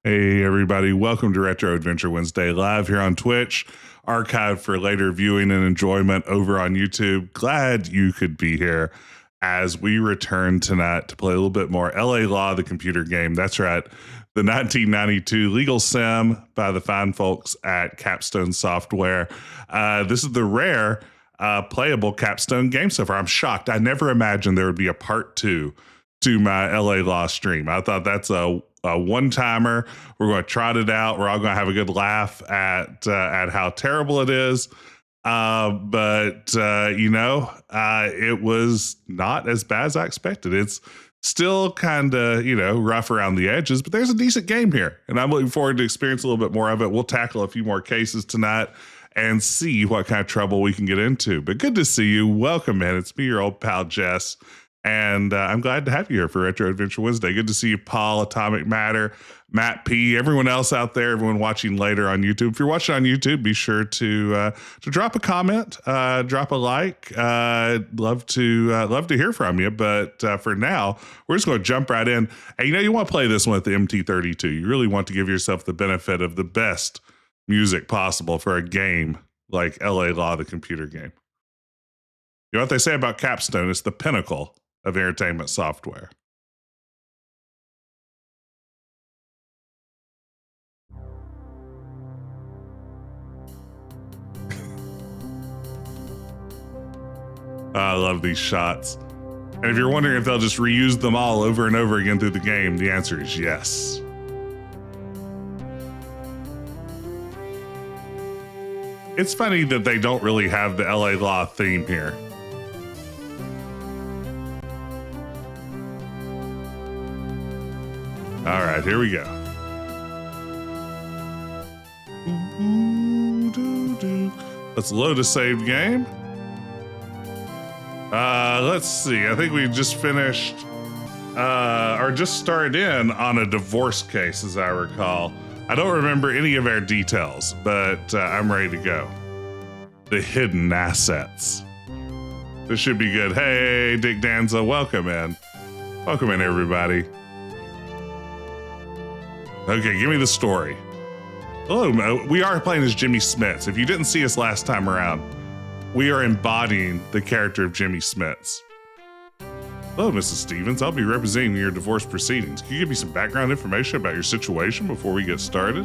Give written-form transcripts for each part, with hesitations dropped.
Hey everybody, welcome to Retro Adventure Wednesday live here on Twitch, archived for later viewing and enjoyment over on YouTube. Glad you could be here as we return tonight to play a little bit more LA Law, the computer game. That's right, the 1992 legal sim by the fine folks at Capstone Software. This is the rare playable Capstone game so far. I'm shocked. I never imagined there would be a part 2 to my LA Law stream. I thought that's a one-timer. We're going to trot it out. We're all going to have a good laugh at how terrible it is. But it was not as bad as I expected. It's still kind of, rough around the edges, but there's a decent game here, and I'm looking forward to experience a little bit more of it. We'll tackle a few more cases tonight and see what kind of trouble we can get into. But good to see you. Welcome in. It's me, your old pal, Jess. And I'm glad to have you here for Retro Adventure Wednesday. Good to see you, Paul, Atomic Matter, Matt P, everyone else out there, everyone watching later on YouTube. If you're watching on YouTube, be sure to drop a comment, drop a like. Love to hear from you. But for now, we're just going to jump right in. And you want to play this one with the MT32. You really want to give yourself the benefit of the best music possible for a game like LA Law, the computer game. You know what they say about Capstone? It's the pinnacle of entertainment software. I love these shots. And if you're wondering if they'll just reuse them all over and over again through the game, the answer is yes. It's funny that they don't really have the LA Law theme here. All right, here we go. Let's load a saved game. Let's see. I think we just finished, or just started in on a divorce case, as I recall. I don't remember any of our details, but I'm ready to go. The hidden assets. This should be good. Hey, Dick Danza, welcome in. Welcome in, everybody. Okay, give me the story. Hello, we are playing as Jimmy Smits. If you didn't see us last time around, we are embodying the character of Jimmy Smits. Hello, Mrs. Stevens. I'll be representing your divorce proceedings. Can you give me some background information about your situation before we get started?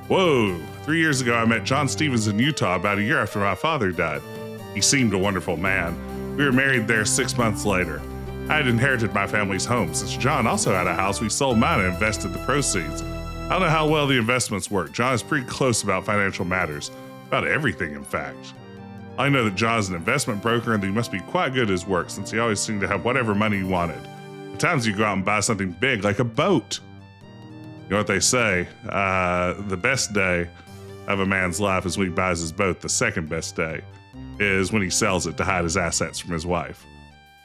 Whoa, 3 years ago, I met John Stevens in Utah about a year after my father died. He seemed a wonderful man. We were married there 6 months later. I had inherited my family's home. Since John also had a house, we sold mine and invested the proceeds. I don't know how well the investments work. John is pretty close about financial matters. About everything, in fact. I know that John is an investment broker and that he must be quite good at his work since he always seemed to have whatever money he wanted. At times you go out and buy something big like a boat. You know what they say? The best day of a man's life is when he buys his boat. The second best day is when he sells it to hide his assets from his wife.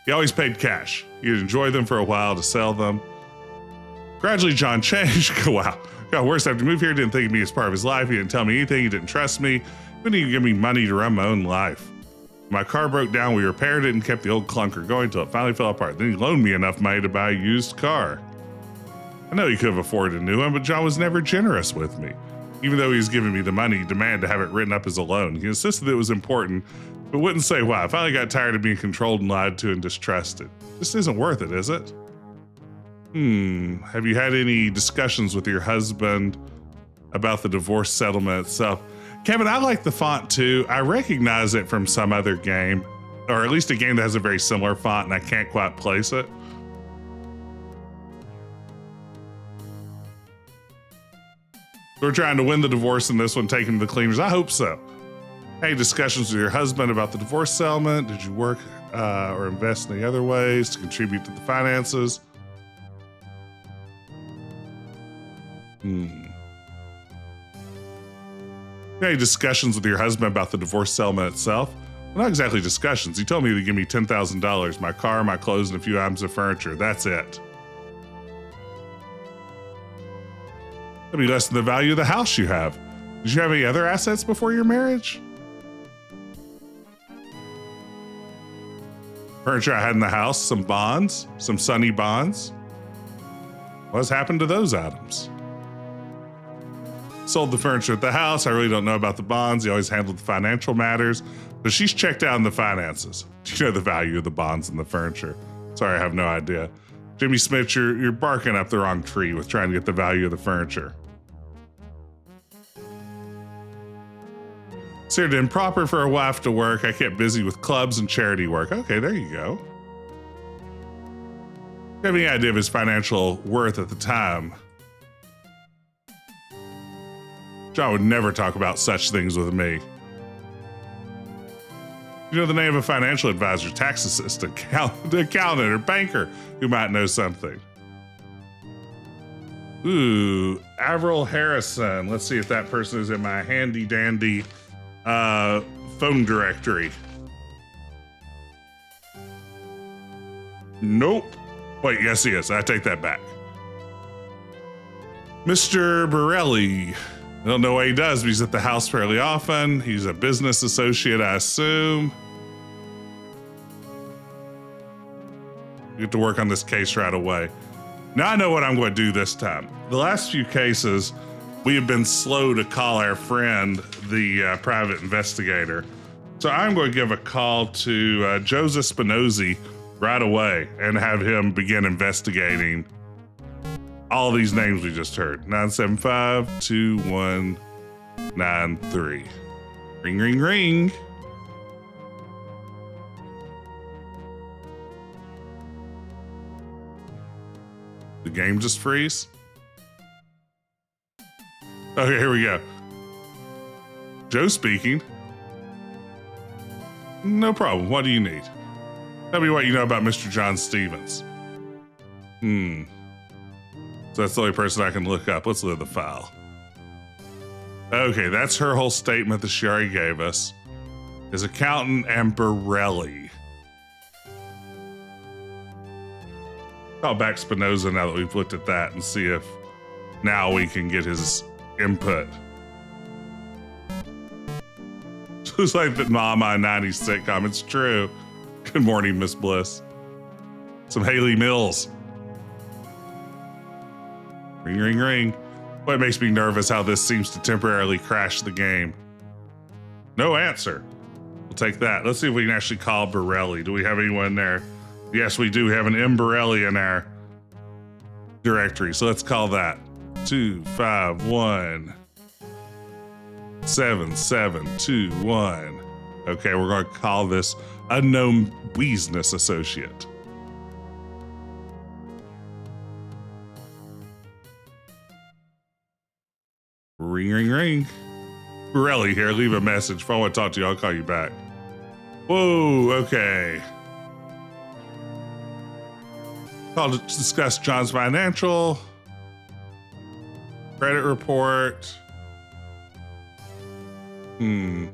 He always paid cash. He'd enjoy them for a while to sell them. Gradually, John changed. Wow. Got worse after he moved here. Didn't think of me as part of his life. He didn't tell me anything. He didn't trust me. He wouldn't even give me money to run my own life. My car broke down. We repaired it and kept the old clunker going until it finally fell apart. Then he loaned me enough money to buy a used car. I know he could have afforded a new one, but John was never generous with me. Even though he was giving me the money, he demanded to have it written up as a loan. He insisted it was important, but wouldn't say why. I finally got tired of being controlled and lied to and distrusted. This isn't worth it, is it? Have you had any discussions with your husband about the divorce settlement itself? Kevin, I like the font too. I recognize it from some other game, or at least a game that has a very similar font, and I can't quite place it. We're trying to win the divorce in this one, taking the cleaners. I hope so. Hey, discussions with your husband about the divorce settlement? Did you work or invest in any other ways to contribute to the finances? Any discussions with your husband about the divorce settlement itself? Well, not exactly discussions. He told me to give me $10,000, my car, my clothes, and a few items of furniture. That's it. That'd be less than the value of the house you have. Did you have any other assets before your marriage? Furniture I had in the house, some bonds, some Sunny bonds. What's happened to those items? Sold the furniture at the house. I really don't know about the bonds. He always handled the financial matters, but she's checked out in the finances. Do you know the value of the bonds and the furniture? Sorry, I have no idea. Jimmy Smith, you're barking up the wrong tree with trying to get the value of the furniture. Considered improper for a wife to work. I kept busy with clubs and charity work. Okay, there you go. Do you have any idea of his financial worth at the time? John would never talk about such things with me. You know the name of a financial advisor, tax assistant, accountant, or banker who might know something. Ooh, Avril Harrison. Let's see if that person is in my handy dandy phone directory. Nope. Wait, yes he is. I take that back. Mr. Borelli. I don't know what he does, but he's at the house fairly often. He's a business associate, I assume. Get to work on this case right away. Now I know what I'm going to do this time. The last few cases, we have been slow to call our friend, the private investigator. So I'm going to give a call to Joseph Spinozzi right away and have him begin investigating all these names we just heard. 975-2193. Ring, ring, ring. The game just freeze? Okay, here we go. Joe speaking. No problem. What do you need? Tell me what you know about Mr. John Stevens. So that's the only person I can look up. Let's look at the file. Okay, that's her whole statement that she already gave us. His accountant and Borelli. Call back Spinoza now that we've looked at that and see if now we can get his input. Just like the Mama 90s sitcom, it's true. Good morning, Miss Bliss. Some Haley Mills. Ring, ring, ring. Boy, it makes me nervous how this seems to temporarily crash the game. No answer. We'll take that. Let's see if we can actually call Borelli. Do we have anyone there? Yes, we do have an M. Borelli in our directory. So let's call that 251-7721. Okay, we're going to call this unknown business associate. Ring, ring, ring. Borelli here. Leave a message. If I want to talk to you, I'll call you back. Whoa, okay. Call to discuss John's financial credit report. I'm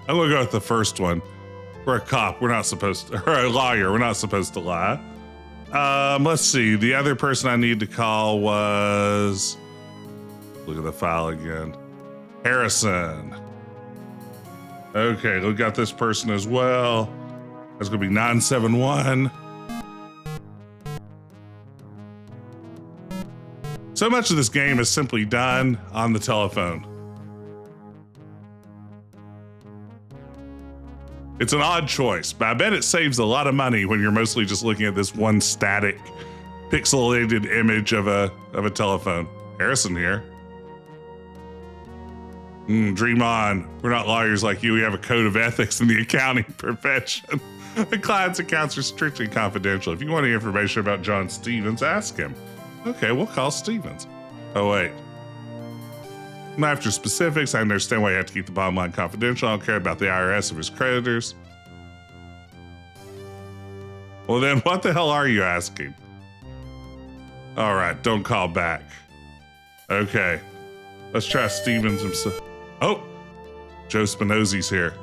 gonna go with the first one. We're a cop. We're not supposed to, or a lawyer. We're not supposed to lie. Let's see. The other person I need to call was, look at the file again. Harrison. Okay, we got this person as well. That's gonna be 971. So much of this game is simply done on the telephone. It's an odd choice, but I bet it saves a lot of money when you're mostly just looking at this one static, pixelated image of a telephone. Harrison here. Dream on. We're not lawyers like you. We have a code of ethics in the accounting profession. The client's accounts are strictly confidential. If you want any information about John Stevens, ask him. Okay, we'll call Stevens. Oh, wait. Not after specifics. I understand why you have to keep the bottom line confidential. I don't care about the IRS of his creditors. Well, then what the hell are you asking? All right, don't call back. Okay, let's try Stevens himself. Oh, Joe Spinozzi's here.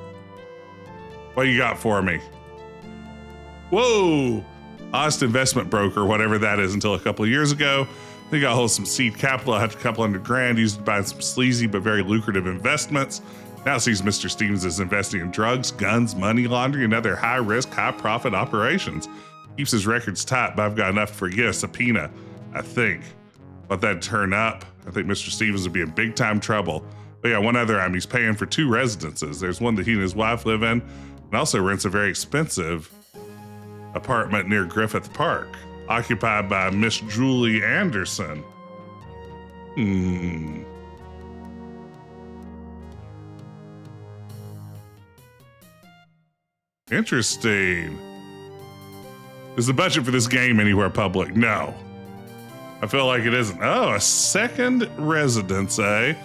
What you got for me? Whoa, honest investment broker, whatever that is, until a couple of years ago. They got hold of some seed capital. I had a couple $100,000 used to buy some sleazy but very lucrative investments. Now sees Mr. Stevens is investing in drugs, guns, money laundering, and other high-risk, high-profit operations. Keeps his records tight, but I've got enough to forget a subpoena, I think. Let that turn up, I think Mr. Stevens would be in big-time trouble. But yeah, one other item, he's paying for 2 residences. There's one that he and his wife live in, and also rents a very expensive apartment near Griffith Park, occupied by Miss Julie Anderson. Interesting. Is the budget for this game anywhere public? No. I feel like it isn't. Oh, a second residence, eh?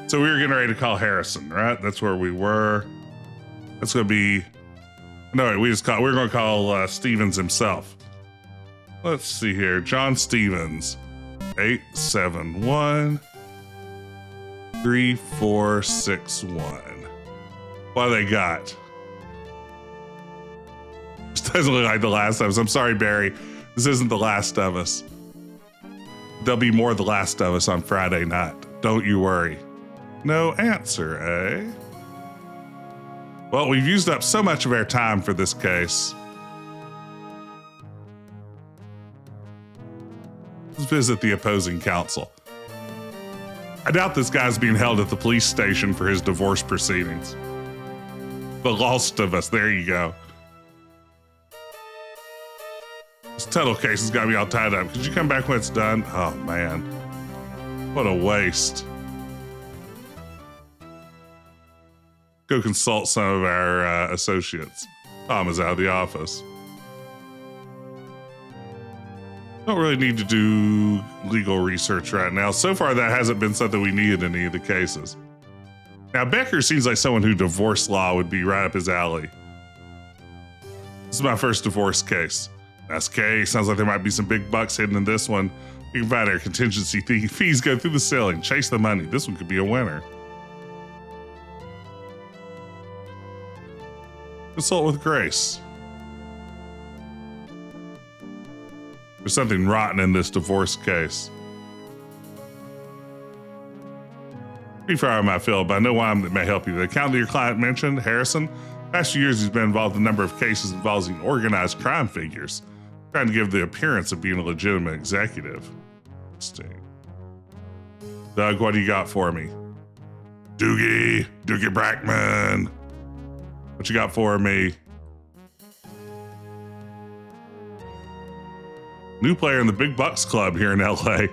So we were getting ready to call Harrison, right? That's where we were. That's going to be... No, wait, we're going to call Stevens himself. Let's see here. John Stevens. 871-3461. What do they got? This doesn't look like The Last of Us. I'm sorry, Barry. This isn't The Last of Us. There'll be more The Last of Us on Friday night. Don't you worry. No answer, eh? Well, we've used up so much of our time for this case. Let's visit the opposing counsel. I doubt this guy's being held at the police station for his divorce proceedings. The Lost of Us, there you go. This Tuttle case has got me all tied up. Could you come back when it's done? Oh, man. What a waste. Go consult some of our associates. Tom is out of the office. Don't really need to do legal research right now. So far, that hasn't been something we need in any of the cases. Now, Becker seems like someone who divorce law would be right up his alley. This is my first divorce case. SK, sounds like there might be some big bucks hidden in this one. You can find our contingency fees go through the ceiling. Chase the money. This one could be a winner. Consult with Grace. There's something rotten in this divorce case. Pretty far I might feel, but I know why that may help you. The account that your client mentioned, Harrison, past few years he's been involved in a number of cases involving organized crime figures, trying to give the appearance of being a legitimate executive. Interesting. Doug, what do you got for me? Doogie Brackman. What you got for me? New player in the Big Bucks Club here in LA.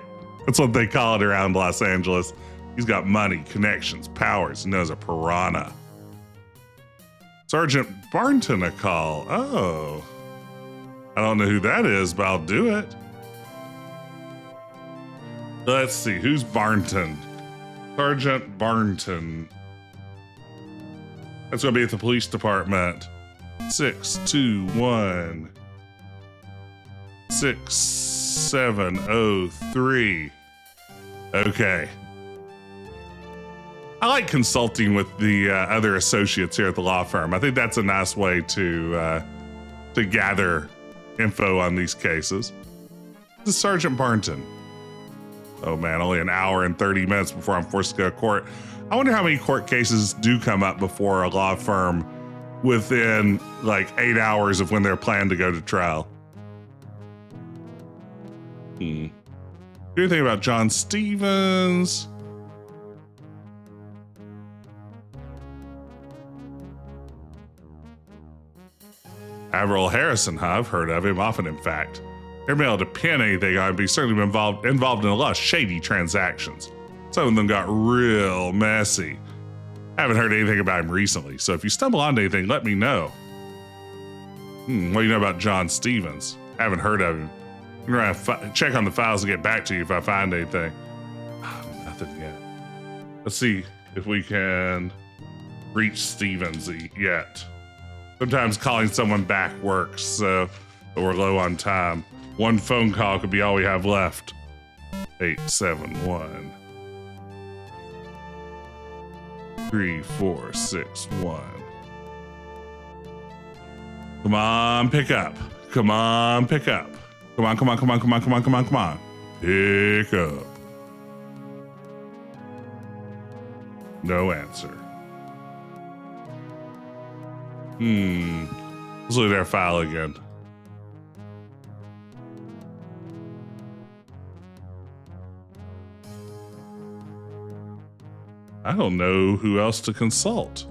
That's what they call it around Los Angeles. He's got money, connections, powers, and knows a piranha. Sergeant Barnton a call. Oh. I don't know who that is, but I'll do it. Let's see, who's Barnton? Sergeant Barnton. That's going to be at the police department. 621 6703. Okay. I like consulting with the other associates here at the law firm. I think that's a nice way to gather info on these cases. This is Sergeant Barnton. Oh man, only an hour and 30 minutes before I'm forced to go to court. I wonder how many court cases do come up before a law firm within like 8 hours of when they're planned to go to trial. What do you think about John Stevens? Admiral Harrison, huh? I've heard of him often, in fact. Never been able to pin anything on him, but he's certainly been involved in a lot of shady transactions. Some of them got real messy. I haven't heard anything about him recently, so if you stumble onto anything, let me know. What do you know about John Stevens? I haven't heard of him. I'm going to check on the files and get back to you if I find anything. Nothing yet. Let's see if we can reach Stevens yet. Sometimes calling someone back works, so but we're low on time. One phone call could be all we have left. 871 3461. Come on, pick up. Come on, pick up. Come on, come on, come on, come on, come on, come on, come on. Pick up. No answer. Let's look at our file again. I don't know who else to consult.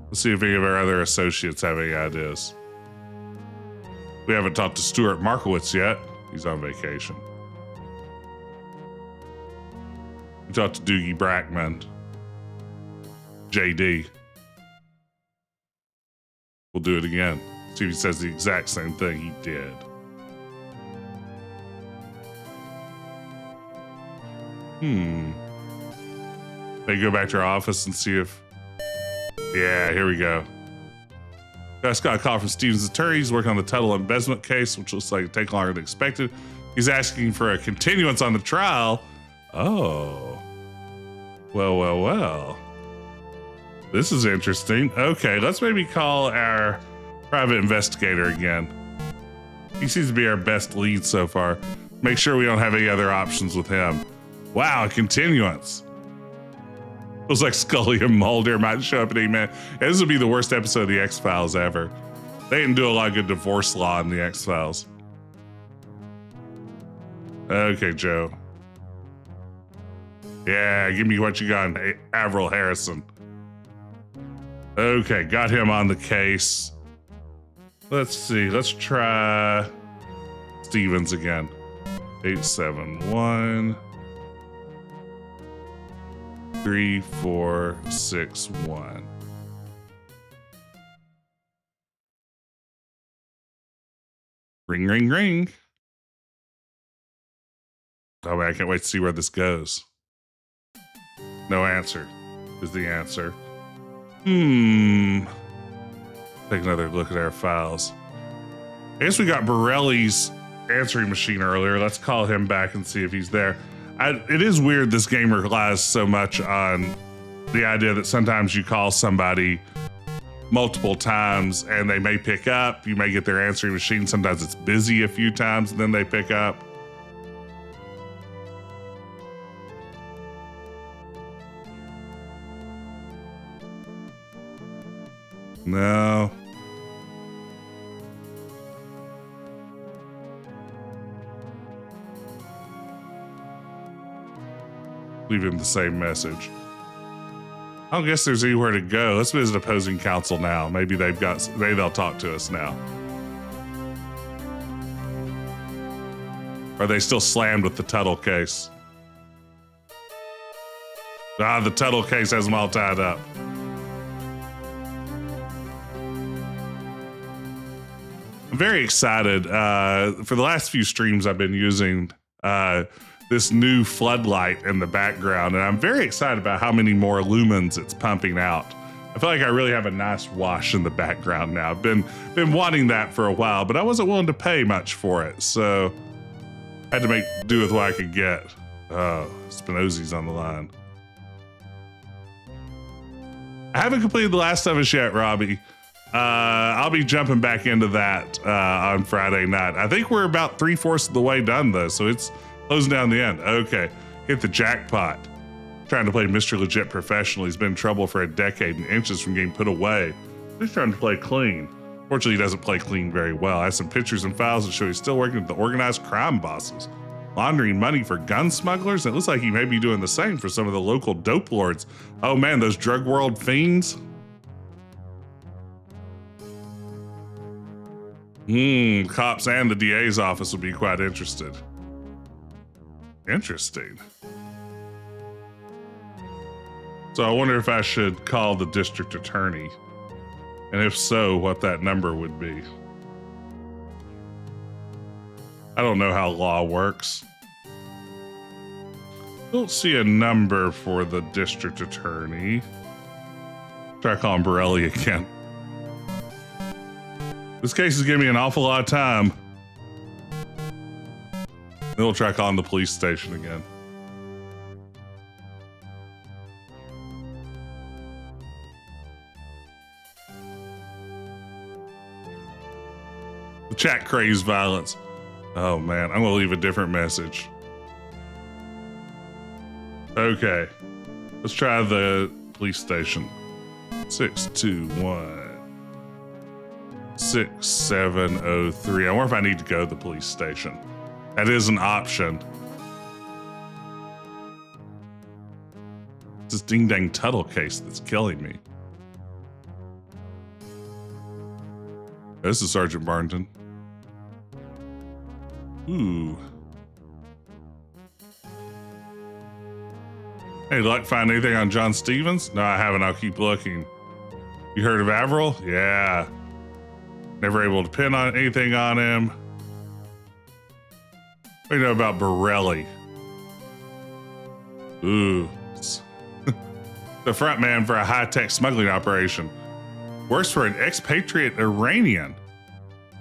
Let's see if any of our other associates have any ideas. We haven't talked to Stuart Markowitz yet. He's on vacation. We talked to Doogie Brackman. JD. We'll do it again. See if he says the exact same thing he did. They go back to our office and see if... Yeah, here we go. Just got a call from Stevens' attorney. He's working on the title embezzlement case, which looks like it take longer than expected. He's asking for a continuance on the trial. Oh. Well. This is interesting. Okay, let's maybe call our private investigator again. He seems to be our best lead so far. Make sure we don't have any other options with him. Wow, a continuance. Looks like Scully and Mulder might show up at any minute. Yeah, this would be the worst episode of the X-Files ever. They didn't do a lot of good divorce law in the X-Files. Okay, Joe. Yeah, give me what you got on Avril Harrison. Okay, got him on the case. Let's see, let's try Stevens again. 871 3461. Ring, ring, ring. Oh man, I can't wait to see where this goes. No answer is the answer. Take another look at our files. I guess we got Borelli's answering machine earlier. Let's call him back and see if he's there. It is weird this game relies so much on the idea that sometimes you call somebody multiple times and they may pick up. You may get their answering machine. Sometimes it's busy a few times and then they pick up. No. Leave him the same message. I don't guess there's anywhere to go. Let's visit opposing counsel now. Maybe they'll talk to us now. Are they still slammed with the Tuttle case? The Tuttle case has them all tied up. I'm very excited. For the last few streams, I've been using this new floodlight in the background, and I'm very excited about how many more lumens it's pumping out. I feel like I really have a nice wash in the background now. I've been wanting that for a while, but I wasn't willing to pay much for it, so I had to make do with what I could get. Oh, Spinozzi's on the line. I haven't completed The Last of Us yet, Robbie. I'll be jumping back into that on Friday night. I think we're about 3/4 of the way done though, so it's closing down the end. Okay, hit the jackpot. Trying to play Mr. Legit professionally. He's been in trouble for a decade and inches from getting put away. He's trying to play clean. Fortunately, he doesn't play clean very well. I have some pictures and files that show he's still working with the organized crime bosses, laundering money for gun smugglers. It looks like he may be doing the same for some of the local dope lords. Oh man, those drug world fiends. Cops and the DA's office would be quite interested. Interesting. So I wonder if I should call the district attorney, and if so, what that number would be. I don't know how law works. Don't see a number for the district attorney. Try calling Borelli again. This case is giving me an awful lot of time. Then we'll try calling the police station again. The chat craves violence. Oh man, I'm gonna leave a different message. Okay, let's try the police station. 621. 6703. I wonder if I need to go to the police station. That is an option. It's this ding dang Tuttle case that's killing me. This is Sergeant Barnton. Ooh. Hey, luck find anything on John Stevens? No, I haven't. I'll keep looking. You heard of Averill? Yeah. Never able to pin on anything on him. What do you know about Borelli? Ooh. The front man for a high-tech smuggling operation. Works for an expatriate Iranian.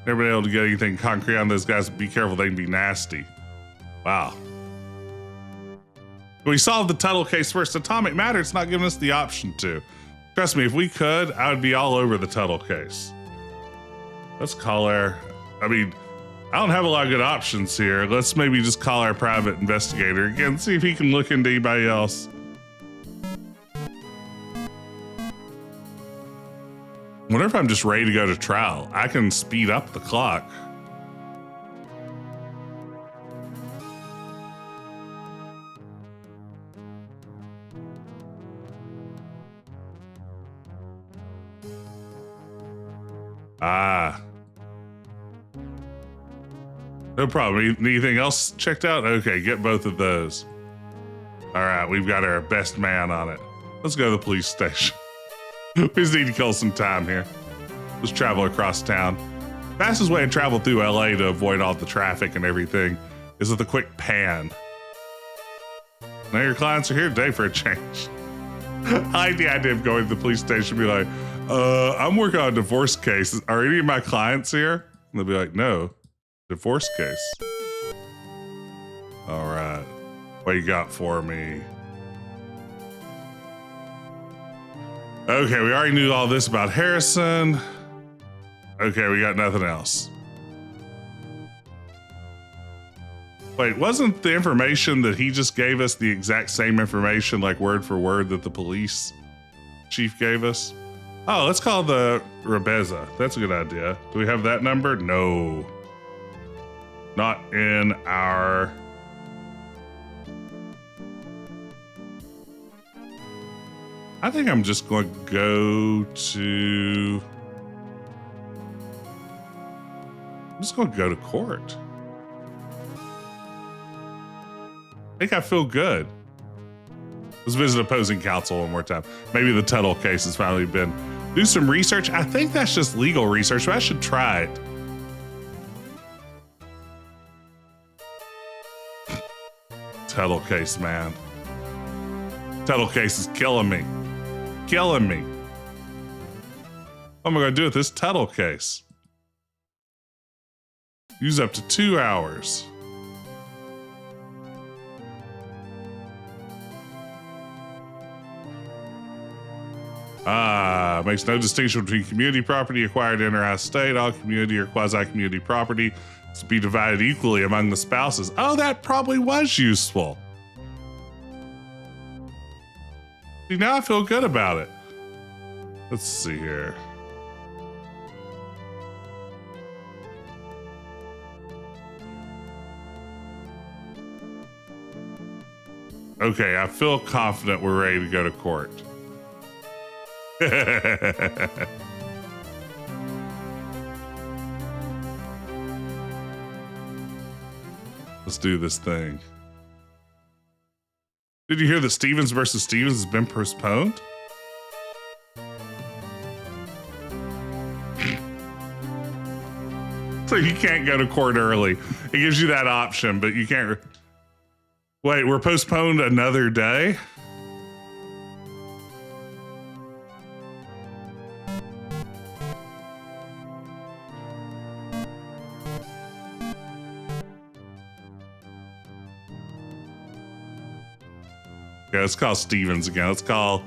Never been able to get anything concrete on those guys. Be careful, they can be nasty. Wow. We solved the Tuttle case first. Atomic matter, it's not giving us the option to. Trust me, if we could, I would be all over the Tuttle case. Let's call our, I don't have a lot of good options here. Let's maybe just call our private investigator again, see if he can look into anybody else. I wonder if I'm just ready to go to trial. I can speed up the clock. Ah. No problem. Anything else checked out? Okay, get both of those. All right, we've got our best man on it. Let's go to the police station. We just need to kill some time here. Let's travel across town. Fastest way to travel through LA to avoid all the traffic and everything is with a quick pan. Now your clients are here today for a change. I like the idea of going to the police station and be like, I'm working on a divorce case. Are any of my clients here? And they'll be like, no, divorce case. All right, what you got for me? Okay, we already knew all this about Harrison. Okay, we got nothing else. Wait, wasn't the information that he just gave us the exact same information, like word for word, that the police chief gave us? Oh, let's call the Rebeza. That's a good idea. Do we have that number? No. Not in our... I think I'm just going to go to... I'm just going to go to court. I think I feel good. Let's visit opposing counsel one more time. Maybe the Tuttle case has finally been... Do some research. I think that's just legal research, but I should try it. Tuttle case, man. Tuttle case is killing me. Killing me. What am I going to do with this Tuttle case? Use up to 2 hours. Makes no distinction between community property acquired in or out of state. All community or quasi-community property is to be divided equally among the spouses. Oh, that probably was useful. See, now I feel good about it. Let's see here. Okay, I feel confident we're ready to go to court. Let's do this thing. Did you hear that Stevens versus Stevens has been postponed? So you can't go to court early. It gives you that option, but you can't. Wait, we're postponed another day? Yeah, let's call Stevens again. Let's call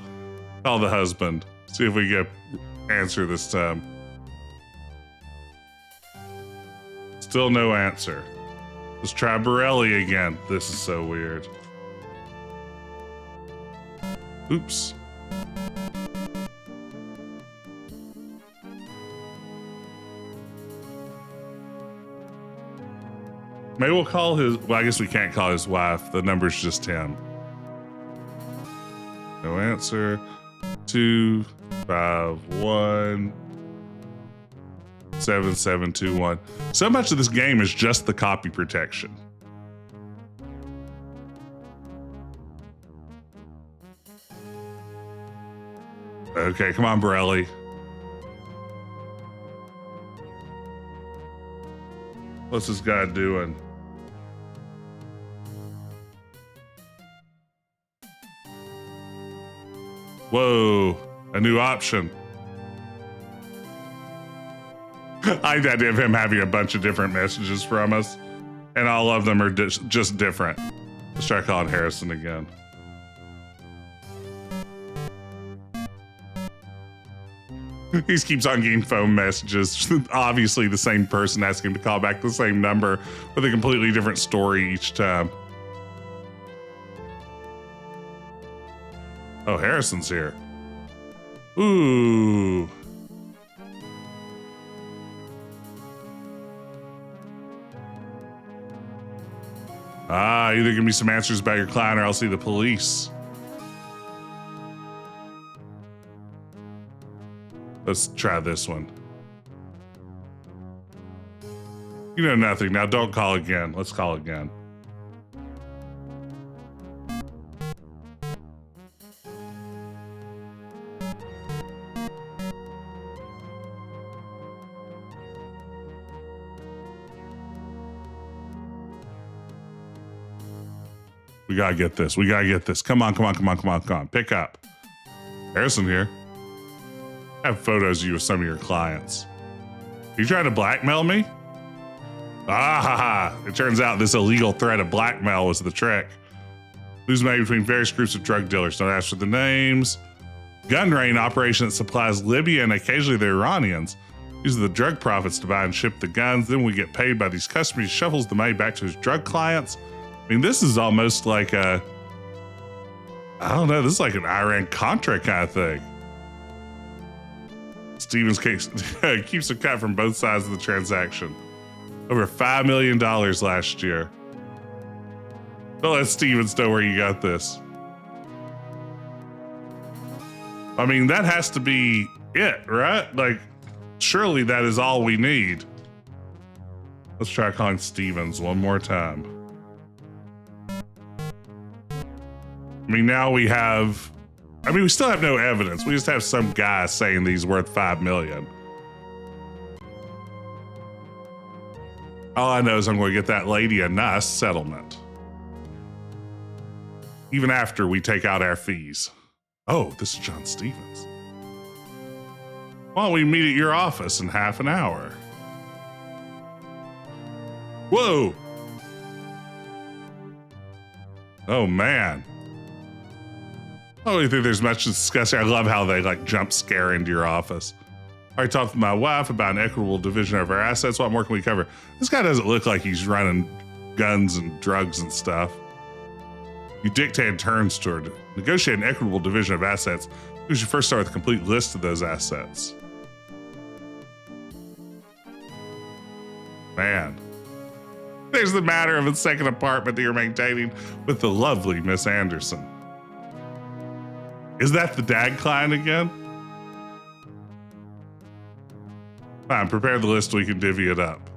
the husband. See if we get answer this time. Still no answer. Let's try Borelli again. This is so weird. Oops. Maybe we'll call his, well, I guess we can't call his wife. The number's just him. No answer. 251 7721. So much of this game is just the copy protection. Okay, come on, Borelli. What's this guy doing? Whoa, a new option. I had of him having a bunch of different messages from us, and all of them are just different. Let's try calling Harrison again. He keeps on getting phone messages. Obviously the same person asking him to call back the same number with a completely different story each time. Oh, Harrison's here. Ooh. Either give me some answers about your client or I'll see the police. Let's try this one. You know nothing. Now don't call again. Let's call again. We gotta get this. We gotta get this. Come on, come on, come on, come on, come on. Pick up. Harrison here. I have photos of you with some of your clients. You trying to blackmail me? Ah, it turns out this illegal threat of blackmail was the trick. Who's made between various groups of drug dealers? Don't ask for the names. Gun rain operation that supplies Libya and occasionally the Iranians. These are the drug profits to buy and ship the guns. Then we get paid by these customers. He shuffles the money back to his drug clients. I mean, this is almost like a, I don't know, this is like an Iran-Contra kind of thing. Stevens keeps a cut from both sides of the transaction. Over $5 million last year. Don't let Stevens know where you got this. I mean, that has to be it, right? Like, surely that is all we need. Let's try calling Stevens one more time. I mean, now we have, I mean, we still have no evidence. We just have some guy saying these worth $5 million. All I know is I'm going to get that lady a nice settlement. Even after we take out our fees. Oh, this is John Stevens. Why don't we meet at your office in half an hour? Whoa. Oh, man. I don't think there's much to discuss here. I love how they like jump scare into your office. I talked to my wife about an equitable division of our assets. What more can we cover? This guy doesn't look like he's running guns and drugs and stuff. You dictate terms toward negotiate an equitable division of assets. We should first start with a complete list of those assets. Man. There's the matter of a second apartment that you're maintaining with the lovely Miss Anderson. Is that the dad client again? Fine, prepare the list so we can divvy it up.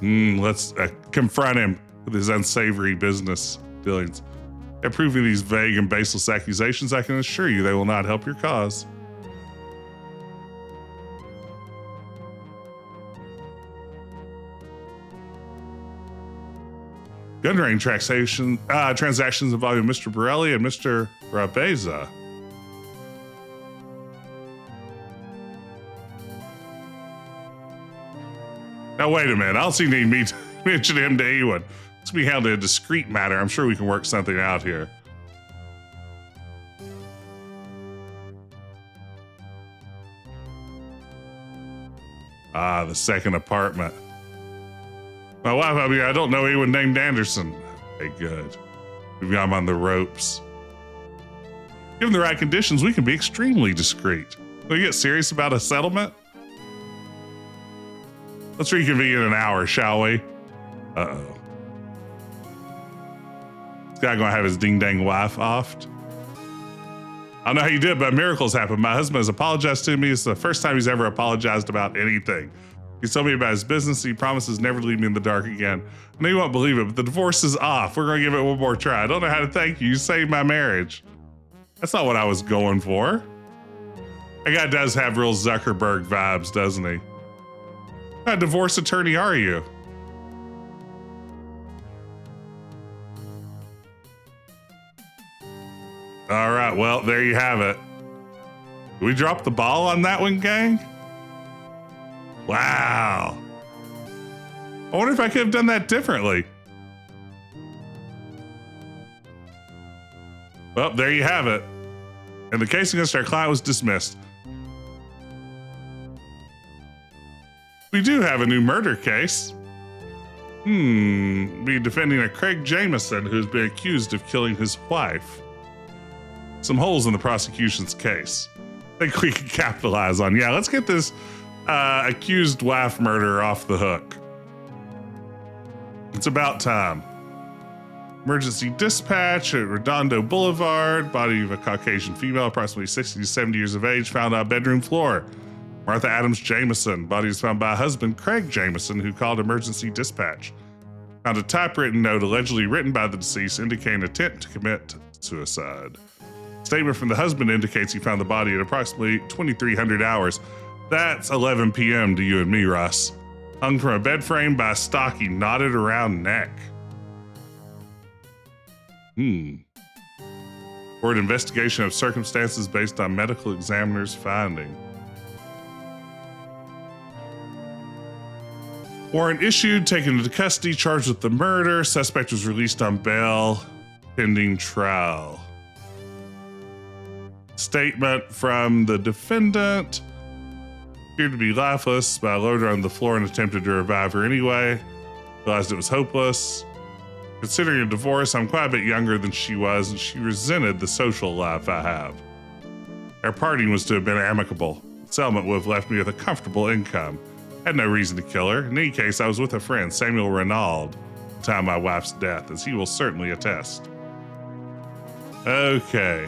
Let's confront him with his unsavory business dealings. Approving these vague and baseless accusations, I can assure you they will not help your cause. Gun range transactions involving Mr. Borelli and Mr. Rabeza. Now, wait a minute. I don't see any need to mention him to anyone. It's going to be handled a discreet matter. I'm sure we can work something out here. Ah, the second apartment. My wife, I mean, I don't know anyone named Anderson. Okay, good. We've got him on the ropes. Given the right conditions, we can be extremely discreet. Will you get serious about a settlement? Let's reconvene in an hour, shall we? Uh-oh. This guy gonna have his ding-dang wife offed. I don't know how you did it, but miracles happen. My husband has apologized to me. It's the first time he's ever apologized about anything. He's told me about his business. He promises never to leave me in the dark again. I know you won't believe it, but the divorce is off. We're going to give it one more try. I don't know how to thank you. You saved my marriage. That's not what I was going for. That guy does have real Zuckerberg vibes, doesn't he? What kind of divorce attorney are you? All right, well, there you have it. Did we drop the ball on that one, gang? Wow. I wonder if I could have done that differently. Well, there you have it. And the case against our client was dismissed. We do have a new murder case. Be defending a Craig Jameson who's been accused of killing his wife. Some holes in the prosecution's case. I think we can capitalize on. Yeah, let's get this accused wife murderer off the hook. It's about time. Emergency dispatch at Redondo Boulevard. Body of a Caucasian female, approximately 60 to 70 years of age, found on bedroom floor. Martha Adams Jameson. Body was found by husband Craig Jameson, who called emergency dispatch. Found a typewritten note allegedly written by the deceased indicating attempt to commit suicide. Statement from the husband indicates he found the body at approximately 2300 hours. That's 11 p.m. to you and me, Russ. Hung from a bed frame by Stalking, knotted around neck. Or an investigation of circumstances based on medical examiner's finding. Warrant issued, taken into custody, charged with the murder. Suspect was released on bail, pending trial. Statement from the defendant. Appeared to be lifeless, but I lowered her on the floor and attempted to revive her anyway. Realized it was hopeless. Considering a divorce, I'm quite a bit younger than she was, and she resented the social life I have. Our parting was to have been amicable. Settlement would have left me with a comfortable income. Had no reason to kill her. In any case, I was with a friend, Samuel Renaud, at the time of my wife's death, as he will certainly attest. Okay.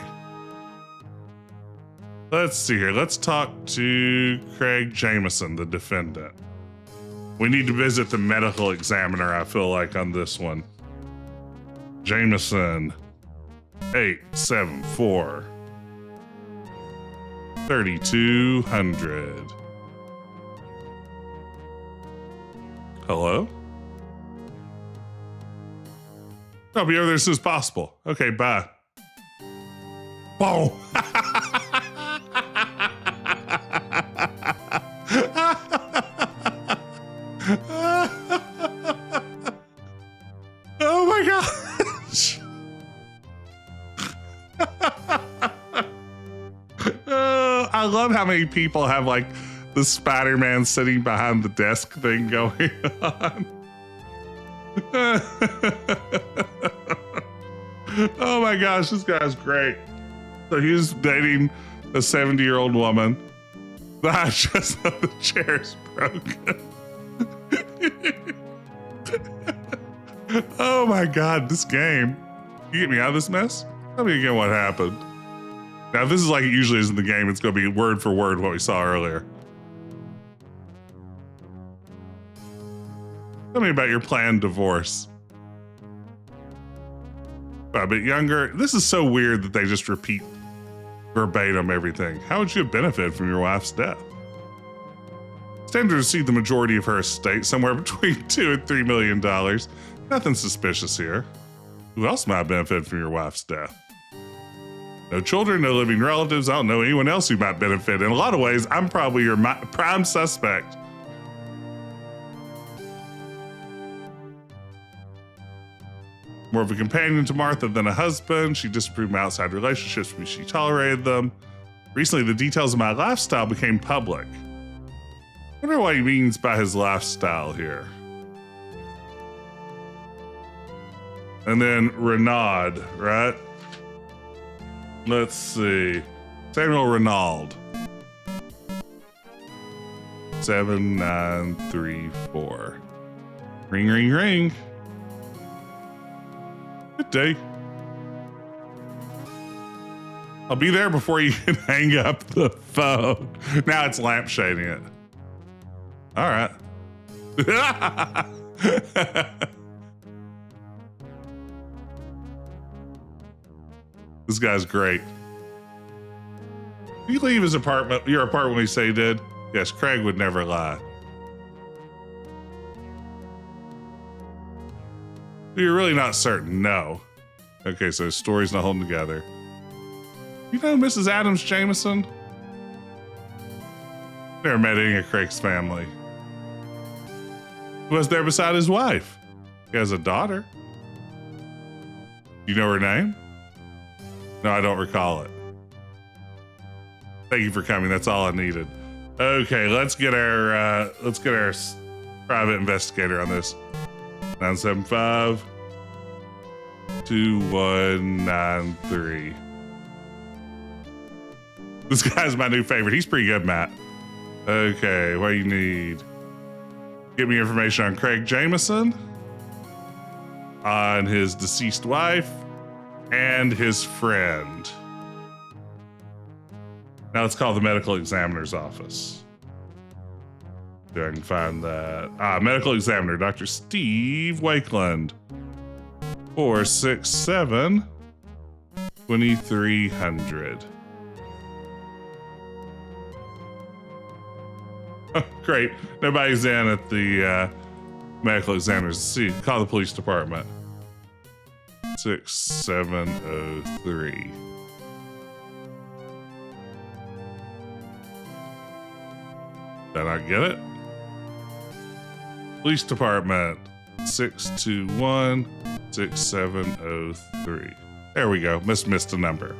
Let's see here. Let's talk to Craig Jameson, the defendant. We need to visit the medical examiner, I feel like, on this one. Jameson, 874 3200. Hello? I'll be over there as soon as possible. Okay, bye. Boom. Oh my gosh. I love how many people have like the Spider-Man sitting behind the desk thing going on. Oh my gosh, this guy's great. So he's dating a 70-year-old woman. I just know the chair's broken. Oh my God, this game. You get me out of this mess? Tell me again what happened. Now, if this is like it usually is in the game, it's going to be word for word what we saw earlier. Tell me about your planned divorce. A bit younger. This is so weird that they just repeat verbatim everything. How would you benefit from your wife's death? Stand to receive the majority of her estate, somewhere between $2 and $3 million. Nothing suspicious here. Who else might benefit from your wife's death? No children, no living relatives. I don't know anyone else who might benefit. In a lot of ways, I'm probably your prime suspect. More of a companion to Martha than a husband. She disapproved my outside relationships, but she tolerated them. Recently, the details of my lifestyle became public. I wonder what he means by his lifestyle here. And then Renaud, right? Let's see. Samuel Renaud. 7934. Ring, ring, ring. Good day. I'll be there before you can hang up the phone. Now it's lampshading it. All right. This guy's great. Did you leave his apartment, your apartment when you say he did? Yes, Craig would never lie. You're really not certain? No. Okay, so his story's not holding together. You know Mrs. Adams Jameson? Never met any of Craig's family. Who was there beside his wife? He has a daughter. Do you know her name? No, I don't recall it. Thank you for coming. That's all I needed. Okay, let's get our private investigator on this. 975 2193. This guy's my new favorite. He's pretty good, Matt. Okay, what do you need? Give me information on Craig Jameson, on his deceased wife, and his friend. Now let's call the medical examiner's office. See if I can find that. Medical examiner, Dr. Steve Wakeland. 467 2300. Oh, great. Nobody's in at the medical examiner's. See, call the police department. 6703. Did I get it? Police department. 621 6703. There we go. Missed a number.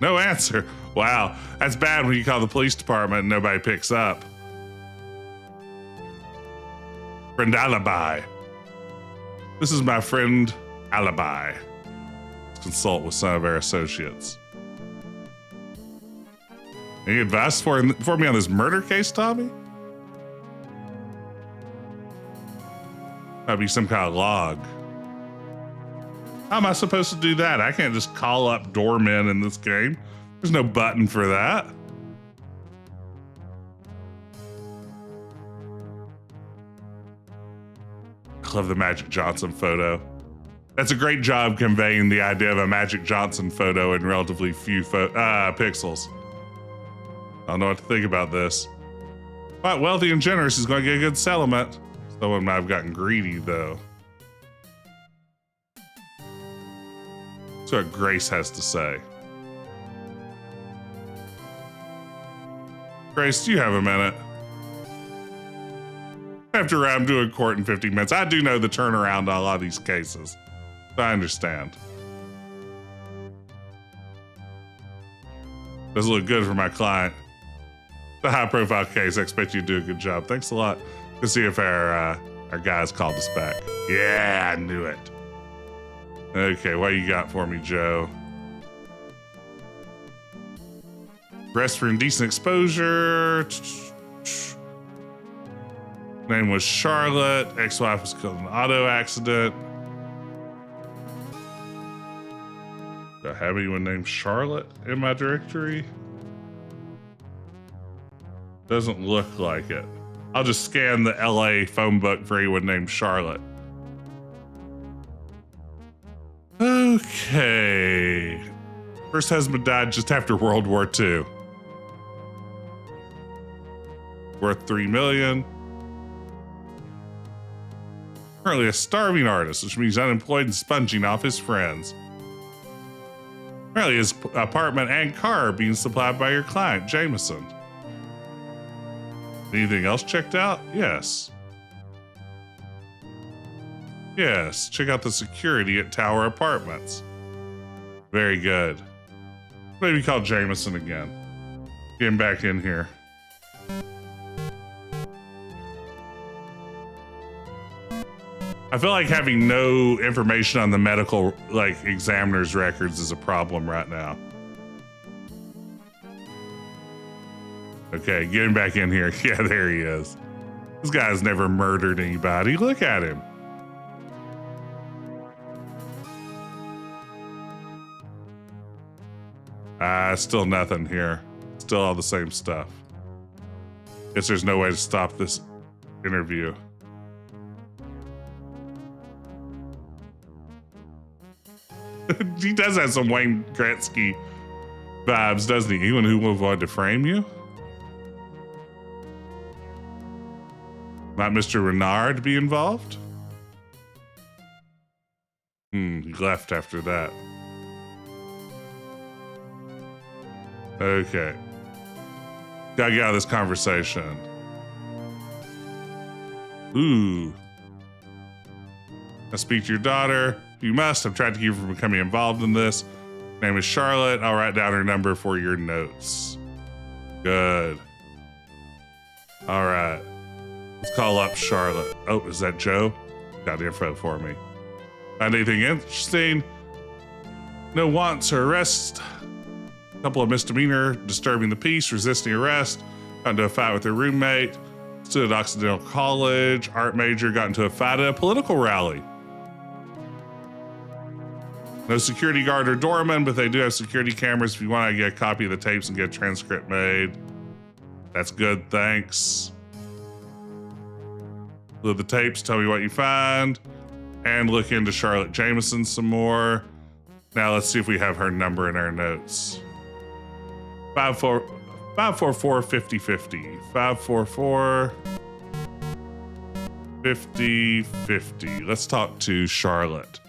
No answer. Wow, that's bad when you call the police department and nobody picks up. Friend alibi. This is my friend alibi. Let's consult with some of our associates. Any advice for me on this murder case, Tommy? That'd be some kind of log. How am I supposed to do that? I can't just call up doormen in this game. There's no button for that. I love the Magic Johnson photo. That's a great job conveying the idea of a Magic Johnson photo in relatively few pixels. I don't know what to think about this. Quite wealthy and generous is going to get a good settlement. Someone might have gotten greedy, though. That's what Grace has to say. Grace, do you have a minute? After I'm doing court in 15 minutes. I do know the turnaround on a lot of these cases. I understand. Doesn't look good for my client. It's a high-profile case. I expect you to do a good job. Thanks a lot. Let's see if our guys called us back. Yeah, I knew it. Okay, what you got for me, Joe? Rest for indecent exposure. Name was Charlotte. Ex-wife was killed in an auto accident. Do I have anyone named Charlotte in my directory? Doesn't look like it. I'll just scan the LA phone book for anyone named Charlotte. Okay. First husband died just after World War II. Worth $3 million. Currently a starving artist, which means unemployed and sponging off his friends. Apparently his apartment and car are being supplied by your client, Jameson. Anything else checked out? Yes. Yes, check out the security at Tower Apartments. Very good. Maybe call Jameson again. Get him back in here. I feel like having no information on the medical, examiner's records is a problem right now. Okay, get him back in here. Yeah, there he is. This guy's never murdered anybody. Look at him. Still nothing here. Still all the same stuff. Guess there's no way to stop this interview. He does have some Wayne Gretzky vibes, doesn't he? Anyone who would want to frame you? Might Mr. Renard be involved? He left after that. Okay. Gotta get out of this conversation. Ooh. I speak to your daughter. You must. I've tried to keep her from becoming involved in this. Her name is Charlotte. I'll write down her number for your notes. Good. All right. Let's call up Charlotte. Oh, is that Joe? Got info for me. Find anything interesting? No wants or arrest. A couple of misdemeanor, disturbing the peace, resisting arrest, got into a fight with her roommate, stood at Occidental College, art major, got into a fight at a political rally. No security guard or doorman, but they do have security cameras if you want to get a copy of the tapes and get a transcript made. That's good, thanks. Look at the tapes, tell me what you find, and look into Charlotte Jameson some more. Now let's see if we have her number in our notes. 544-5050. 544-5050. Let's talk to Charlotte.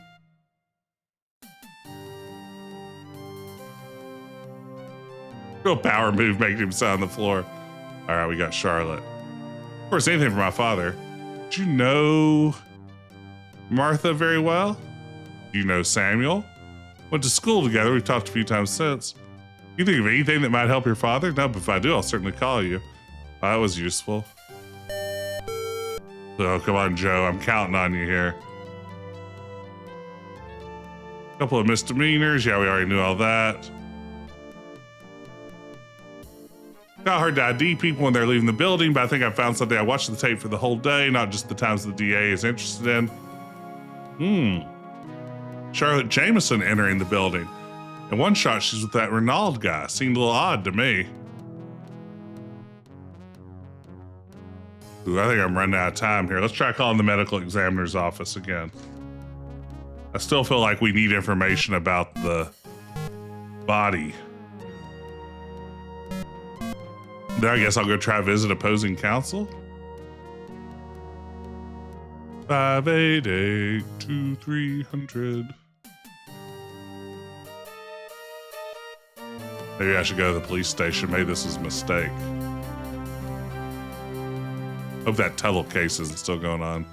Real power move making him sit on the floor. All right, we got Charlotte. Of course, anything for my father. Do you know Martha very well? Do you know Samuel? Went to school together. We've talked a few times since. You think of anything that might help your father? No, but if I do, I'll certainly call you. Oh, that was useful. Oh, come on, Joe. I'm counting on you here. A couple of misdemeanors. Yeah, we already knew all that. Not hard to ID people when they're leaving the building, but I think I found something. I watched the tape for the whole day, not just the times the DA is interested in. Charlotte Jameson entering the building. In one shot, she's with that Renaud guy. Seemed a little odd to me. Ooh, I think I'm running out of time here. Let's try calling the medical examiner's office again. I still feel like we need information about the body. Then I guess I'll go try to visit opposing counsel. 588-2300. Maybe I should go to the police station. Maybe this is a mistake. Hope that Tuttle case isn't still going on.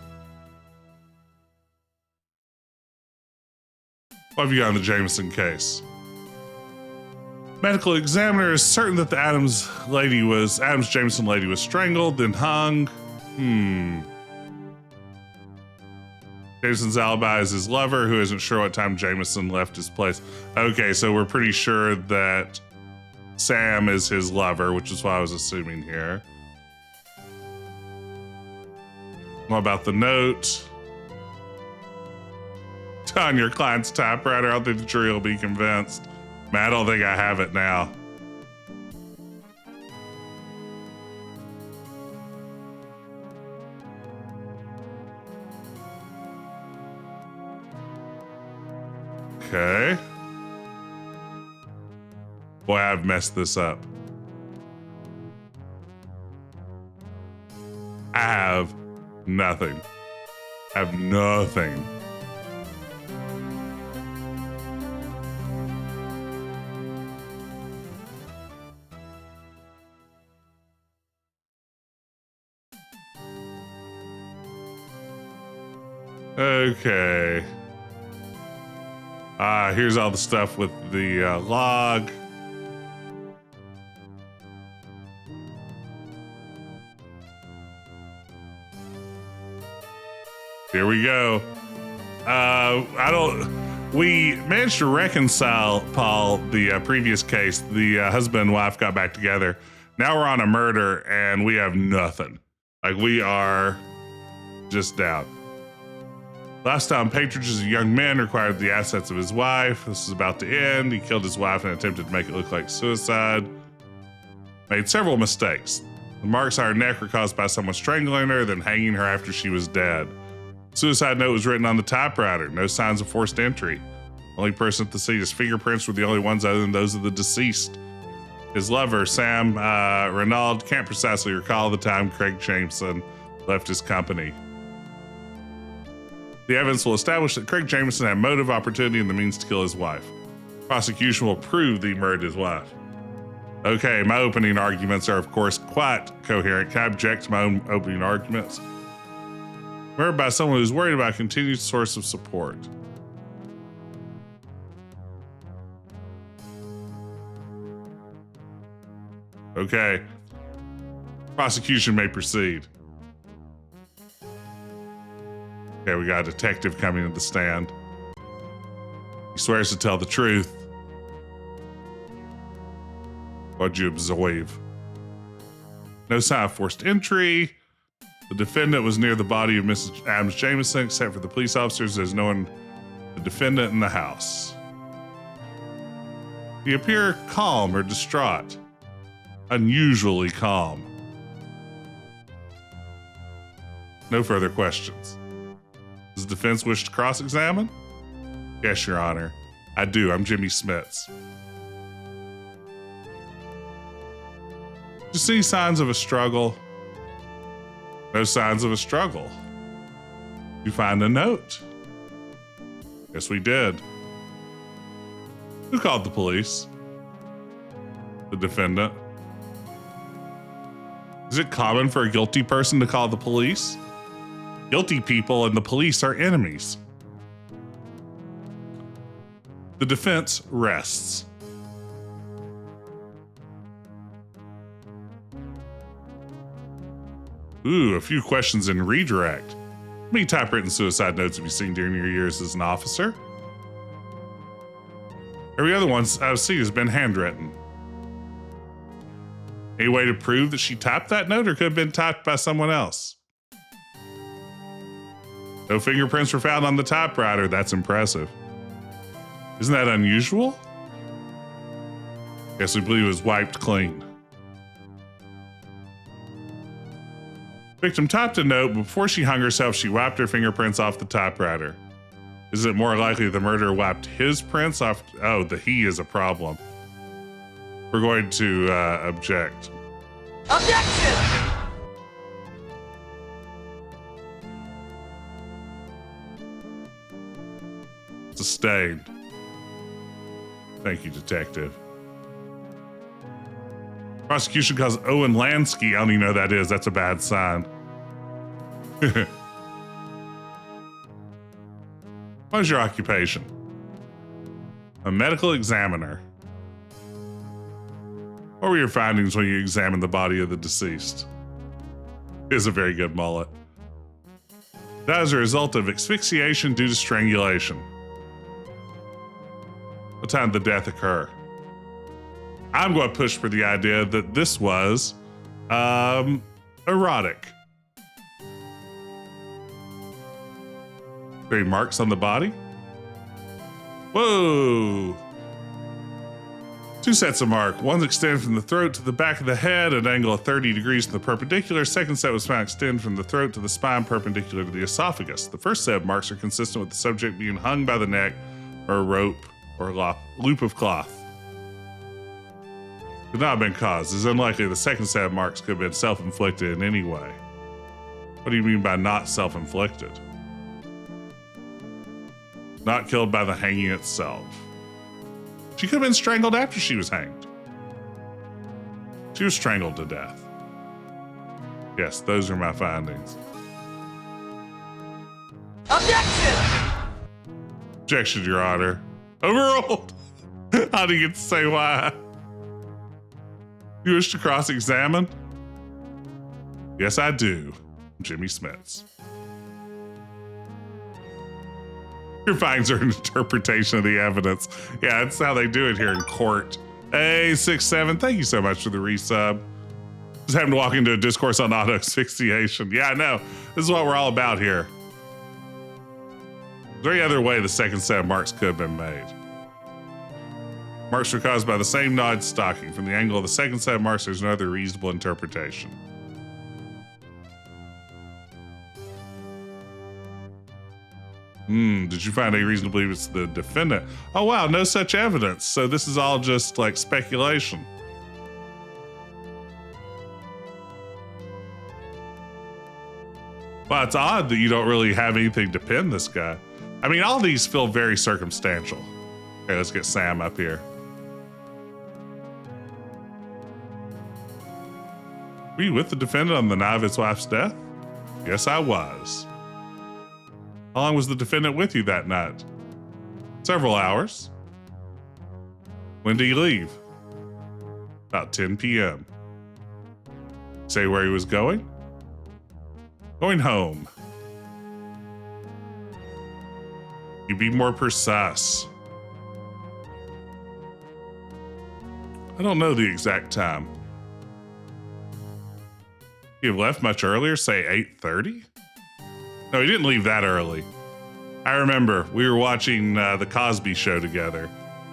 What have you got on the Jameson case? Medical examiner is certain that the Adams Jameson lady was strangled, then hung. Jameson's alibi is his lover, who isn't sure what time Jameson left his place. Okay, so we're pretty sure that Sam is his lover, which is what I was assuming here. What about the note? On your client's typewriter. I don't think the jury will be convinced. Man, I don't think I have it now. Okay. Boy, I've messed this up. I have nothing. I have nothing. Okay. Here's all the stuff with the log. Here we go. We managed to reconcile, Paul, the previous case. The husband and wife got back together. Now we're on a murder and we have nothing. Like, we are just down. Last time, patronage as a young man required the assets of his wife. This is about to end. He killed his wife and attempted to make it look like suicide. Made several mistakes. The marks on her neck were caused by someone strangling her, then hanging her after she was dead. Suicide note was written on the typewriter. No signs of forced entry. Only person at the scene, his fingerprints were the only ones other than those of the deceased. His lover, Sam Renaud, can't precisely recall the time Craig Jameson left his company. The evidence will establish that Craig Jameson had motive, opportunity, and the means to kill his wife. Prosecution will prove that he murdered his wife. Okay, my opening arguments are, of course, quite coherent. Can I object to my own opening arguments? Murdered by someone who's worried about a continued source of support. Okay. Prosecution may proceed. Okay, we got a detective coming to the stand. He swears to tell the truth. What'd you observe? No sign of forced entry. The defendant was near the body of Mrs. Adams Jameson, except for the police officers. There's no one, the defendant in the house. He appeared calm or distraught. Unusually calm. No further questions. Does the defense wish to cross-examine? Yes, Your Honor. I do. I'm Jimmy Smits. Do you see signs of a struggle? No signs of a struggle. You find a note? Yes, we did. Who called the police? The defendant. Is it common for a guilty person to call the police? Guilty people and the police are enemies. The defense rests. Ooh, a few questions in redirect. How many typewritten suicide notes have you seen during your years as an officer? Every other one I've seen has been handwritten. Any way to prove that she typed that note, or could have been typed by someone else? No fingerprints were found on the typewriter. That's impressive. Isn't that unusual? Yes, we believe it was wiped clean. Victim typed a note, but before she hung herself, she wiped her fingerprints off the typewriter. Is it more likely the murderer wiped his prints off? Oh, the he is a problem. We're going to object. Objection! Sustained. Thank you, Detective. Prosecution calls Owen Lansky. I don't even know who that is. That's a bad sign. What is your occupation? A medical examiner. What were your findings when you examined the body of the deceased? It is a very good mullet. That is a result of asphyxiation due to strangulation. What time did the death occur? I'm going to push for the idea that this was erotic. Any marks on the body? Whoa! 2 sets of mark. One extended from the throat to the back of the head at an angle of 30 degrees to the perpendicular. Second set was found extend from the throat to the spine perpendicular to the esophagus. The first set of marks are consistent with the subject being hung by the neck or a rope or loop of cloth. Could not have been caused. It's unlikely the second set of marks could have been self-inflicted in any way. What do you mean by not self-inflicted? Not killed by the hanging itself. She could have been strangled after she was hanged. She was strangled to death. Yes, those are my findings. Objection! Objection, Your Honor. Overruled. How do you get to say why? You wish to cross-examine? Yes, I do. Jimmy Smits. Your findings are an interpretation of the evidence. Yeah, that's how they do it here in court. Hey, 6-7, thank you so much for the resub. Just having to walk into a discourse on auto asphyxiation. Yeah, I know. This is what we're all about here. Is there any other way the second set of marks could have been made? Marks were caused by the same nod stalking. From the angle of the second set of marks, there's no other reasonable interpretation. Did you find any reason to believe it's the defendant? Oh, wow, no such evidence. So this is all just like speculation. Well, it's odd that you don't really have anything to pin this guy. I mean, all these feel very circumstantial. Okay, let's get Sam up here. Were you with the defendant on the night of his wife's death? Yes, I was. How long was the defendant with you that night? Several hours. When did he leave? About 10 p.m. Say where he was going? Going home. You be more precise. I don't know the exact time. He left much earlier, say 8:30? No, he didn't leave that early. I remember we were watching the Cosby Show together.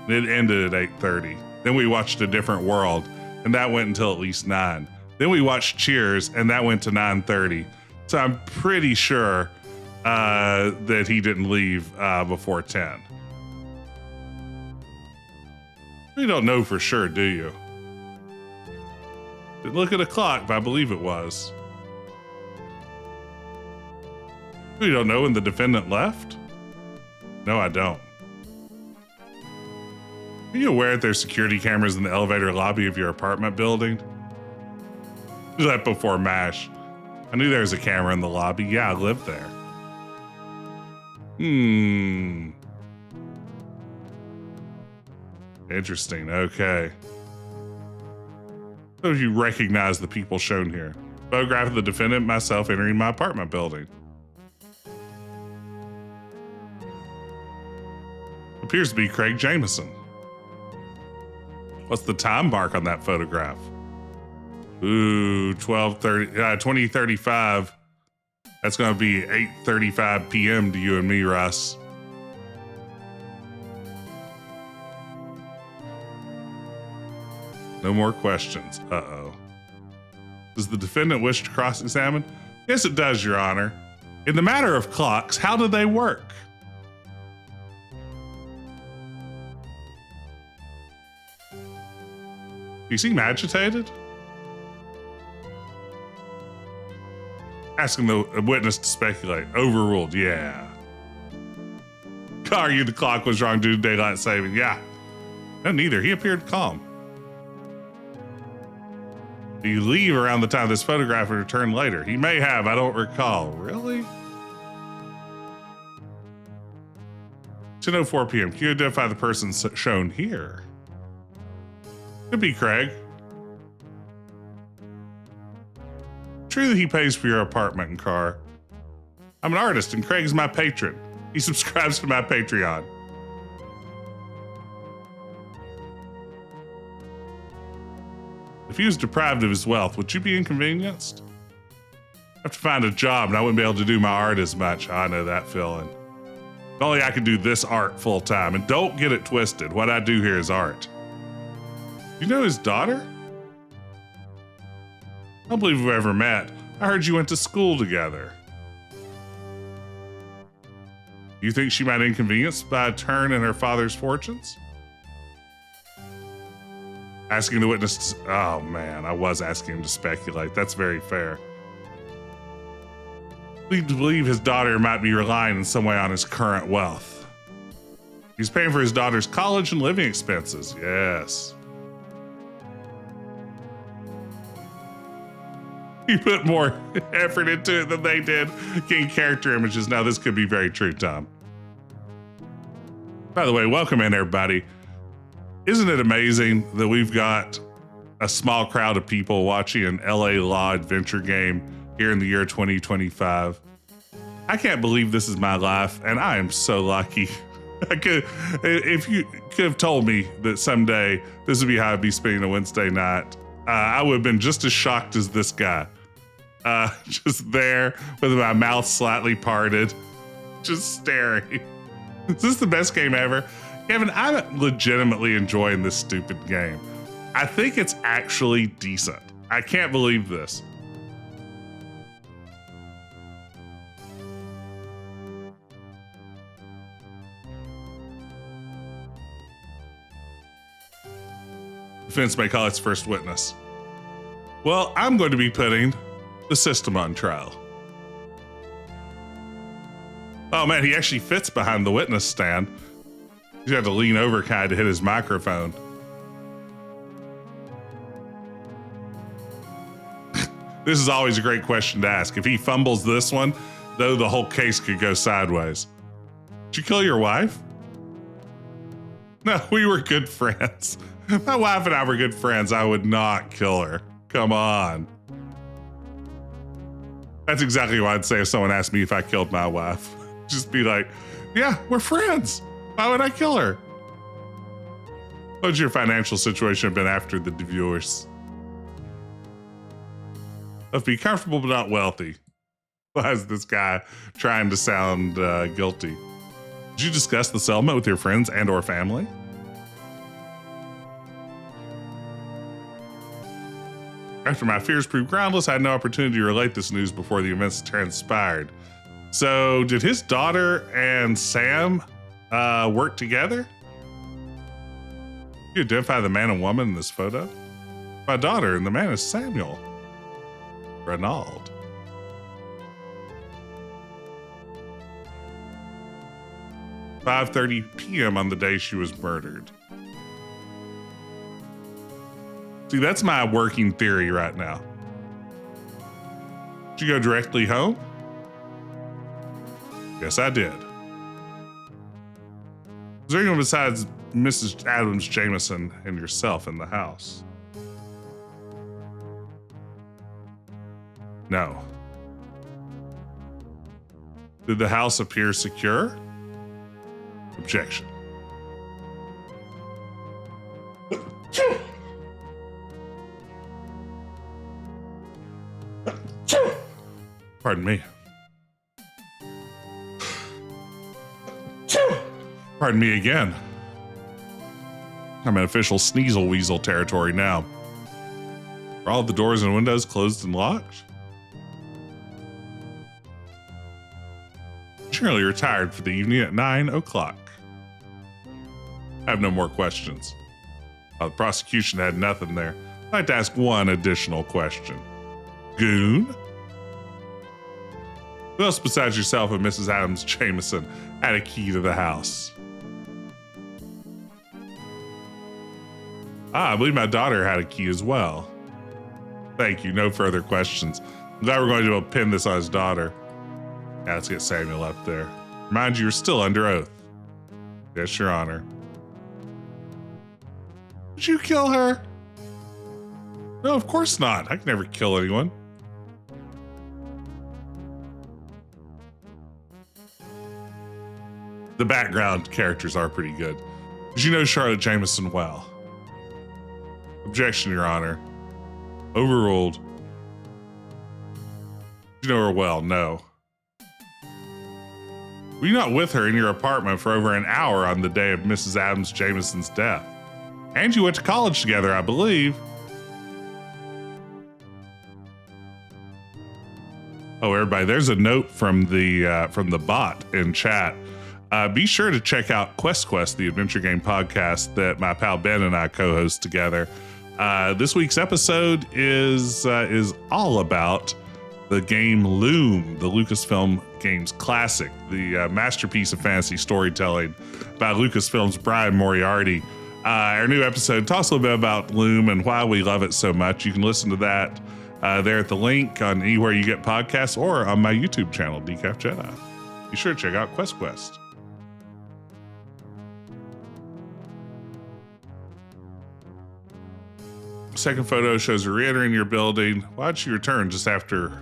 And it ended at 8:30. Then we watched A Different World, and that went until at least 9. Then we watched Cheers, and that went to 9:30. So I'm pretty sure that he didn't leave before 10. You don't know for sure, do you? Look at the clock, but I believe it was. You don't know when the defendant left? No, I don't. Are you aware that there's security cameras in the elevator lobby of your apartment building? That before MASH. I knew there was a camera in the lobby. Yeah, I lived there. Interesting. Okay. So you recognize the people shown here. Photograph of the defendant, myself entering my apartment building. Appears to be Craig Jameson. What's the time mark on that photograph? Ooh, 2035. That's going to be 8:35 p.m. to you and me, Russ. No more questions. Uh-oh. Does the defendant wish to cross-examine? Yes, it does, Your Honor. In the matter of clocks, how do they work? You seem agitated? Asking the witness to speculate. Overruled, yeah. Argue the clock was wrong due to daylight saving. Yeah. No, neither. He appeared calm. Do you leave around the time this photograph and return later? He may have. I don't recall. Really? 10:04 p.m. Can you identify the person shown here? Could be Craig. True that he pays for your apartment and car. I'm an artist and Craig's my patron. He subscribes to my Patreon. If he was deprived of his wealth, would you be inconvenienced? I have to find a job and I wouldn't be able to do my art as much. I know that feeling. If only I could do this art full time. And don't get it twisted. What I do here is art. You know his daughter? I don't believe we've ever met. I heard you went to school together. You think she might inconvenience by a turn in her father's fortunes? Asking the witness to, oh man, I was asking him to speculate. That's very fair. We believe his daughter might be relying in some way on his current wealth. He's paying for his daughter's college and living expenses. Yes. You put more effort into it than they did getting character images. Now, this could be very true, Tom. By the way, welcome in, everybody. Isn't it amazing that we've got a small crowd of people watching an LA Law adventure game here in the year 2025? I can't believe this is my life, and I am so lucky. If you could have told me that someday this would be how I'd be spending a Wednesday night, I would have been just as shocked as this guy. Just there with my mouth slightly parted, just staring. Is this the best game ever? Kevin, I'm legitimately enjoying this stupid game. I think it's actually decent. I can't believe this. Defense may call its first witness. Well, I'm going to be putting the system on trial. Oh man, he actually fits behind the witness stand. He's got to lean over kind of to hit his microphone. This is always a great question to ask. If he fumbles this one, though, the whole case could go sideways. Did you kill your wife? No, we were good friends. My wife and I were good friends. I would not kill her. Come on. That's exactly what I'd say if someone asked me if I killed my wife. Just be like, yeah, we're friends. Why would I kill her? What would your financial situation have been after the divorce? Let's be comfortable but not wealthy. Why is this guy trying to sound guilty? Did you discuss the settlement with your friends and or family? After my fears proved groundless, I had no opportunity to relate this news before the events transpired. So, did his daughter and Sam work together? You identify the man and woman in this photo? My daughter, and the man is Samuel Renaud. "5:30 p.m. on the day she was murdered." See, that's my working theory right now. Did you go directly home? Yes, I did. Was there anyone besides Mrs. Adams Jameson and yourself in the house? No. Did the house appear secure? Objection. Pardon me. Pardon me again. I'm in official sneasel weasel territory now. Are all the doors and windows closed and locked? Generally retired for the evening at 9 o'clock. I have no more questions. The prosecution had nothing there. I'd like to ask one additional question. Goon? Who else besides yourself and Mrs. Adams Jameson had a key to the house? I believe my daughter had a key as well. Thank you. No further questions. I'm glad we're going to pin this on his daughter. Yeah, let's get Samuel up there. Mind you, you're still under oath. Yes, Your Honor. Did you kill her? No, of course not. I can never kill anyone. The background characters are pretty good. Did you know Charlotte Jameson well? Objection, Your Honor. Overruled. Did you know her well? No. Were you not with her in your apartment for over an hour on the day of Mrs. Adams Jameson's death? And you went to college together, I believe. Oh, everybody, there's a note from the bot in chat. Be sure to check out Quest, the adventure game podcast that my pal Ben and I co-host together. This week's episode is all about the game Loom, the Lucasfilm Games classic, the masterpiece of fantasy storytelling by Lucasfilm's Brian Moriarty. Our new episode talks a little bit about Loom and why we love it so much. You can listen to that there at the link on anywhere you get podcasts or on my YouTube channel, Decaf Jedi. Be sure to check out Quest. Second photo shows her re-entering your building. Why'd she return just after?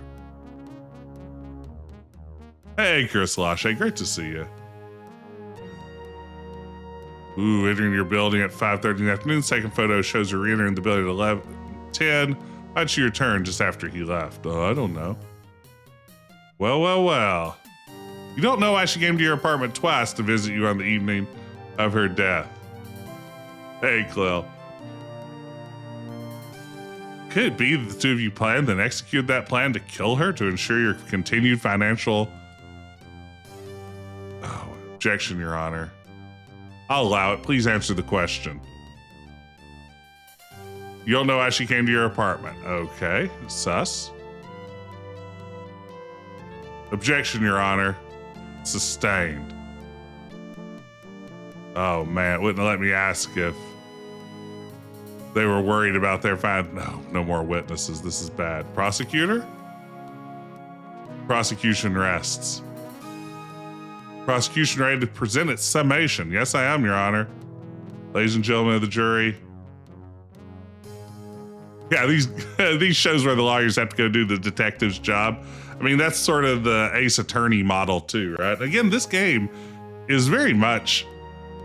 Hey, Chris Lachey, great to see you. Ooh, entering your building at 5:30 in the afternoon. Second photo shows her re-entering the building at 10. Why'd she return just after he left? Oh, I don't know. Well. You don't know why she came to your apartment twice to visit you on the evening of her death. Hey, Clell. Could it be that the two of you planned and executed that plan to kill her to ensure your continued financial... Oh, objection, Your Honor. I'll allow it. Please answer the question. You don't know why she came to your apartment. Okay, sus. Objection, Your Honor. Sustained. Oh, man. Wouldn't let me ask if they were worried about their no more witnesses. This is bad. Prosecutor? Prosecution rests. Prosecution ready to present its summation. Yes, I am, Your Honor. Ladies and gentlemen of the jury. Yeah, these shows where the lawyers have to go do the detective's job. I mean, that's sort of the Ace Attorney model too, right? Again, this game is very much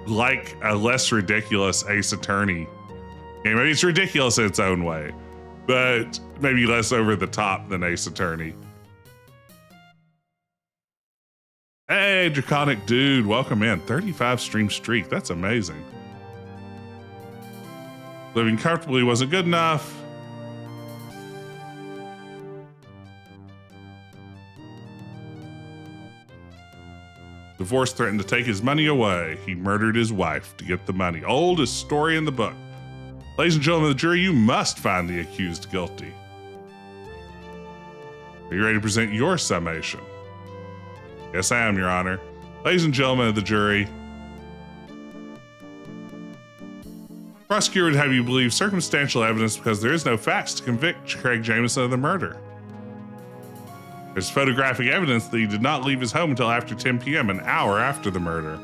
like a less ridiculous Ace Attorney game. I mean, it's ridiculous in its own way, but maybe less over the top than Ace Attorney. Hey, Draconic Dude, welcome in. 35 stream streak, that's amazing. Living comfortably wasn't good enough. Divorce threatened to take his money away. He murdered his wife to get the money. Oldest story in the book. Ladies and gentlemen of the jury, you must find the accused guilty. Are you ready to present your summation? Yes, I am, Your Honor. Ladies and gentlemen of the jury, prosecutor would have you believe circumstantial evidence because there is no facts to convict Craig Jameson of the murder. There's photographic evidence that he did not leave his home until after 10 p.m., an hour after the murder.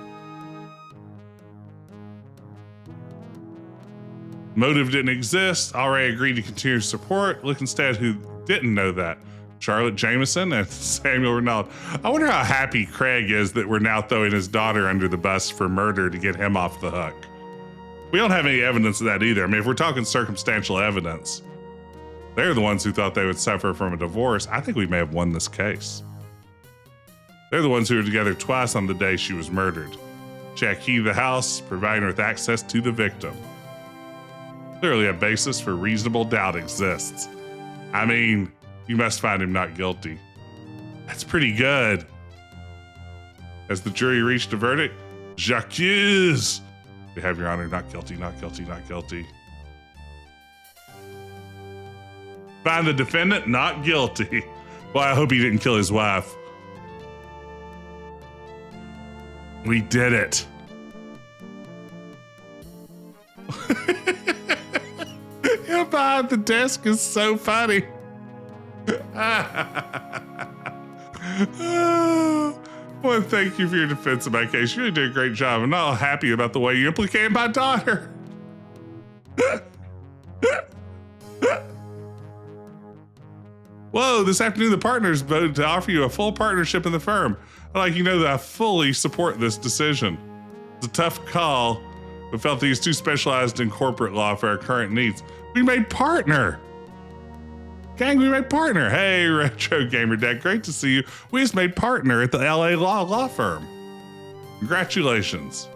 Motive didn't exist. Already agreed to continue support. Look instead who didn't know that. Charlotte Jameson and Samuel Ronaldo. I wonder how happy Craig is that we're now throwing his daughter under the bus for murder to get him off the hook. We don't have any evidence of that either. I mean, if we're talking circumstantial evidence, they're the ones who thought they would suffer from a divorce. I think we may have won this case. They're the ones who were together twice on the day she was murdered. Check key to the house, providing her with access to the victim. Clearly a basis for reasonable doubt exists. I mean, you must find him not guilty. That's pretty good. As the jury reached a verdict, j'accuse. You have, Your Honor, not guilty, not guilty, not guilty. Find the defendant not guilty. Well, I hope he didn't kill his wife. We did it. Him behind the desk is so funny. Well, thank you for your defense of my case. You really did a great job. I'm not happy about the way you implicated my daughter. Whoa, this afternoon the partners voted to offer you a full partnership in the firm. I'd like you to know that I fully support this decision. It's a tough call, but felt that he's too specialized in corporate law for our current needs. We made partner. Gang, we made partner. Hey, Retro Gamer Dad, great to see you. We just made partner at the LA law firm. Congratulations.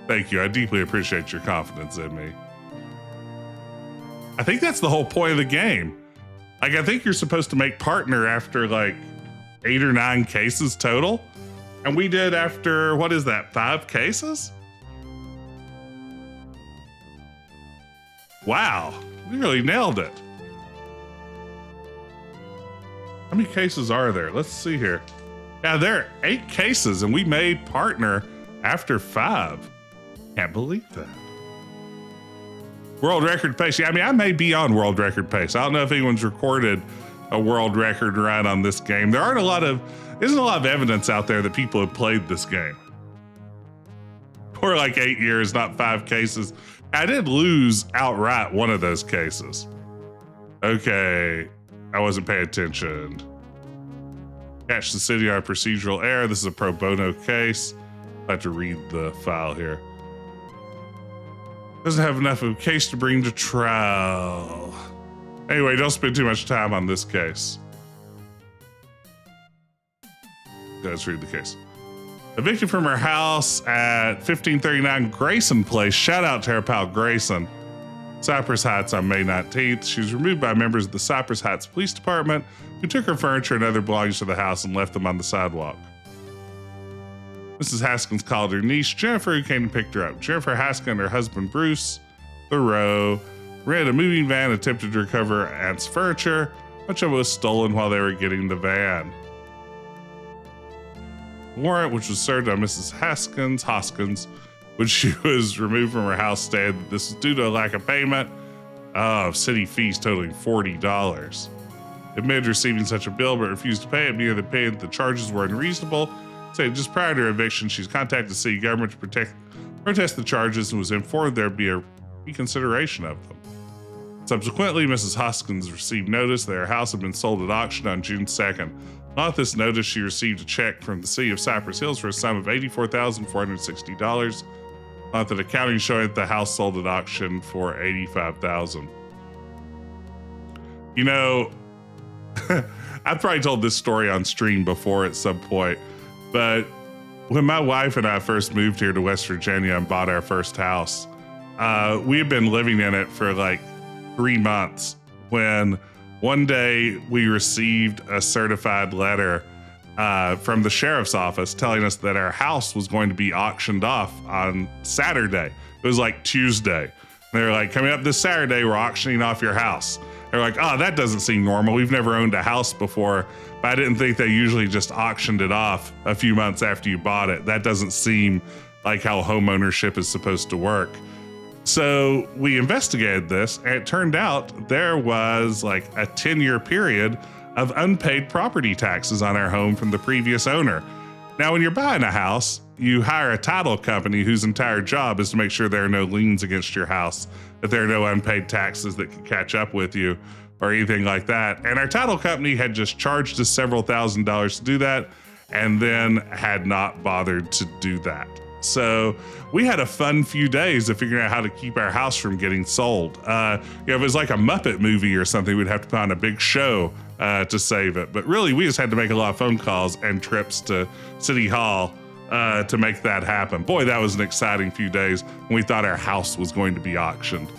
Thank you. I deeply appreciate your confidence in me. I think that's the whole point of the game. Like, I think you're supposed to make partner after like 8 or 9 cases total. And we did after, what is that, 5 cases? Wow, we really nailed it. How many cases are there? Let's see here. Yeah, there are 8 cases and we made partner after 5. Can't believe that. World record pace. Yeah, I mean, I may be on world record pace. I don't know if anyone's recorded a world record run on this game. There isn't a lot of evidence out there that people have played this game. For like 8 years, not 5 cases. I did lose outright one of those cases. Okay, I wasn't paying attention. Catch the city on a procedural error. This is a pro bono case. I have to read the file here. Doesn't have enough of a case to bring to trial. Anyway, don't spend too much time on this case. Let's read the case. Evicted from her house at 1539 Grayson Place. Shout out to her pal Grayson. Cypress Heights on May 19th. She was removed by members of the Cypress Heights Police Department who took her furniture and other belongings to the house and left them on the sidewalk. Mrs. Haskins called her niece, Jennifer, who came and picked her up. Jennifer Haskins and her husband, Bruce Thoreau, rented a moving van and attempted to recover her aunt's furniture. Much of it was stolen while they were getting the van. The warrant, which was served on Mrs. Hoskins, when she was removed from her house, stated that this was due to a lack of payment of city fees totaling $40. Admitted receiving such a bill but refused to pay it, being the opinion that the charges were unreasonable. Said just prior to her eviction, she's contacted the city government to protest the charges and was informed there'd be a reconsideration of them. Subsequently, Mrs. Hoskins received notice that her house had been sold at auction on June 2nd. Along with this notice, she received a check from the city of Cypress Hills for a sum of $84,460. Along with an accounting showing that the house sold at auction for $85,000. You know, I've probably told this story on stream before at some point, but when my wife and I first moved here to West Virginia and bought our first house, we had been living in it for like 3 months when one day we received a certified letter from the sheriff's office telling us that our house was going to be auctioned off on Saturday. It was like Tuesday. And they were like, coming up this Saturday, we're auctioning off your house. They're like, oh, that doesn't seem normal. We've never owned a house before, but I didn't think they usually just auctioned it off a few months after you bought it. That doesn't seem like how home ownership is supposed to work. So we investigated this, and it turned out there was like a 10-year period of unpaid property taxes on our home from the previous owner. Now, when you're buying a house, you hire a title company whose entire job is to make sure there are no liens against your house, that there are no unpaid taxes that can catch up with you or anything like that. And our title company had just charged us several $1,000s to do that and then had not bothered to do that. So we had a fun few days of figuring out how to keep our house from getting sold. If it was like a Muppet movie or something, we'd have to put on a big show to save it. But really, we just had to make a lot of phone calls and trips to City Hall to make that happen. Boy, that was an exciting few days when we thought our house was going to be auctioned.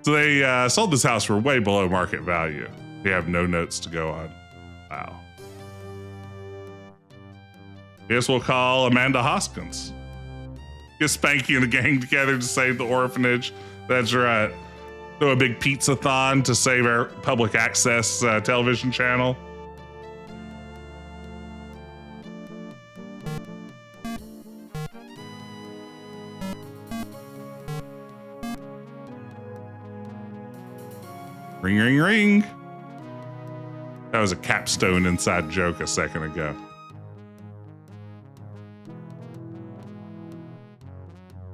So they sold this house for way below market value. They have no notes to go on. Wow. Guess we'll call Amanda Hoskins. Get Spanky and the gang together to save the orphanage. That's right. Do a big pizza-thon to save our public access television channel. Ring, ring, ring. That was a Capstone inside joke a second ago.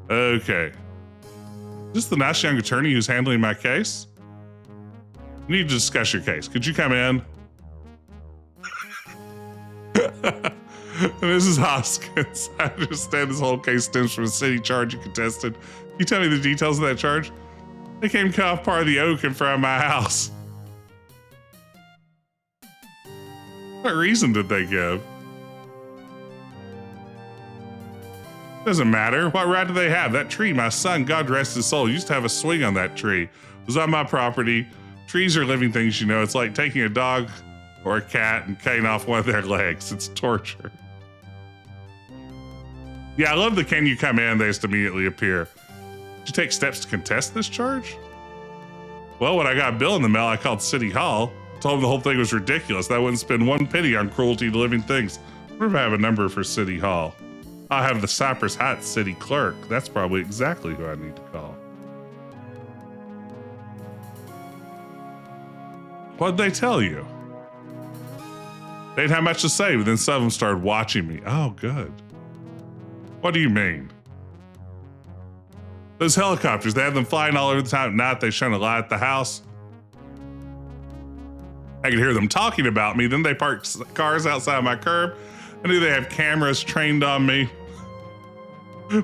Okay. Is this the nice young attorney who's handling my case? We need to discuss your case. Could you come in? Mrs. Hoskins, I understand this whole case stems from a city charge you contested. Can you tell me the details of that charge? They came to cut off part of the oak in front of my house. What reason did they give? Doesn't matter. What right do they have? That tree, my son, God rest his soul, used to have a swing on that tree. It was on my property. Trees are living things, you know. It's like taking a dog or a cat and cutting off one of their legs. It's torture. Yeah, I love the can you come in, they just immediately appear. Did you take steps to contest this charge? Well, when I got a bill in the mail, I called City Hall. Told them the whole thing was ridiculous. That I wouldn't spend one penny on cruelty to living things. I wonder if I have a number for City Hall. I have the Cypress Heights city clerk. That's probably exactly who I need to call. What'd they tell you? They didn't have much to say, but then some of them started watching me. Oh, good. What do you mean? Those helicopters, they have them flying all over the time. At night, they shine a light at the house. I could hear them talking about me. Then they parked cars outside my curb. I knew they have cameras trained on me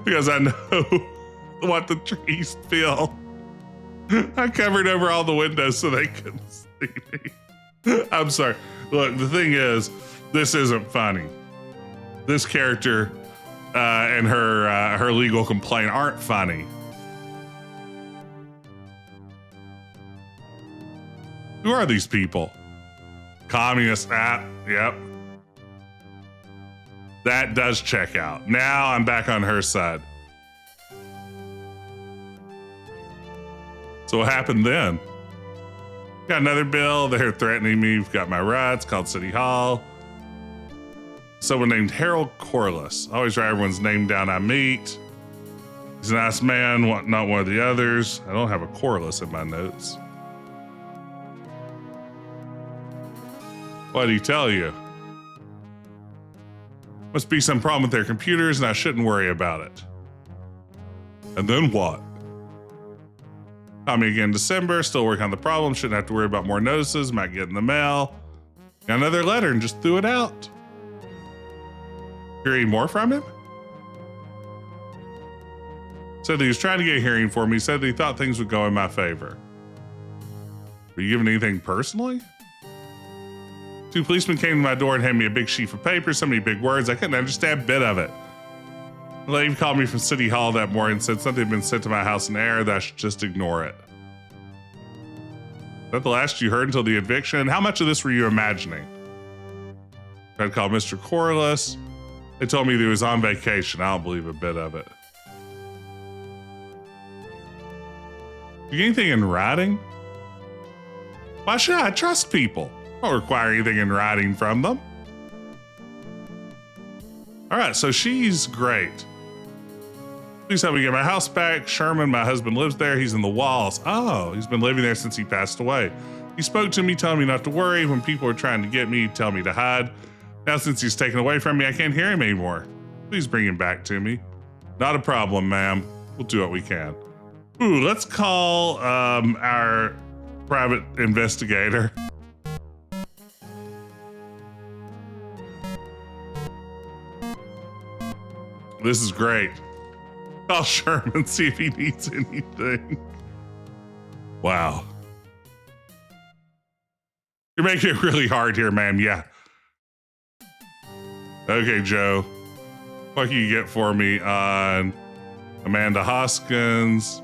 because I know what the trees feel. I covered over all the windows so they couldn't see me. I'm sorry. Look, the thing is, this isn't funny. This character and her legal complaint aren't funny. Who are these people? Communist app. Yep. That does check out. Now I'm back on her side. So what happened then? Got another bill. They're threatening me. We've got my rights. Called City Hall. Someone named Harold Corliss. I always write everyone's name down I meet. He's a nice man, not one of the others. I don't have a Corliss in my notes. What did he tell you? Must be some problem with their computers and I shouldn't worry about it. And then what? Call me again in December, still working on the problem, shouldn't have to worry about more notices, might get in the mail. Got another letter and just threw it out. Hear any more from him? Said that he was trying to get a hearing for me, said that he thought things would go in my favor. Were you given anything personally? 2 policemen came to my door and handed me a big sheaf of paper, so many big words, I couldn't understand a bit of it. The lady called me from City Hall that morning and said something had been sent to my house in error, that I should just ignore it. Is that the last you heard until the eviction? How much of this were you imagining? I called Mr. Corliss. They told me that he was on vacation. I don't believe a bit of it. You get anything in writing? Why should I trust people? I don't require anything in writing from them. All right, so she's great. Please help me get my house back. Sherman, my husband, lives there. He's in the walls. Oh, he's been living there since he passed away. He spoke to me, telling me not to worry. When people were trying to get me, he'd tell me to hide. Now, since he's taken away from me, I can't hear him anymore. Please bring him back to me. Not a problem, ma'am. We'll do what we can. Ooh, let's call our private investigator. This is great. Call Sherman, see if he needs anything. Wow. You're making it really hard here, ma'am. Yeah. Okay, Joe. What can you get for me on Amanda Hoskins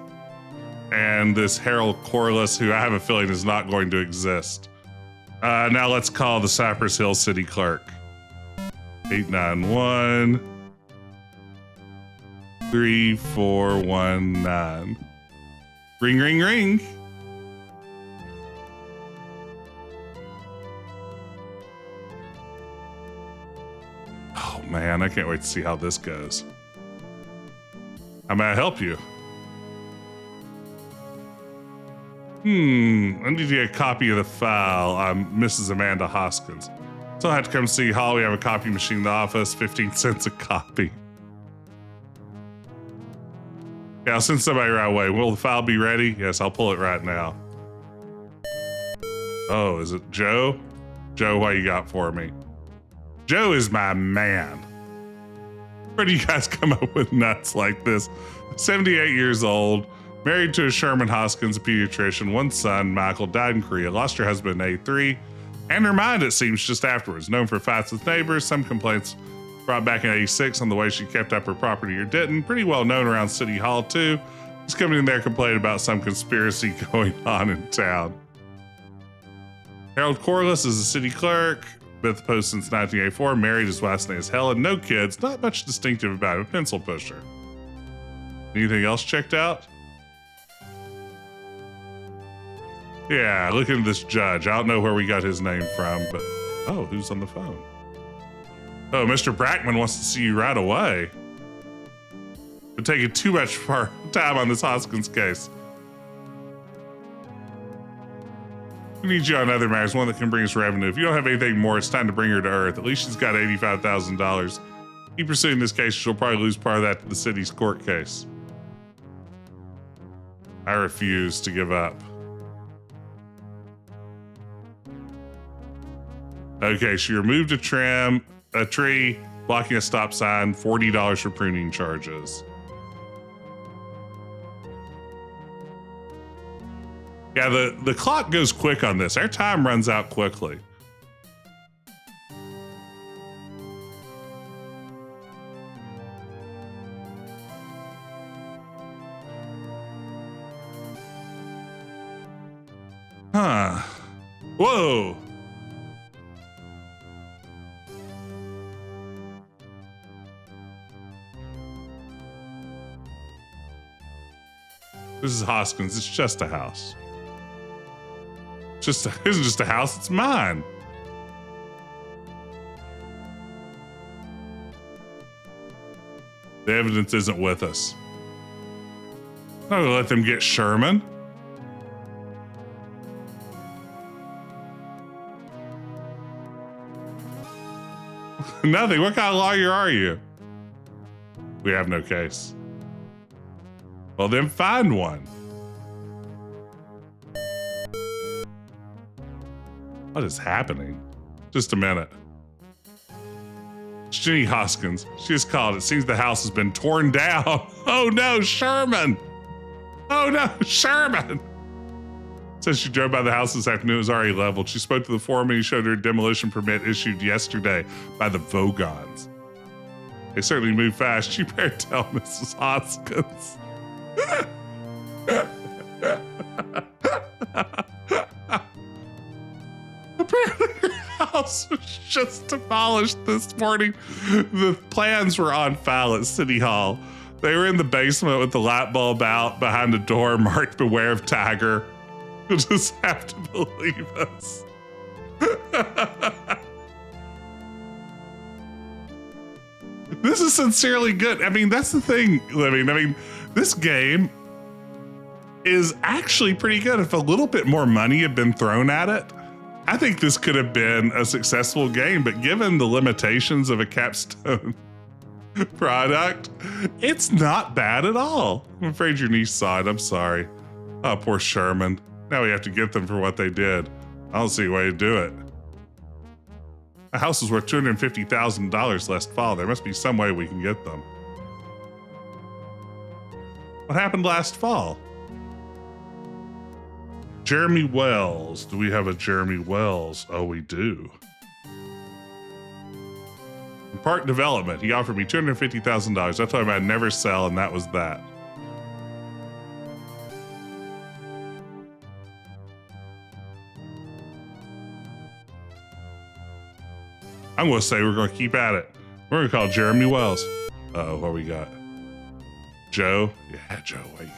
and this Harold Corliss, who I have a feeling is not going to exist? Now let's call the Cypress Hill City Clerk. 891 3419. Ring, ring, ring. Oh man, I can't wait to see how this goes. How may I help you? I need to get a copy of the file on Mrs. Amanda Hoskins. So I'll have to come see Hall. We have a copy machine in the office, 15 cents a copy. Yeah, I'll send somebody right away. Will the file be ready? Yes, I'll pull it right now. Oh, is it Joe? Joe, what you got for me? Joe is my man. Where do you guys come up with nuts like this? 78 years old, married to a Sherman Hoskins, a pediatrician, one son, Michael, died in Korea, lost her husband in 83, and her mind, it seems, just afterwards. Known for fights with neighbors, some complaints brought back in 86 on the way she kept up her property or didn't. Pretty well known around City Hall, too. He's coming in there complaining about some conspiracy going on in town. Harold Corliss is a city clerk. Been at the post since 1984. Married, his wife's name is Helen. No kids. Not much distinctive about him. Pencil pusher. Anything else checked out? Yeah, look at this judge. I don't know where we got his name from, but... Oh, who's on the phone? Oh, Mr. Brackman wants to see you right away. We're taking too much time on this Hoskins case. We need you on other matters, one that can bring us revenue. If you don't have anything more, it's time to bring her to Earth. At least she's got $85,000. Keep pursuing this case, she'll probably lose part of that to the city's court case. I refuse to give up. Okay, she removed a tree, blocking a stop sign, $40 for pruning charges. Yeah, the clock goes quick on this. Our time runs out quickly. Huh. Whoa. This is Hoskins. It's just a house. It isn't just a house, it's mine. The evidence isn't with us. I'm not gonna let them get Sherman. Nothing. What kind of lawyer are you? We have no case. Well, then find one. What is happening? Just a minute. It's Jenny Hoskins. She has called. It seems the house has been torn down. Oh no, Sherman. Oh no, Sherman. Says she drove by the house this afternoon. It was already leveled. She spoke to the foreman. He showed her a demolition permit issued yesterday by the Vogons. They certainly move fast. You better tell Mrs. Hoskins. Apparently her house was just demolished this morning. The plans were on file at City Hall. They were in the basement with the light bulb out behind a door marked "Beware of Tiger." You'll just have to believe us. This is sincerely good. I mean, that's the thing, Living. I mean, this game is actually pretty good. If a little bit more money had been thrown at it, I think this could have been a successful game. But given the limitations of a Capstone product, it's not bad at all. I'm afraid your niece saw it. I'm sorry. Oh, poor Sherman. Now we have to get them for what they did. I don't see a way to do it. A house was worth $250,000 last fall. There must be some way we can get them. What happened last fall? Jeremy Wells. Do we have a Jeremy Wells? Oh, we do. Park Development. He offered me $250,000. I told him I'd never sell, and that was that. I'm going to say we're going to keep at it. We're going to call Jeremy Wells. Uh-oh, what we got? Joe? Yeah, Joe, where you go?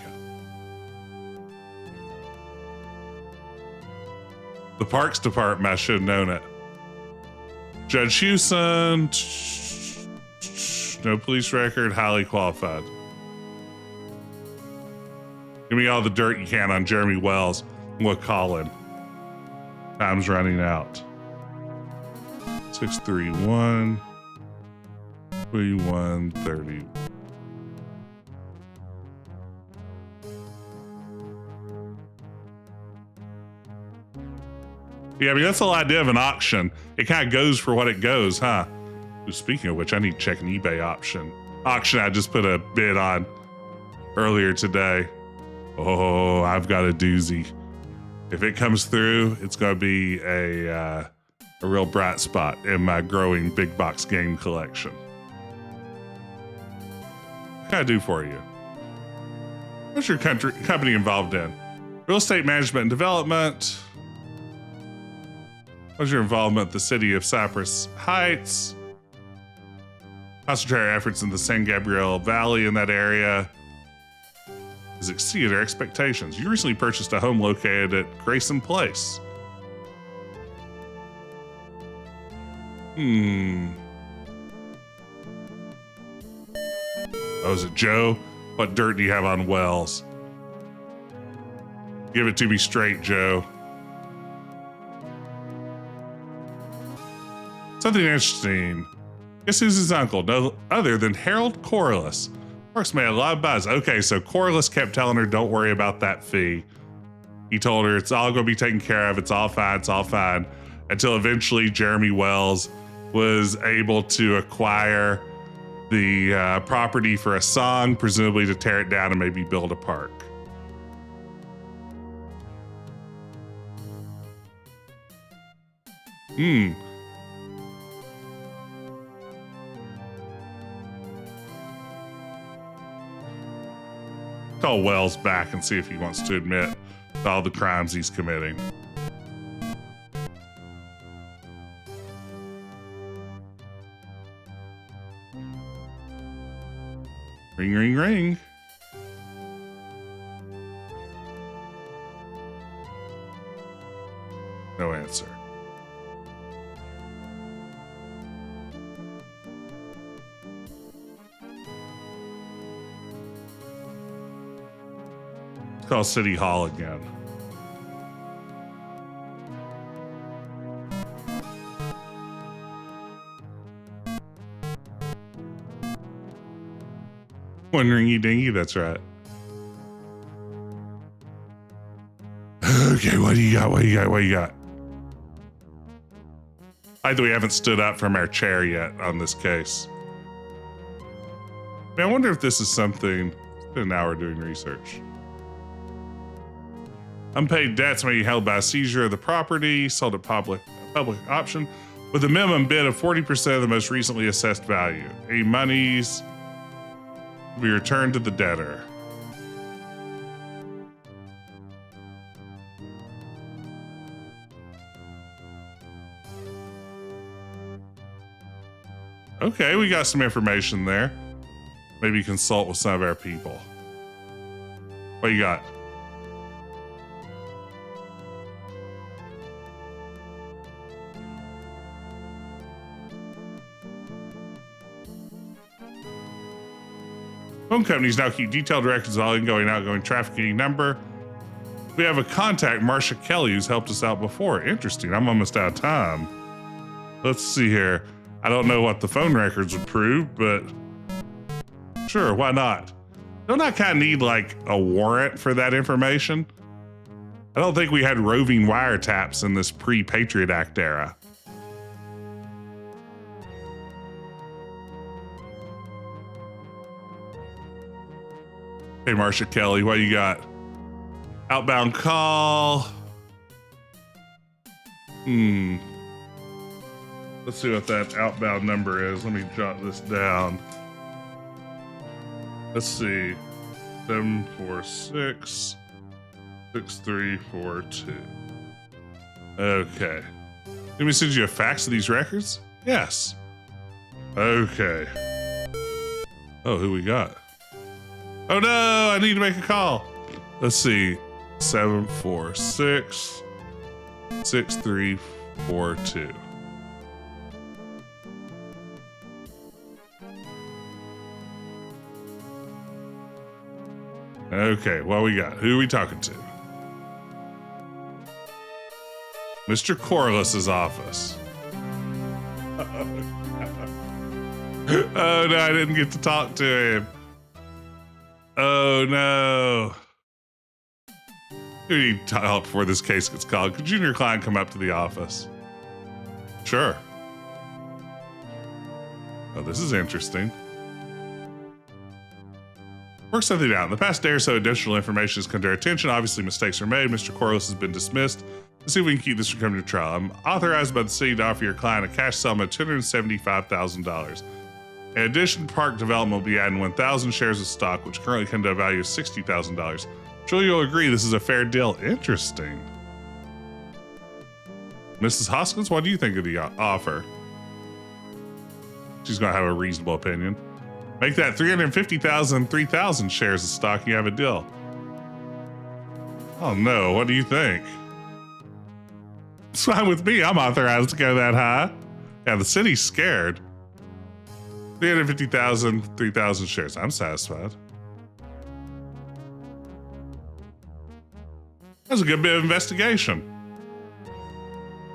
The Parks Department, I should have known it. Judge Hewson. No police record, highly qualified. Give me all the dirt you can on Jeremy Wells. I'm going to call him. Time's running out. 631 3130. Yeah, I mean, that's the whole idea of an auction. It kind of goes for what it goes, huh? Speaking of which, I need to check an eBay auction I just put a bid on earlier today. Oh, I've got a doozy. If it comes through, it's going to be a real bright spot in my growing big box game collection. What can I do for you? What's your company involved in? Real estate management and development. What's your involvement with the city of Cypress Heights? Concentrated efforts in the San Gabriel Valley in that area has exceeded our expectations. You recently purchased a home located at Grayson Place. Oh, is it Joe? What dirt do you have on Wells? Give it to me straight, Joe. Something interesting. Guess who's his uncle? No other than Harold Corliss. Works made a lot of buzz. Okay, so Corliss kept telling her, don't worry about that fee. He told her it's all going to be taken care of. It's all fine. It's all fine. Until eventually Jeremy Wells was able to acquire the property for a song, presumably to tear it down and maybe build a park. Call Wells back and see if he wants to admit to all the crimes he's committing. Ring, ring, ring. No answer. Let's call City Hall again. One ringy dingy, that's right. Okay, what do you got? What do you got? What do you got? Either we haven't stood up from our chair yet on this case. I wonder if this is something. It's been an hour doing research. Unpaid debts may be held by a seizure of the property, sold at public option, with a minimum bid of 40% of the most recently assessed value. Any monies will be returned to the debtor. Okay, we got some information there. Maybe consult with some of our people. What you got? Phone companies now keep detailed records of all ingoing, outgoing traffic, any number. We have a contact, Marcia Kelly, who's helped us out before. Interesting. I'm almost out of time. Let's see here. I don't know what the phone records would prove, but sure, why not? Don't I kind of need like a warrant for that information? I don't think we had roving wiretaps in this pre-Patriot Act era. Hey, Marcia Kelly, what you got? Outbound call. Let's see what that outbound number is. Let me jot this down. Let's see. 746 6342. Okay. Let me send you a fax of these records? Yes. Okay. Oh, who we got? Oh no, I need to make a call. Let's see. 746 6342. Okay, what we got? Who are we talking to? Mr. Corliss's office. Oh no, I didn't get to talk to him. Oh no. We need to help before this case gets called. Could you and your client come up to the office? Sure. Oh, this is interesting. Work something out. In the past day or so, additional information has come to our attention. Obviously, mistakes are made. Mr. Corliss has been dismissed. Let's see if we can keep this from coming to trial. I'm authorized by the city to offer your client a cash settlement of $275,000. In addition, Park Development will be adding 1,000 shares of stock, which currently come to a value of $60,000. Sure, you'll agree this is a fair deal. Interesting. Mrs. Hoskins, what do you think of the offer? She's going to have a reasonable opinion. Make that 350,000, 3,000 shares of stock. You have a deal. Oh no, what do you think? It's fine with me. I'm authorized to go that high. Yeah, the city's scared. 350,000, 3,000 shares. I'm satisfied. That's a good bit of investigation.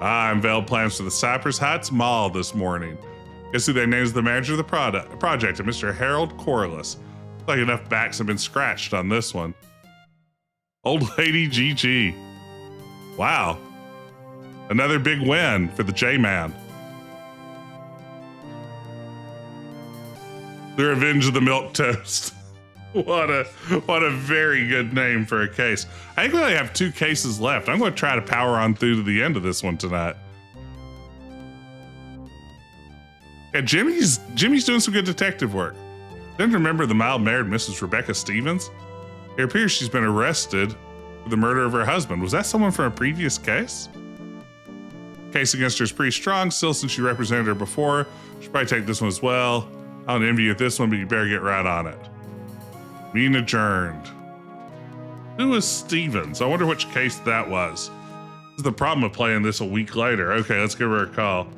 I unveiled plans for the Cypress Heights Mall this morning. Guess who they named as the manager of the project? Mr. Harold Corliss. Looks like enough backs have been scratched on this one. Old Lady GG. Wow. Another big win for the J-Man. The Revenge of the Milquetoast. What a very good name for a case. I think we only have 2 cases left. I'm going to try to power on through to the end of this one tonight. Yeah, Jimmy's doing some good detective work. Didn't remember the mild-mannered Mrs. Rebecca Stevens? It appears she's been arrested for the murder of her husband. Was that someone from a previous case? Case against her is pretty strong still since she represented her before. Should probably take this one as well. I don't envy you at this one, but you better get right on it. Meeting adjourned. Who was Stevens? I wonder which case that was. This is the problem of playing this a week later. Okay, let's give her a call.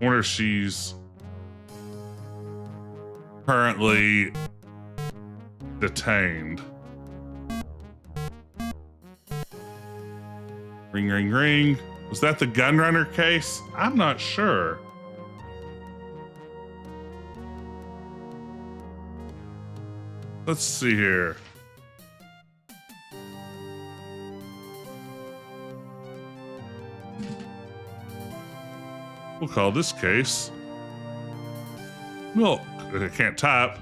I wonder if she's currently detained. Ring, ring, ring. Was that the gun runner case? I'm not sure. Let's see here. We'll call this case Milk. I can't type.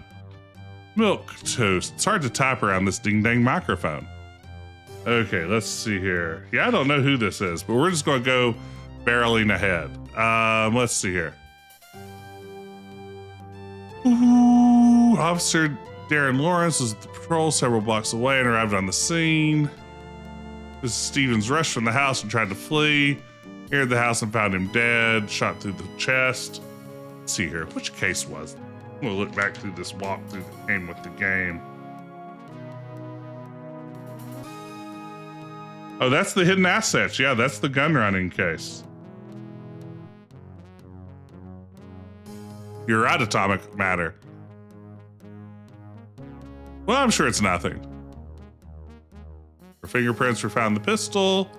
Milquetoast. It's hard to type around this ding-dang microphone. Okay, let's see here. Yeah, I don't know who this is, but we're just going to go barreling ahead. Let's see here. Ooh, Officer Darren Lawrence was at the patrol several blocks away and arrived on the scene. Mrs. Stevens rushed from the house and tried to flee. Entered the house and found him dead, shot through the chest. Let's see here. Which case was it? I'm going to look back through this walkthrough that came with the game. Oh, that's the hidden assets. Yeah, that's the gun running case. You're right, Atomic Matter. Well, I'm sure it's nothing. Her fingerprints were found in the pistol.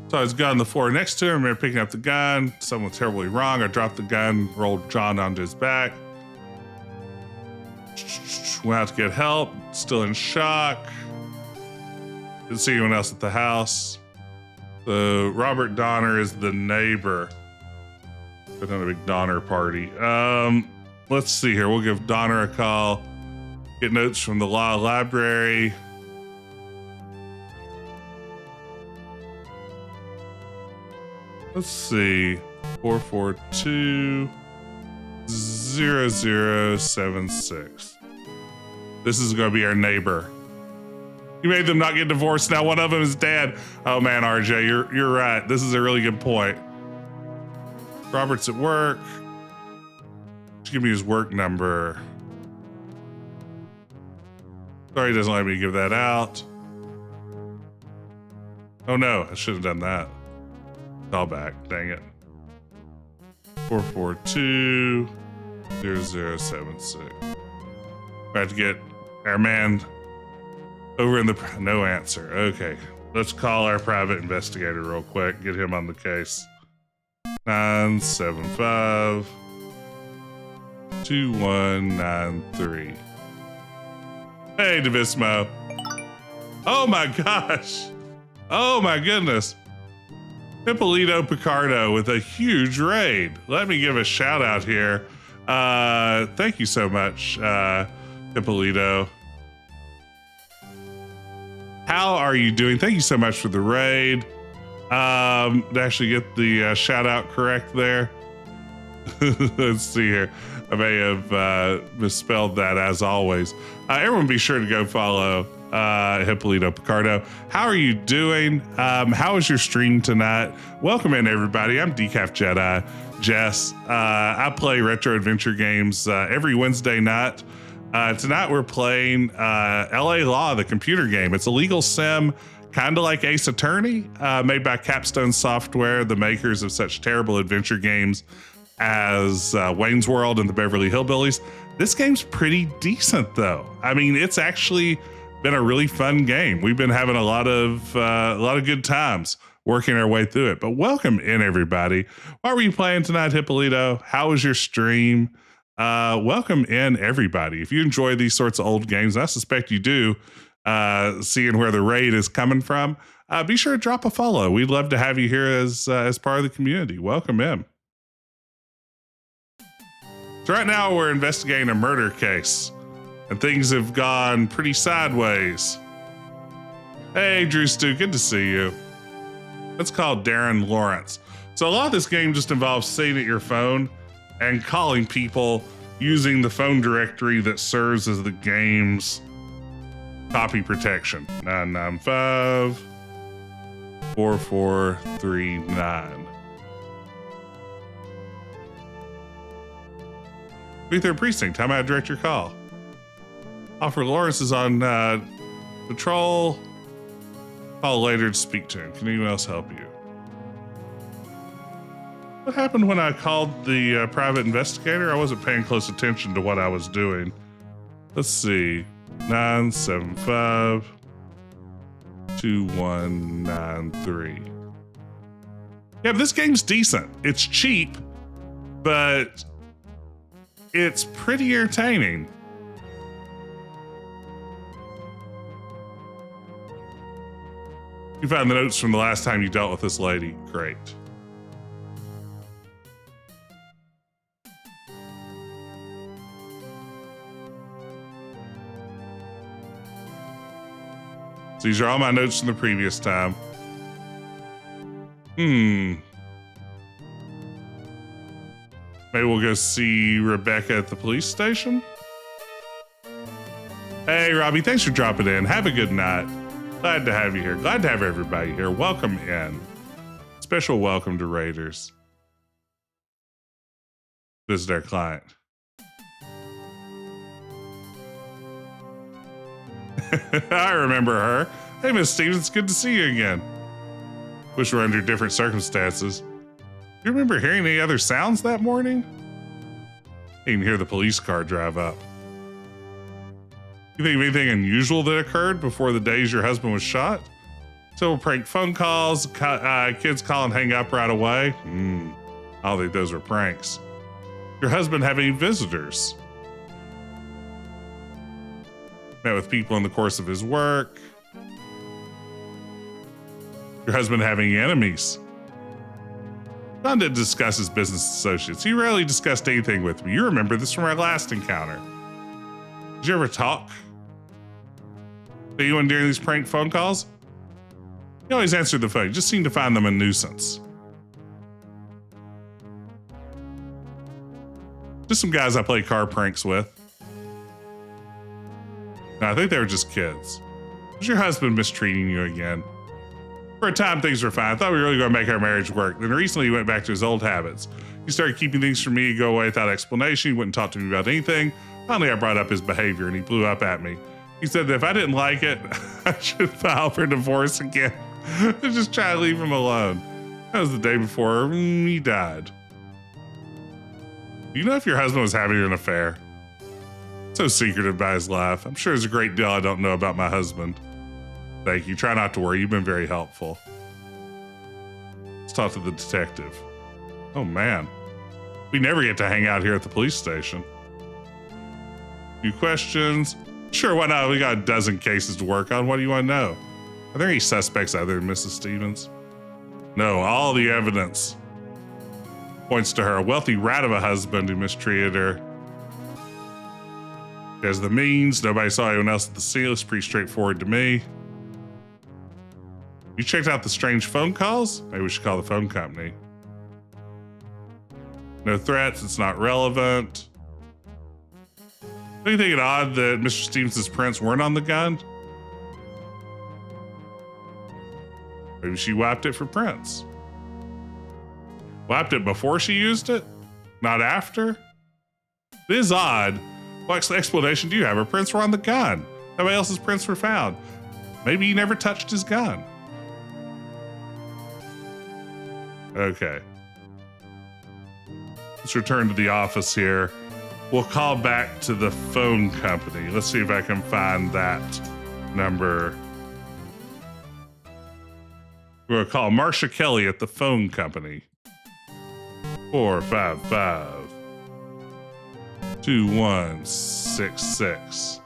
So his gun on the floor next to him. I remember picking up the gun. Something was terribly wrong. I dropped the gun, rolled John onto his back. Went out to get help. Still in shock. Didn't see anyone else at the house. The Robert Donner is the neighbor. Been on a big Donner party. Let's see here. We'll give Donner a call. Get notes from the law library. Let's see, 442-0076. This is going to be our neighbor. You made them not get divorced. Now one of them is dead. Oh man, RJ, you're right. This is a really good point. Robert's at work. Just give me his work number. Sorry, he doesn't let me give that out. Oh no, I should have done that. Call back, dang it. 442-0076. We have to get our man over in the, no answer. Okay, let's call our private investigator real quick. Get him on the case. 975-2193. Hey, DeVismo. Oh my gosh. Oh my goodness. Hippolito Picardo with a huge raid. Let me give a shout out here. Thank you so much, Hippolito. How are you doing? Thank you so much for the raid. To actually get the shout out correct there. Let's see here. I may have misspelled that as always. Everyone be sure to go follow Hippolito Picardo. How are you doing? How was your stream tonight? Welcome in, everybody. I'm Decaf Jedi Jess. I play retro adventure games every Wednesday night. Tonight we're playing LA Law, the computer game. It's a legal sim, kind of like Ace Attorney, made by Capstone Software, the makers of such terrible adventure games as Wayne's World and the Beverly Hillbillies. This game's pretty decent, though. I mean, it's actually been a really fun game. We've been having a lot of good times working our way through it. But welcome in, everybody. What were you playing tonight, Hippolito? How was your stream? Welcome in, everybody. If you enjoy these sorts of old games, I suspect you do, seeing where the raid is coming from, be sure to drop a follow. We'd love to have you here as part of the community. Welcome in. So right now we're investigating a murder case, and things have gone pretty sideways. Hey, Drew Stu, good to see you. Let's call Darren Lawrence. So a lot of this game just involves sitting at your phone and calling people using the phone directory that serves as the game's copy protection. 995 4439. Third Precinct, how may I direct your call? Officer Lawrence is on patrol. Call later to speak to him. Can anyone else help you? What happened when I called the private investigator? I wasn't paying close attention to what I was doing. Let's see. 975 2193. Yeah, this game's decent. It's cheap, but it's pretty entertaining. You found the notes from the last time you dealt with this lady. Great. So these are all my notes from the previous time. Maybe we'll go see Rebecca at the police station. Hey, Robbie, thanks for dropping in. Have a good night. Glad to have you here. Glad to have everybody here. Welcome in. Special welcome to Raiders. Visit our client. I remember her. Hey, Miss Stevens, good to see you again. Wish we're under different circumstances. Do you remember hearing any other sounds that morning? You can hear the police car drive up. You think of anything unusual that occurred before the days your husband was shot? Several prank phone calls, kids call and hang up right away. I don't think those were pranks. Your husband have any visitors? Met with people in the course of his work. Your husband have any enemies? John didn't discuss his business associates. He rarely discussed anything with me. You remember this from our last encounter. Did you ever talk to anyone during these prank phone calls? He always answered the phone. He just seemed to find them a nuisance. Just some guys I play car pranks with. No, I think they were just kids. Was your husband mistreating you again? For a time, things were fine. I thought we were really going to make our marriage work. Then recently, he went back to his old habits. He started keeping things from me, go away without explanation. He wouldn't talk to me about anything. Finally, I brought up his behavior, and he blew up at me. He said that if I didn't like it, I should file for divorce again and just try to leave him alone. That was the day before he died. Do you know if your husband was having an affair? So secretive about his life. I'm sure there's a great deal I don't know about my husband. Thank you. Try not to worry. You've been very helpful. Let's talk to the detective. Oh, man. We never get to hang out here at the police station. Few questions. Sure, why not? We got a dozen cases to work on. What do you want to know? Are there any suspects other than Mrs. Stevens? No, all the evidence points to her. A wealthy rat of a husband who mistreated her. She has the means. Nobody saw anyone else at the scene. It's pretty straightforward to me. You checked out the strange phone calls? Maybe we should call the phone company. No threats. It's not relevant. Do you think it odd that Mr. Stevens' prints weren't on the gun? Maybe she wiped it for prints. Wiped it before she used it? Not after? It is odd. What explanation do you have? Her prints were on the gun. Nobody else's prints were found. Maybe he never touched his gun. Okay. Let's return to the office here. We'll call back to the phone company. Let's see if I can find that number. We're going to call Marcia Kelly at the phone company. 455 2166.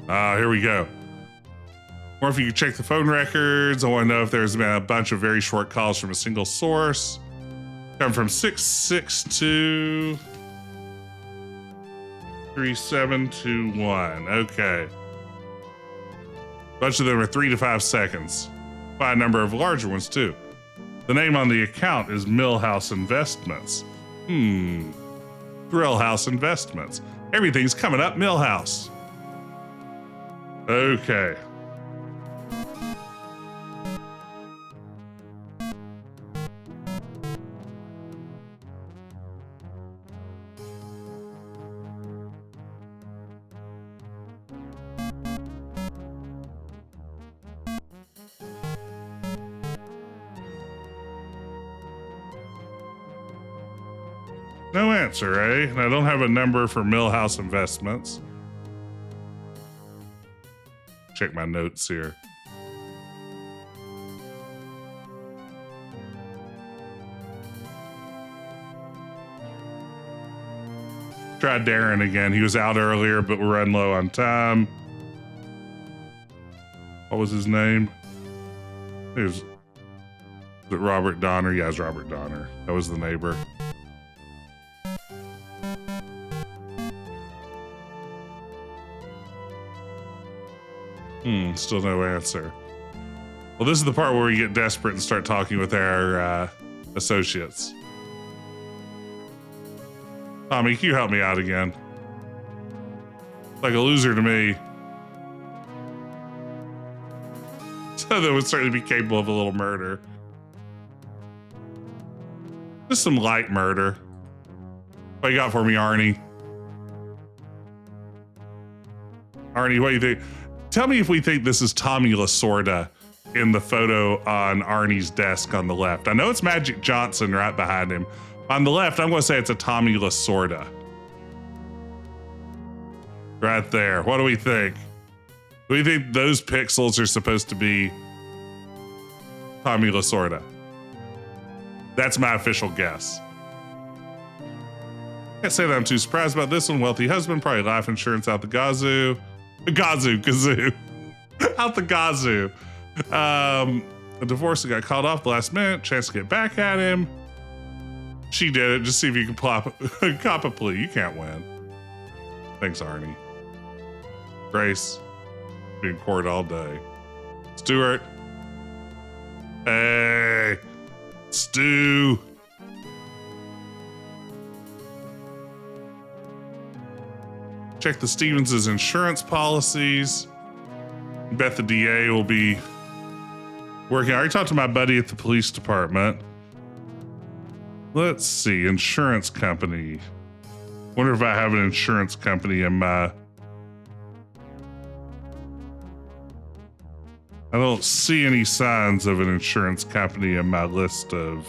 Here we go. Or if you could check the phone records, I want to know if there's been a bunch of very short calls from a single source. Come from 662. 3721. Okay. Bunch of them are 3 to 5 seconds. By a number of larger ones, too. The name on the account is Millhouse Investments. Thrill House Investments. Everything's coming up Millhouse. Okay. No answer, eh? And I don't have a number for Millhouse Investments. Check my notes here. Tried Darren again. He was out earlier, but we're running low on time. What was his name? Was it Robert Donner? Yeah, it was Robert Donner. That was the neighbor. Still no answer. Well, this is the part where we get desperate and start talking with our associates. Tommy, can you help me out again? Like a loser to me. So that would certainly be capable of a little murder. Just some light murder. What you got for me, Arnie? Arnie, what do you think? Tell me if we think this is Tommy Lasorda in the photo on Arnie's desk on the left. I know it's Magic Johnson right behind him. On the left, I'm going to say it's a Tommy Lasorda. Right there. What do we think? Do we think those pixels are supposed to be Tommy Lasorda? That's my official guess. Can't say that I'm too surprised about this one. Wealthy husband, probably life insurance out the kazoo. Kazoo. Out the kazoo. A divorce that got called off the last minute. Chance to get back at him. She did it. Just see if you can cop a plea. You can't win. Thanks, Arnie. Grace. Be in court all day. Stuart. Hey. Stu. Check the Stevens' insurance policies. Bet the DA will be working. I already talked to my buddy at the police department. Let's see, insurance company. Wonder if I have an insurance company in my... I don't see any signs of an insurance company in my list of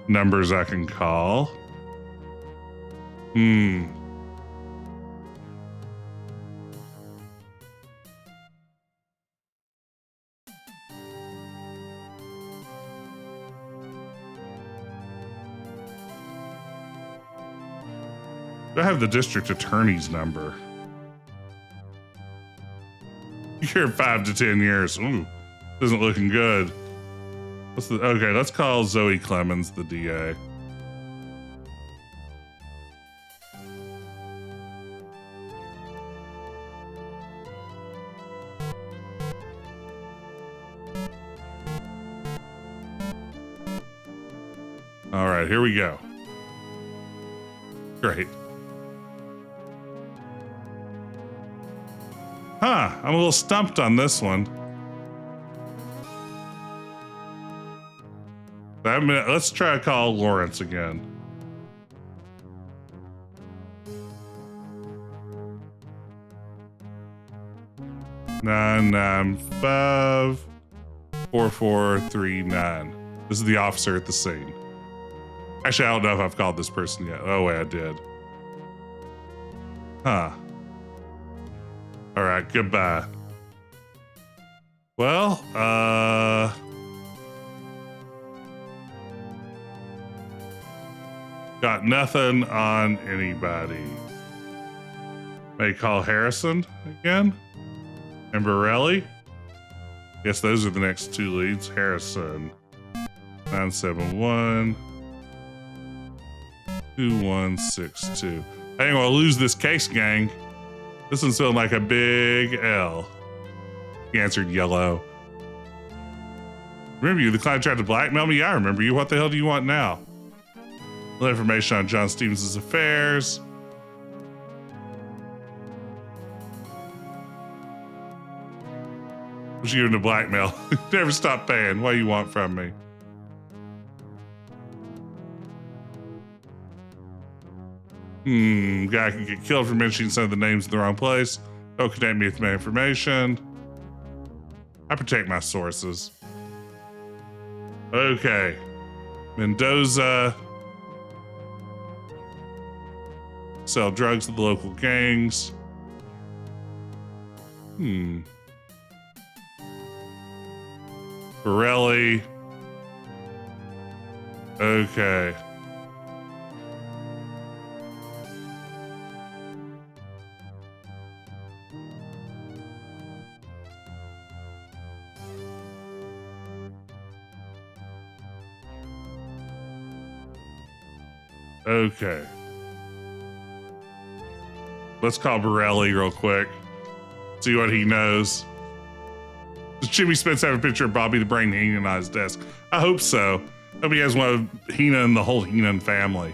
numbers I can call. I have the district attorney's number. You're 5 to 10 years. Ooh, isn't looking good. Okay, let's call Zoe Clemens the DA. All right, here we go. Great. Huh, I'm a little stumped on this one. Let's try to call Lawrence again. Nine 4439. This is the officer at the scene. Actually, I don't know if I've called this person yet. Oh wait, I did. Huh. All right, goodbye. Well, got nothing on anybody. May call Harrison again. And Borelli. Guess those are the next two leads. Harrison. 971 2162. I ain't gonna lose this case, gang. This one's feeling like a big L. He answered yellow. Remember you, the client tried to blackmail me? Yeah, I remember you. What the hell do you want now? A little information on John Stevens' affairs. Was you into blackmail? Never stop paying. What do you want from me? Guy can get killed for mentioning some of the names in the wrong place. Don't connect me with my information. I protect my sources. Okay. Mendoza. Sell drugs to the local gangs. Borelli. Okay. Okay. Let's call Borelli real quick. See what he knows. Does Jimmy Spence have a picture of Bobby the Brain Heenan on his desk? I hope so. I hope he has one of Heenan and the whole Heenan family.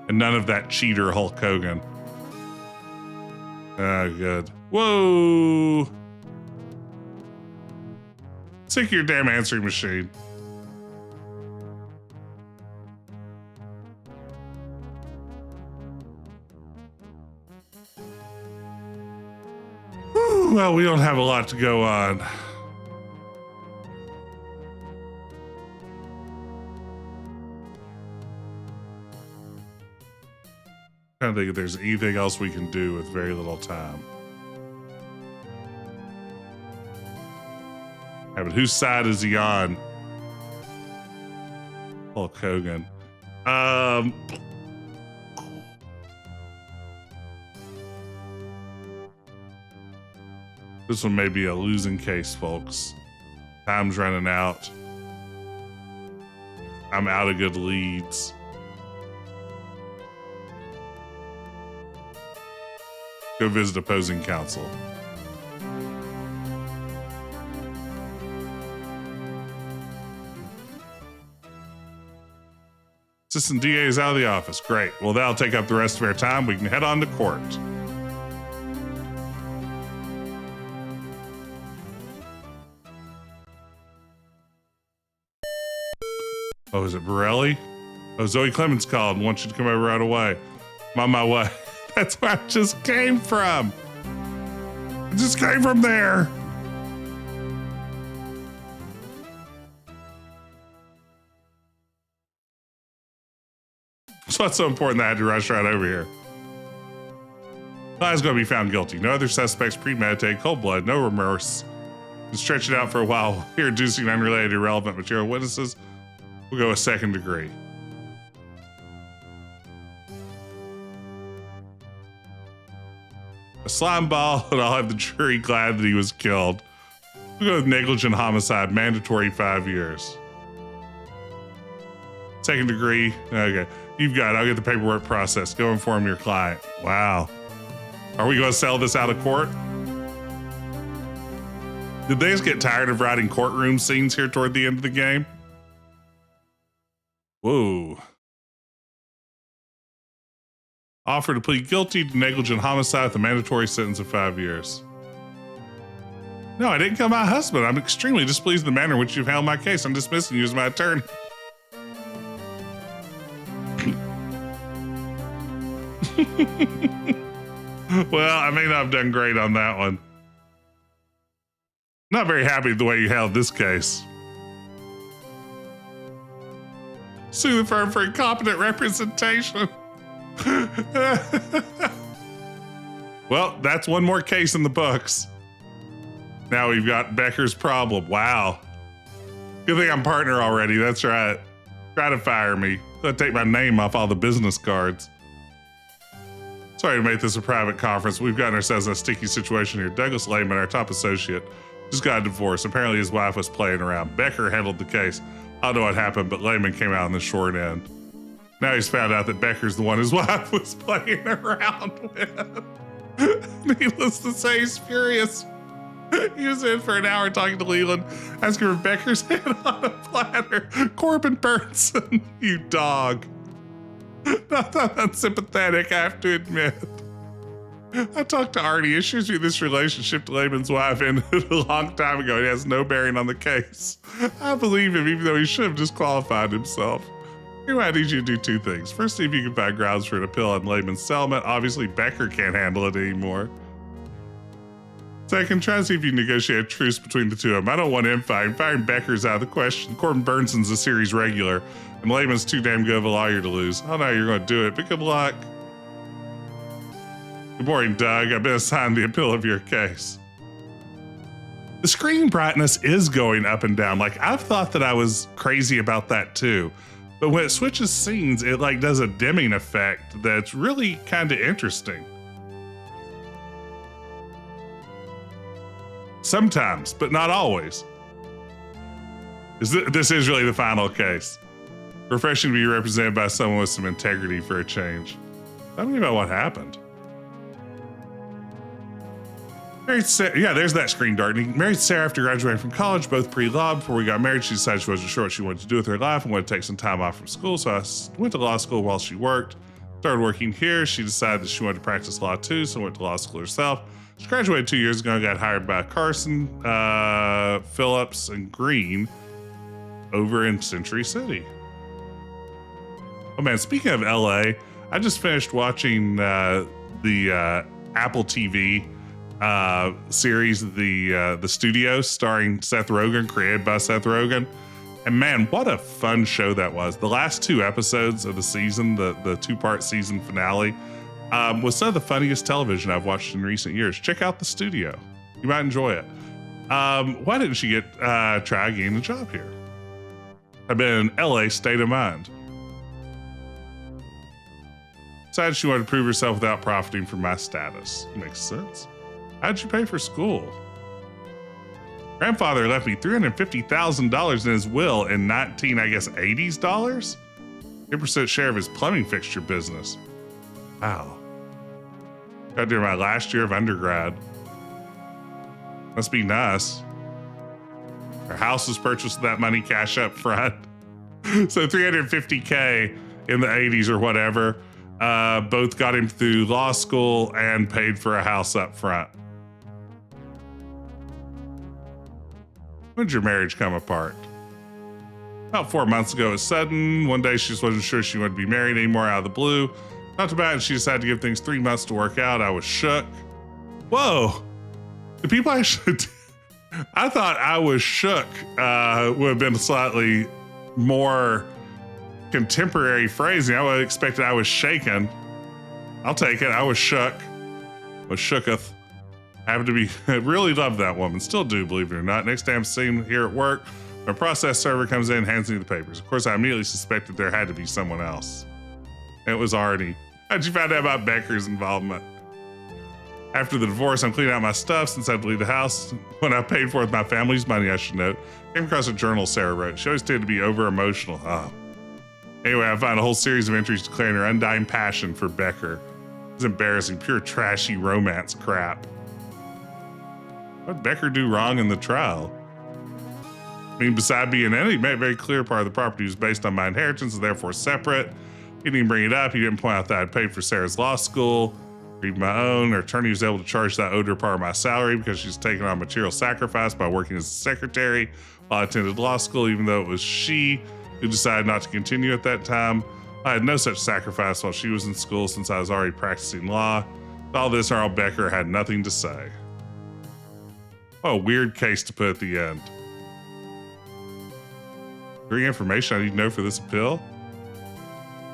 And none of that cheater Hulk Hogan. Ah, good. Whoa! Take your damn answering machine. Whew, well, we don't have a lot to go on. I don't think if there's anything else we can do with very little time. Yeah, but whose side is he on? Hulk Hogan. This one may be a losing case, folks. Time's running out. I'm out of good leads. Go visit opposing counsel. Assistant DA is out of the office. Great. Well, that'll take up the rest of our time. We can head on to court. Oh, is it Borelli? Oh, Zoe Clemens called and wants you to come over right away. I'm on my way. That's where I just came from. I just came from there. So what's so important that I had to rush right over here? Guy's going to be found guilty. No other suspects, premeditated, cold blood, no remorse. And stretch it out for a while. Here, reducing unrelated, irrelevant material witnesses. We'll go with second degree. A slime ball, and I'll have the jury glad that he was killed. We'll go with negligent homicide, mandatory 5 years. Second degree, okay. You've got it. I'll get the paperwork processed. Go inform your client. Wow. Are we going to sell this out of court? Did they just get tired of writing courtroom scenes here toward the end of the game? Whoa. Offer to plead guilty to negligent homicide with a mandatory sentence of 5 years. No, I didn't kill my husband. I'm extremely displeased in the manner in which you've handled my case. I'm dismissing you as my attorney. Well, I may not have done great on that one. Not very happy with the way you handled this case. Sue the firm for incompetent representation. Well, that's one more case in the books. Now we've got Becker's problem. Wow. Good thing I'm partner already. That's right. Try to fire me. Gonna take my name off all the business cards. Sorry to make this a private conference. We've gotten ourselves in a sticky situation here. Douglas Lehman, our top associate, just got a divorce. Apparently his wife was playing around. Becker handled the case. I don't know what happened, but Lehman came out on the short end. Now he's found out that Becker's the one his wife was playing around with. Needless to say, he's furious. He was in for an hour talking to Leland, asking for Becker's head on a platter. Corbin Burnson, you dog. Not that unsympathetic, I have to admit. I talked to Artie. Issues with this relationship to Laban's wife ended a long time ago. It has no bearing on the case. I believe him, even though he should have disqualified himself. Anyway, I need you to do two things. First, see if you can find grounds for an appeal on Laban's settlement. Obviously, Becker can't handle it anymore. Second, try to see if you can negotiate a truce between the two of them. I don't want him fighting. Firing Becker's out of the question. Corbin Burnson's a series regular, and Laban's too damn good of a lawyer to lose. I don't know how you're going to do it, but good luck. Good morning, Doug. I've been assigned the appeal of your case. The screen brightness is going up and down. Like, I've thought that I was crazy about that too. But when it switches scenes, it like does a dimming effect that's really kind of interesting. Sometimes, but not always. This is really the final case. Refreshing to be represented by someone with some integrity for a change. Tell me about what happened. Married Sarah, yeah, there's that screen darkening. Married Sarah after graduating from college, both pre-law. Before we got married, she decided she wasn't sure what she wanted to do with her life and wanted to take some time off from school. So I went to law school while she worked. Started working here. She decided that she wanted to practice law too, so went to law school herself. She graduated 2 years ago and got hired by Carson, Phillips, and Green over in Century City. Oh man, speaking of LA, I just finished watching the Apple TV series, the Studio, starring Seth Rogen, created by Seth Rogen. And man, what a fun show that was. The last 2 episodes of the season, the 2-part season finale, was some of the funniest television I've watched in recent years. Check out the Studio. You might enjoy it. Why didn't she try getting a job here? I've been in LA state of mind. Decided she wanted to prove herself without profiting from my status. Makes sense. How'd you pay for school? Grandfather left me $350,000 in his will in 80s dollars? 10% share of his plumbing fixture business. Wow. Got during my last year of undergrad. Must be nice. Our house was purchased with that money cash up front. So $350K in the 80s or whatever. Both got him through law school and paid for a house up front. When did your marriage come apart? About 4 months ago. It was sudden. One day she just wasn't sure she wanted to be married anymore out of the blue. Not too bad. She decided to give things 3 months to work out. I was shook. Whoa. The people I should... I thought I was shook would have been slightly more contemporary phrasing. I would have expected I was shaken. I'll take it. I was shook. Was shooketh. Happened to be, really loved that woman. Still do, believe it or not. Next day I'm sitting here at work. My process server comes in and hands me the papers. Of course, I immediately suspected there had to be someone else. And it was Artie. How'd you find out about Becker's involvement? After the divorce, I'm cleaning out my stuff since I had to leave the house. When I paid for it with my family's money, I should note. Came across a journal Sarah wrote. She always tended to be over-emotional. Oh. Anyway, I found a whole series of entries declaring her undying passion for Becker. It's embarrassing, pure trashy romance crap. What did Becker do wrong in the trial? I mean, beside being in it, he made it very clear part of the property was based on my inheritance and therefore separate. He didn't even bring it up. He didn't point out that I paid for Sarah's law school, or even my own. Her attorney was able to charge that owed her part of my salary because she's taken on material sacrifice by working as a secretary while I attended law school, even though it was she who decided not to continue at that time. I had no such sacrifice while she was in school since I was already practicing law. With all this, Earl Becker had nothing to say. What a weird case to put at the end. Is there any information I need to know for this appeal?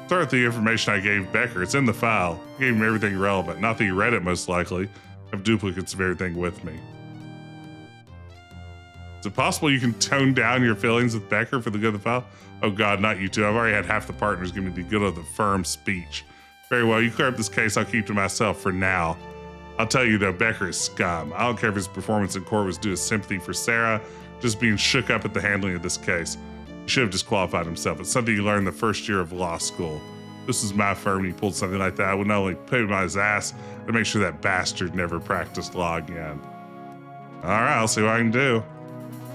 Start with the information I gave Becker. It's in the file. I gave him everything relevant. Not that he read it, most likely. I have duplicates of everything with me. Is it possible you can tone down your feelings with Becker for the good of the file? Oh God, not you two. I've already had half the partners give me the good of the firm speech. Very well, you clear up this case. I'll keep to myself for now. I'll tell you though, Becker is scum. I don't care if his performance in court was due to sympathy for Sarah, just being shook up at the handling of this case. should have disqualified himself. It's something you learn the first year of law school. This is my firm. He pulled something like that. I would not only put him on his ass to make sure that bastard never practiced law again. All right, I'll see what I can do.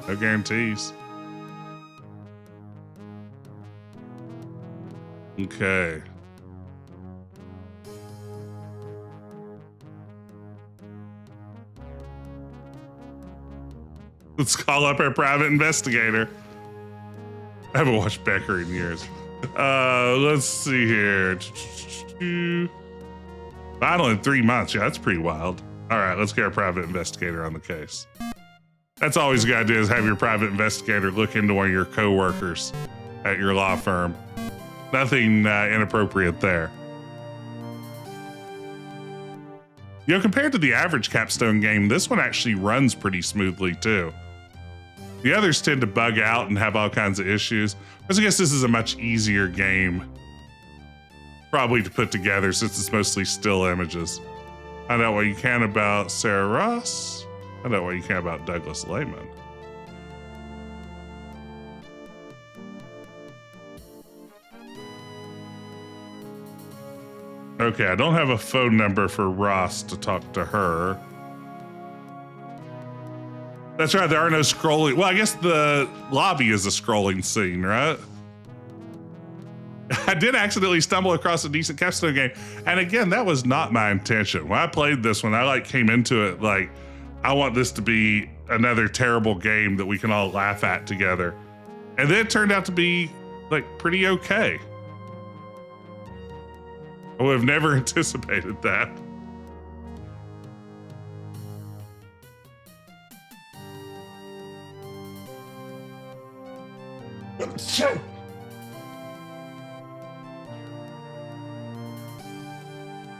No guarantees. Okay. Let's call up our private investigator. I haven't watched Becker in years. Let's see here. Final in 3 months. Yeah, that's pretty wild. All right, let's get our private investigator on the case. That's always a good idea, is have your private investigator look into one of your coworkers at your law firm. Nothing inappropriate there. You know, compared to the average Capstone game, this one actually runs pretty smoothly too. The others tend to bug out and have all kinds of issues. Whereas I guess this is a much easier game probably to put together since it's mostly still images. Find out what you can about Sarah Ross. Find out what you can about Douglas Lehman. Okay, I don't have a phone number for Ross to talk to her. That's right, there are no scrolling. Well, I guess the lobby is a scrolling scene, right? I did accidentally stumble across a decent Capstone game. And again, that was not my intention. When I played this one, I came into it like, I want this to be another terrible game that we can all laugh at together. And then it turned out to be like pretty okay. I would have never anticipated that.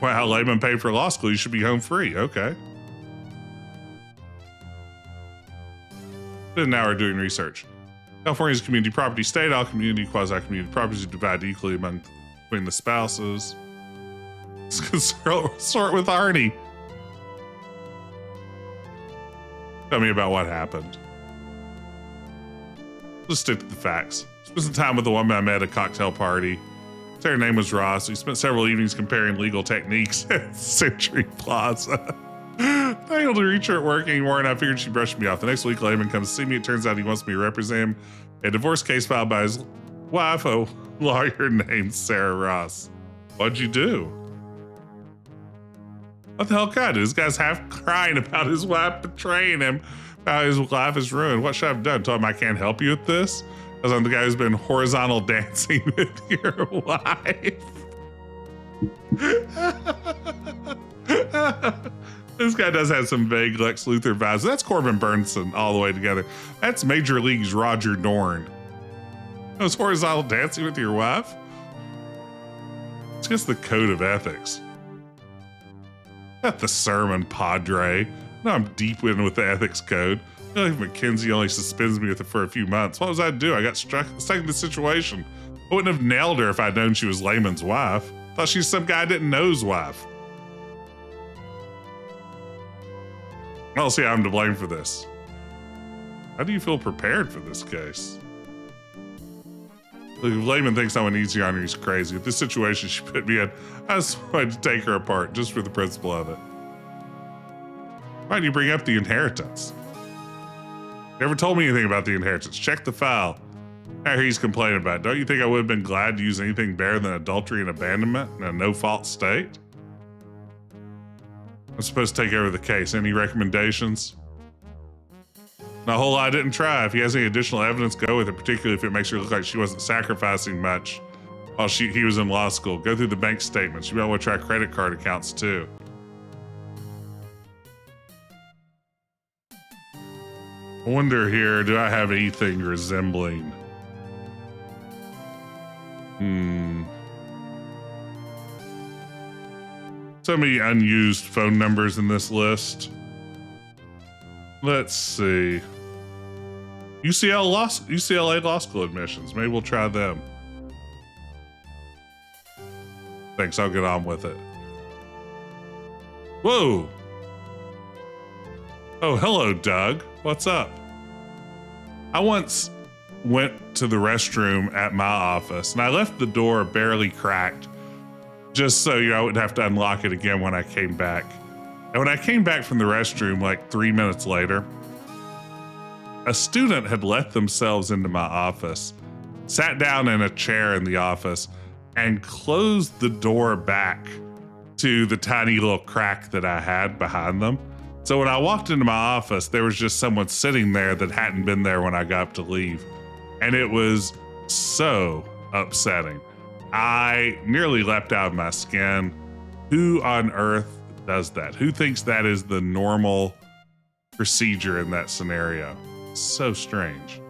Wow, Lehman paid for law school. You should be home free. Okay. And now we're doing research. California's a community property state. All community, quasi-community properties are divided equally between the spouses. Sort with Arnie. Tell me about what happened. Let's stick to the facts. Spent some time with a woman I met at a cocktail party. Her name was Ross. We spent several evenings comparing legal techniques at Century Plaza. Not able to reach her at work anymore, and I figured she brushed me off. The next week, Lehman comes to see me. It turns out he wants me to represent him. A divorce case filed by his wife, a lawyer named Sarah Ross. What'd you do? What the hell can I do? This guy's half crying about his wife betraying him, about his life is ruined. What should I have done? Told him I can't help you with this? Because I'm the guy who's been horizontal dancing with your wife. This guy does have some vague Lex Luthor vibes. That's Corbin Burnson all the way together. That's Major League's Roger Dorn. That was horizontal dancing with your wife? It's just the code of ethics. Not the sermon, Padre. No, I'm deep in with the ethics code. I feel like McKenzie only suspends me with it for a few months. What was I to do? I got stuck in the situation. I wouldn't have nailed her if I'd known she was Lehman's wife. Thought she was some guy I didn't know's wife. I don't see how I'm to blame for this. How do you feel prepared for this case? Look, if Lehman thinks I'm an easy on her, he's crazy. If this situation she put me in, I just wanted to take her apart just for the principle of it. Why didn't you bring up the inheritance? Never told me anything about the inheritance. Check the file. I hear he's complaining about it. Don't you think I would have been glad to use anything better than adultery and abandonment in a no-fault state? I'm supposed to take over the case. Any recommendations? Not a whole lot I didn't try. If he has any additional evidence, go with it, particularly if it makes her look like she wasn't sacrificing much while he was in law school. Go through the bank statements. You might want to try credit card accounts too. I wonder here, do I have anything resembling? So many unused phone numbers in this list. Let's see. UCLA Law School admissions. Maybe we'll try them. Thanks, I'll get on with it. Whoa. Oh, hello, Doug. What's up? I once went to the restroom at my office, and I left the door barely cracked just so I wouldn't have to unlock it again when I came back. And when I came back from the restroom like 3 minutes later, a student had let themselves into my office, sat down in a chair in the office, and closed the door back to the tiny little crack that I had behind them. So when I walked into my office, there was just someone sitting there that hadn't been there when I got up to leave. And it was so upsetting. I nearly leapt out of my skin. Who on earth does that? Who thinks that is the normal procedure in that scenario? So strange.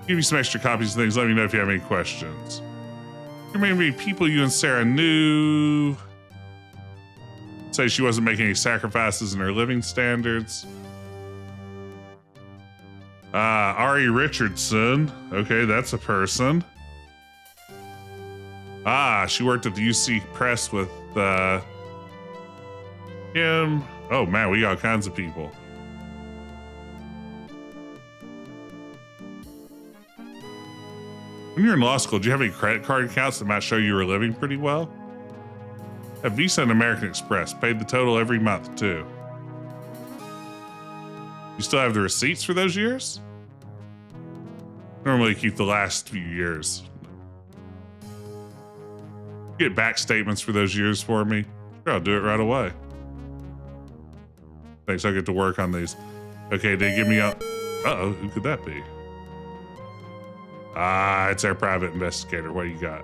Give you some extra copies of things. Let me know if you have any questions. There may be people you and Sarah knew. Say she wasn't making any sacrifices in her living standards. Ari Richardson. Okay, that's a person. She worked at the UC Press with him. Oh man, we got all kinds of people. When you're in law school, do you have any credit card accounts that might show you were living pretty well? Have Visa and American Express. Paid the total every month, too. You still have the receipts for those years? Normally keep the last few years. Get back statements for those years for me. Sure, I'll do it right away. Thanks, I'll get to work on these. Okay, they give me a... Uh-oh, who could that be? It's our private investigator. What do you got?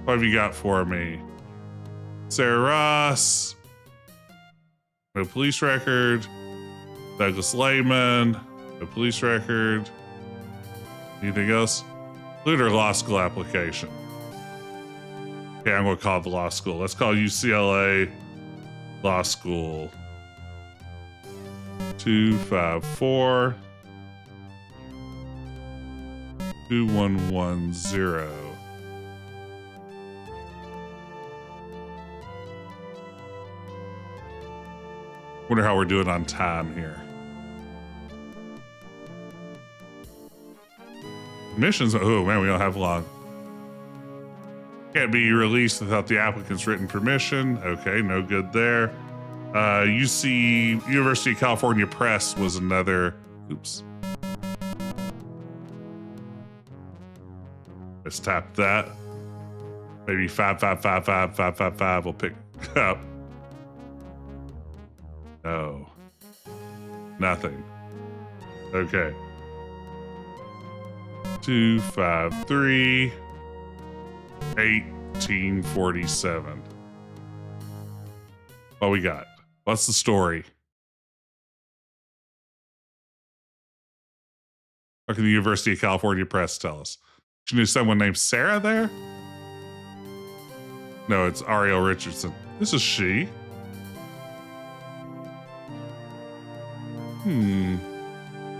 What have you got for me? Sarah Ross. No police record. Douglas Lehman. No police record. Anything else? Include her law school application. Okay, I'm going to call it the law school. Let's call UCLA Law School. 254 2110. Wonder how we're doing on time here. Admissions, oh man, we don't have long. Can't be released without the applicant's written permission. Okay, no good there. UC, University of California Press was another, oops. Let's tap that. Maybe 5555555 will pick up. No. Nothing. Okay. 253 1847. What we got? What's the story? What can the University of California Press tell us? She knew someone named Sarah there? No, it's Ariel Richardson. This is she.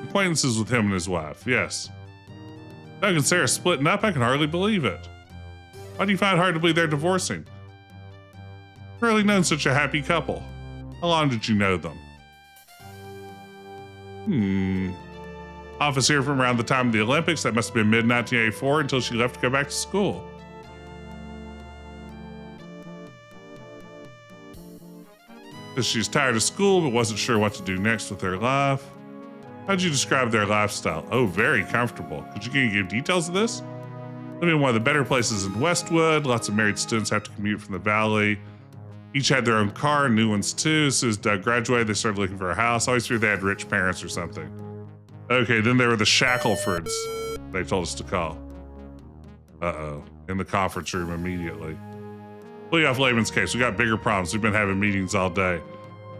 Acquaintances with him and his wife. Yes. Doug and Sarah splitting up? I can hardly believe it. Why do you find it hard to believe they're divorcing? Rarely known such a happy couple. How long did you know them? Office here from around the time of the Olympics. That must have been mid-1984 until she left to go back to school. Because she was tired of school but wasn't sure what to do next with her life. How'd you describe their lifestyle? Oh, very comfortable. Could you give details of this? Living in one of the better places in Westwood. Lots of married students have to commute from the valley. Each had their own car, new ones too. As soon as Doug graduated, they started looking for a house. I always figured they had rich parents or something. Okay, then there were the Shacklefords, they told us to call. Uh-oh, in the conference room immediately. Plea off Lehman's case, we got bigger problems. We've been having meetings all day.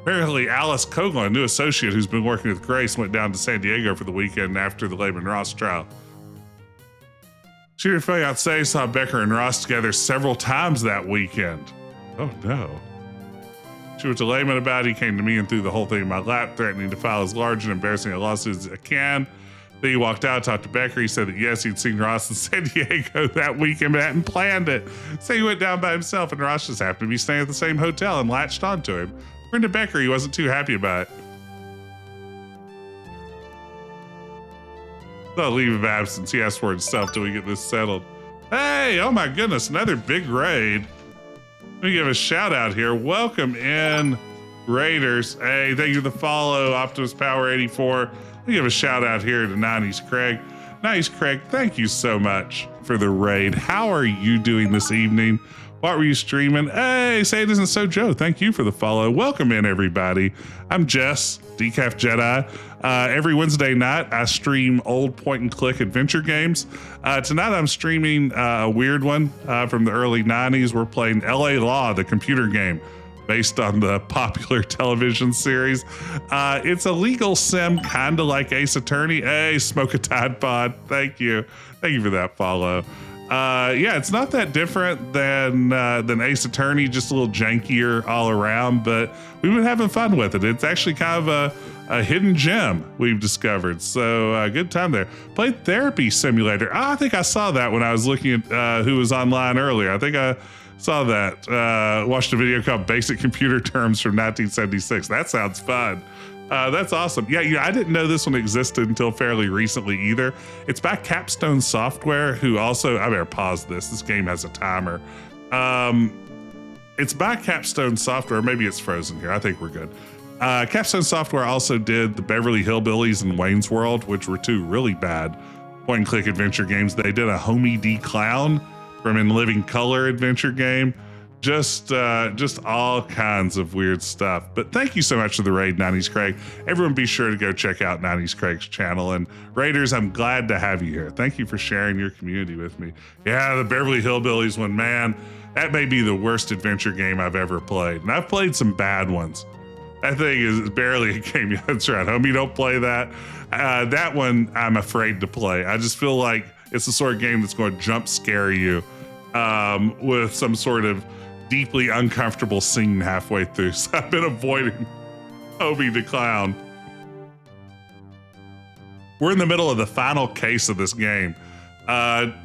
Apparently, Alice Coghlan, a new associate who's been working with Grace, went down to San Diego for the weekend after the Lehman Ross trial. She and her fiance saw Becker and Ross together several times that weekend. Oh no. She went to Lehman about it. He came to me and threw the whole thing in my lap, threatening to file as large and embarrassing a lawsuit as I can. Then he walked out, talked to Becker. He said that yes, he'd seen Ross in San Diego that weekend, but hadn't planned it. So he went down by himself, and Ross just happened to be staying at the same hotel and latched onto him. According to Becker, he wasn't too happy about it. a leave of absence. He asked for himself till we get this settled. Hey, oh my goodness, another big raid. Let me give a shout out here. Welcome in, Raiders. Hey, thank you for the follow, Optimus Power 84. Let me give a shout out here to 90s Craig. 90s Craig, thank you so much for the raid. How are you doing this evening? What were you streaming? Hey, Say It Isn't So Joe, thank you for the follow. Welcome in, everybody. I'm Jess, Decaf Jedi. Every Wednesday night, I stream old point-and-click adventure games. Tonight, I'm streaming a weird one from the early 90s. We're playing LA Law, the computer game, based on the popular television series. It's a legal sim, kind of like Ace Attorney. Hey, Smoke a Tide Pod, thank you. Thank you for that follow. Yeah, it's not that different than Ace Attorney, just a little jankier all around, but we've been having fun with it. It's actually kind of a hidden gem we've discovered. So good time there. Played Therapy Simulator. I think I saw that when I was looking at who was online earlier. I think I saw that. Watched a video called Basic Computer Terms from 1976. That sounds fun. That's awesome. Yeah, I didn't know this one existed until fairly recently either. It's by Capstone Software, who also, I better pause this. This game has a timer. It's by Capstone Software. Maybe it's frozen here. I think we're good. Capstone Software also did the Beverly Hillbillies and Wayne's World, which were two really bad point-and-click adventure games. They did a Homie D Clown from In Living Color adventure game. Just all kinds of weird stuff. But thank you so much for the raid, 90s Craig. Everyone be sure to go check out 90s Craig's channel. And Raiders, I'm glad to have you here. Thank you for sharing your community with me. Yeah, the Beverly Hillbillies one, man, that may be the worst adventure game I've ever played. And I've played some bad ones. That thing is barely a game. That's right, homie, don't play that. That one I'm afraid to play. I just feel like it's the sort of game that's going to jump scare you with some sort of deeply uncomfortable scene halfway through. So I've been avoiding Homie the Clown. We're in the middle of the final case of this game.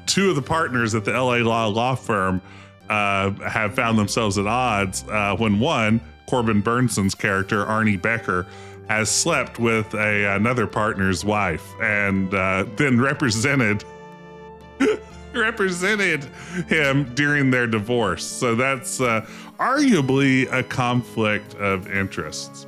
Two of the partners at the LA law firm have found themselves at odds when one, Corbin Burnson's character, Arnie Becker, has slept with another partner's wife and then represented him during their divorce. So that's arguably a conflict of interests.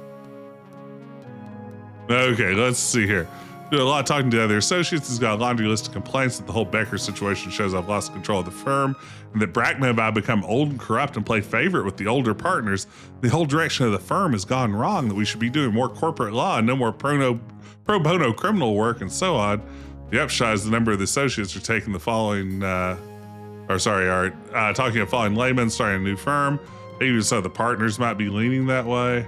Okay, let's see here. Do a lot of talking to other associates. He's got a laundry list of complaints that the whole Becker situation shows I've lost control of the firm, and that Brackman and I become old and corrupt and play favorite with the older partners. The whole direction of the firm has gone wrong, that we should be doing more corporate law and no more pro bono criminal work and so on. The upshot is the number of the associates are taking the following, talking of following laymen, starting a new firm. Maybe some of the partners might be leaning that way.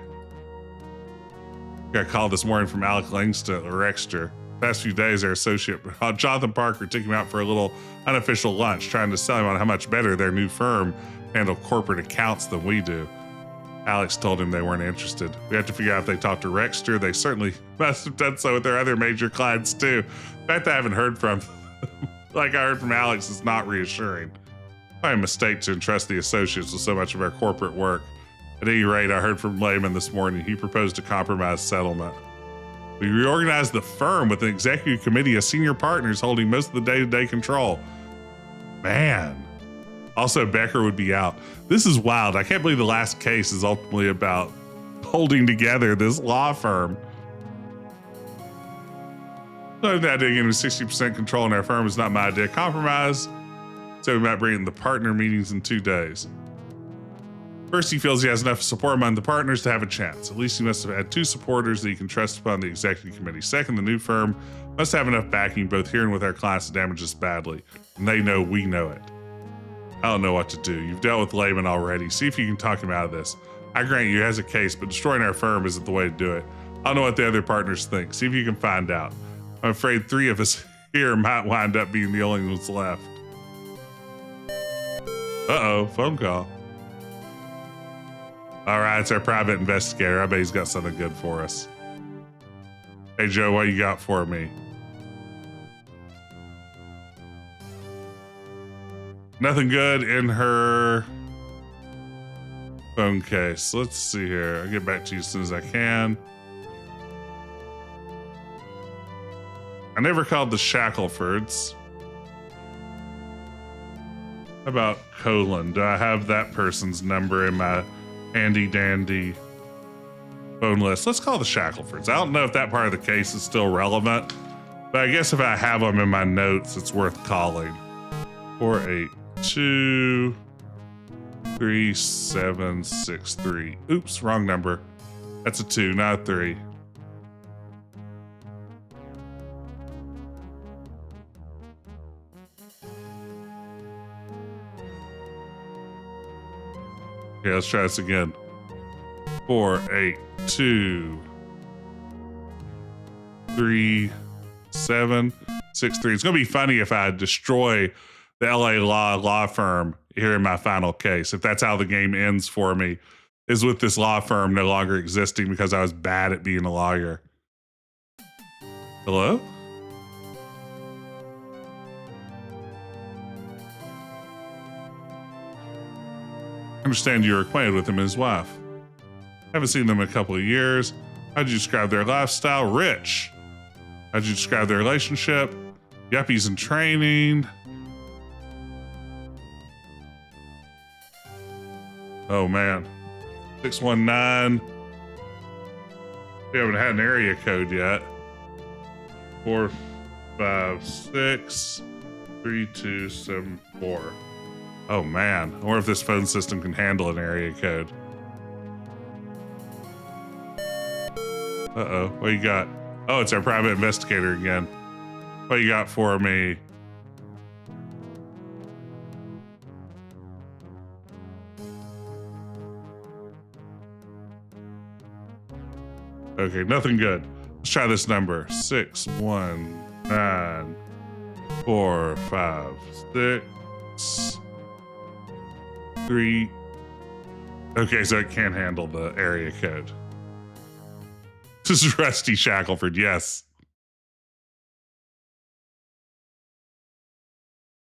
Got a call this morning from Alec Langston at Rexter. Past few days, our associate Jonathan Parker took him out for a little unofficial lunch, trying to sell him on how much better their new firm handle corporate accounts than we do. Alex told him they weren't interested. We have to figure out if they talked to Rexter. They certainly must have done so with their other major clients too. The fact that I haven't heard from like I heard from Alex is not reassuring. Probably a mistake to entrust the associates with so much of our corporate work. At any rate, I heard from Lehman this morning. He proposed a compromise settlement. We reorganized the firm with an executive committee of senior partners holding most of the day-to-day control. Man. Also, Becker would be out. This is wild. I can't believe the last case is ultimately about holding together this law firm. So that getting 60% control in our firm is not my idea. Compromise. So we might bring in the partner meetings in 2 days. First, he feels he has enough support among the partners to have a chance. At least he must have had 2 supporters that he can trust upon the executive committee. Second, the new firm must have enough backing both here and with our clients to damage us badly. And they know we know it. I don't know what to do. You've dealt with Lehman already. See if you can talk him out of this. I grant you he has a case, but destroying our firm isn't the way to do it. I don't know what the other partners think. See if you can find out. I'm afraid 3 of us here might wind up being the only ones left. Uh-oh, phone call. All right, it's our private investigator. I bet he's got something good for us. Hey, Joe, what you got for me? Nothing good in her phone case. Let's see here. I'll get back to you as soon as I can. I never called the Shacklefords. How about Colin? Do I have that person's number in my handy dandy phone list? Let's call the Shacklefords. I don't know if that part of the case is still relevant, but I guess if I have them in my notes, it's worth calling. 482-3763. Oops, wrong number. That's a 2, not a 3. Okay, let's try this again. 482-3763. It's gonna be funny if I destroy the LA law firm here in my final case. If that's how the game ends for me, is with this law firm no longer existing because I was bad at being a lawyer. Hello? I understand you're acquainted with him and his wife. Haven't seen them in a couple of years. How'd you describe their lifestyle? Rich. How'd you describe their relationship? Yuppies in training. Oh man. 619. We haven't had an area code yet. 456-3274. Oh man. I wonder if this phone system can handle an area code. Uh-oh. What you got? Oh, it's our private investigator again. What you got for me? Okay, nothing good. Let's try this number. 619-456-3. Okay, so it can't handle the area code. This is Rusty Shackelford, yes.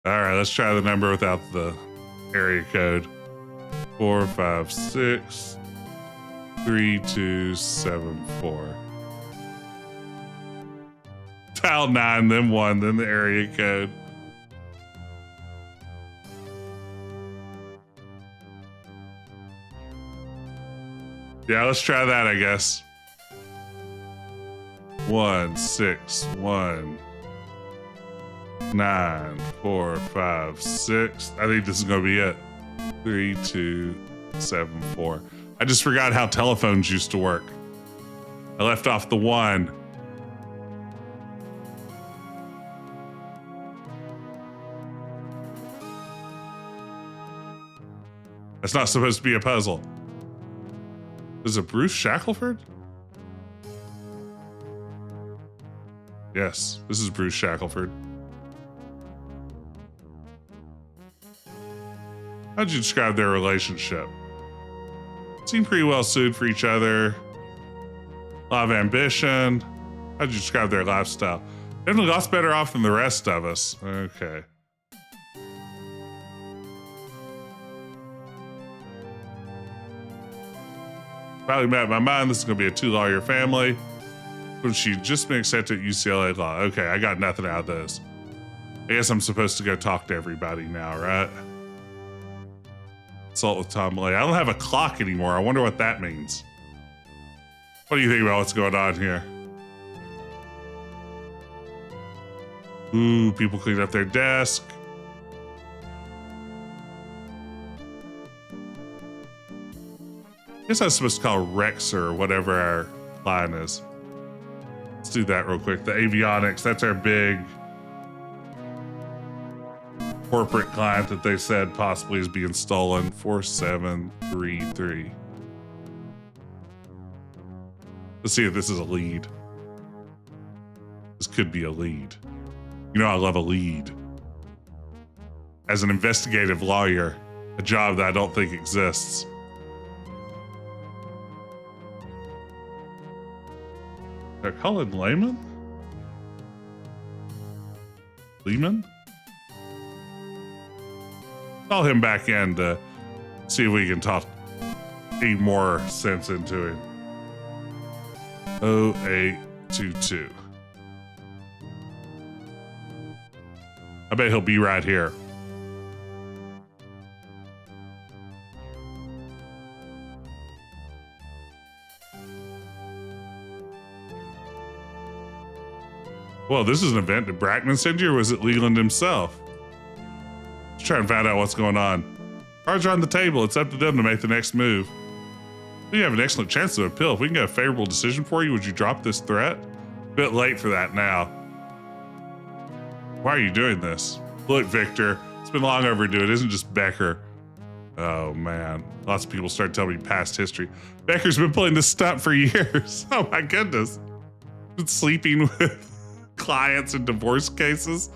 All right, let's try the number without the area code. 456-3274. Dial 9, then 1, then the area code. Yeah, let's try that, I guess. 161-9-456. I think this is gonna be it. 3274. I just forgot how telephones used to work. I left off the 1. That's not supposed to be a puzzle. Is it Bruce Shackelford? Yes, this is Bruce Shackelford. How'd you describe their relationship? Seemed pretty well suited for each other. A lot of ambition. How'd you describe their lifestyle? Definitely lots better off than the rest of us. Okay. Probably made up my mind. This is going to be a 2-lawyer family. But she'd just been accepted at UCLA Law. Okay, I got nothing out of this. I guess I'm supposed to go talk to everybody now, right? Consult with Tom Lay. I don't have a clock anymore. I wonder what that means. What do you think about what's going on here? Ooh, people cleaned up their desk. I guess I was supposed to call Rex or whatever our line is. Let's do that real quick. The avionics, that's our big corporate client that they said possibly is being stolen. 4733. Let's see if this is a lead. This could be a lead. You know, I love a lead. As an investigative lawyer, a job that I don't think exists. They're calling Lehman? Lehman? Call him back in to see if we can talk any more sense into him. 0822. I bet he'll be right here. Well, this is an event. Did Brackman send you, or was it Leland himself? Let's try and find out what's going on. Cards are on the table. It's up to them to make the next move. We have an excellent chance to appeal. If we can get a favorable decision for you, would you drop this threat? A bit late for that now. Why are you doing this? Look, Victor, it's been long overdue. It isn't just Becker. Oh, man. Lots of people start telling me past history. Becker's been playing this stunt for years. Oh, my goodness. Been sleeping with clients in divorce cases.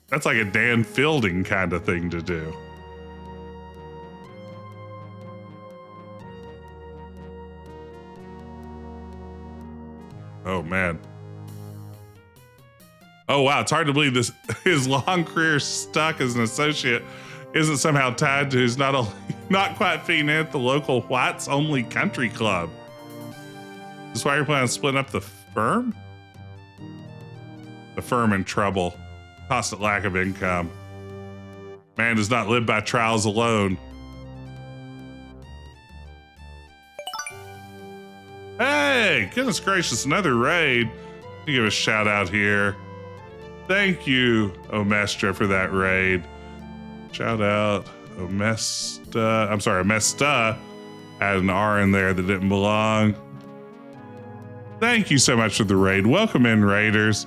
That's like a Dan Fielding kind of thing to do. Oh, man. Oh, wow. It's hard to believe this. His long career stuck as an associate isn't somehow tied to his not quite fitting in at the local whites only country club. Is this why you're planning on splitting up the firm? The firm in trouble. Constant lack of income. Man does not live by trials alone. Hey, goodness gracious, another raid. Let me give a shout out here. Thank you, Omestra, for that raid. Shout out, Omesta. I'm sorry, Omesta. Had an R in there that didn't belong. Thank you so much for the raid. Welcome in, raiders.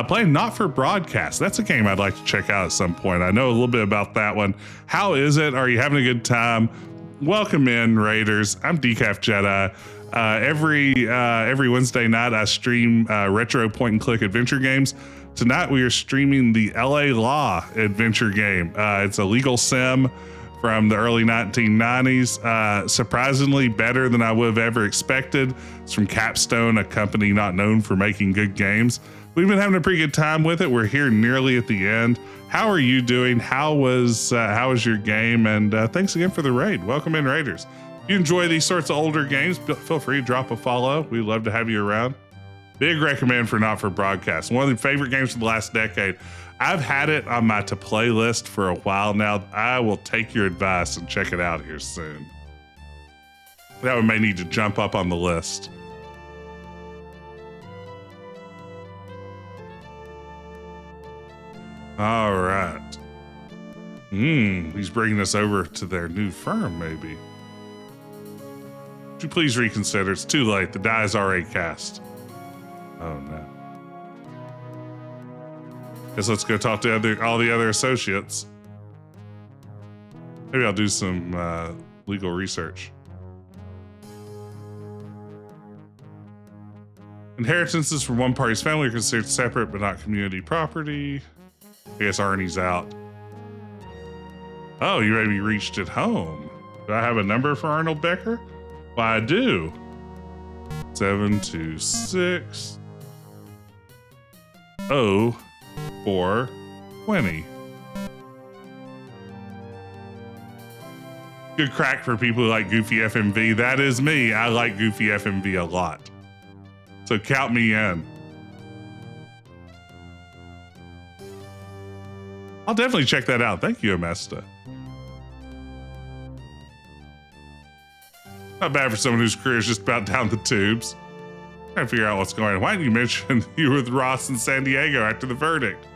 Playing Not For Broadcast. That's a game I'd like to check out at some point. I know a little bit about that one. How is it? Are you having a good time? Welcome in, raiders. I'm Decaf Jedi. Every Wednesday night, I stream retro point-and-click adventure games. Tonight, we are streaming the LA Law adventure game. It's a legal sim from the early 1990s. Surprisingly better than I would have ever expected. It's from Capstone, a company not known for making good games. We've been having a pretty good time with it. We're here nearly at the end. How are you doing? How was your game? And thanks again for the raid. Welcome in, raiders. If you enjoy these sorts of older games, feel free to drop a follow. We'd love to have you around. Big recommend for Not For Broadcast. One of the favorite games from the last decade. I've had it on my to play list for a while now. I will take your advice and check it out here soon. That one may need to jump up on the list. All right. He's bringing us over to their new firm, maybe. Would you please reconsider? It's too late. The die is already cast. Oh, no. Guess let's go talk to all the other associates. Maybe I'll do some legal research. Inheritances from one party's family are considered separate but not community property. I guess Arnie's out. Oh, you maybe reached it home. Do I have a number for Arnold Becker? Well, I do. 726 0420. Good crack for people who like Goofy FMV. That is me. I like Goofy FMV a lot. So count me in. I'll definitely check that out. Thank you, Amesta. Not bad for someone whose career is just about down the tubes. Trying to figure out what's going on. Why didn't you mention you were with Ross in San Diego after the verdict?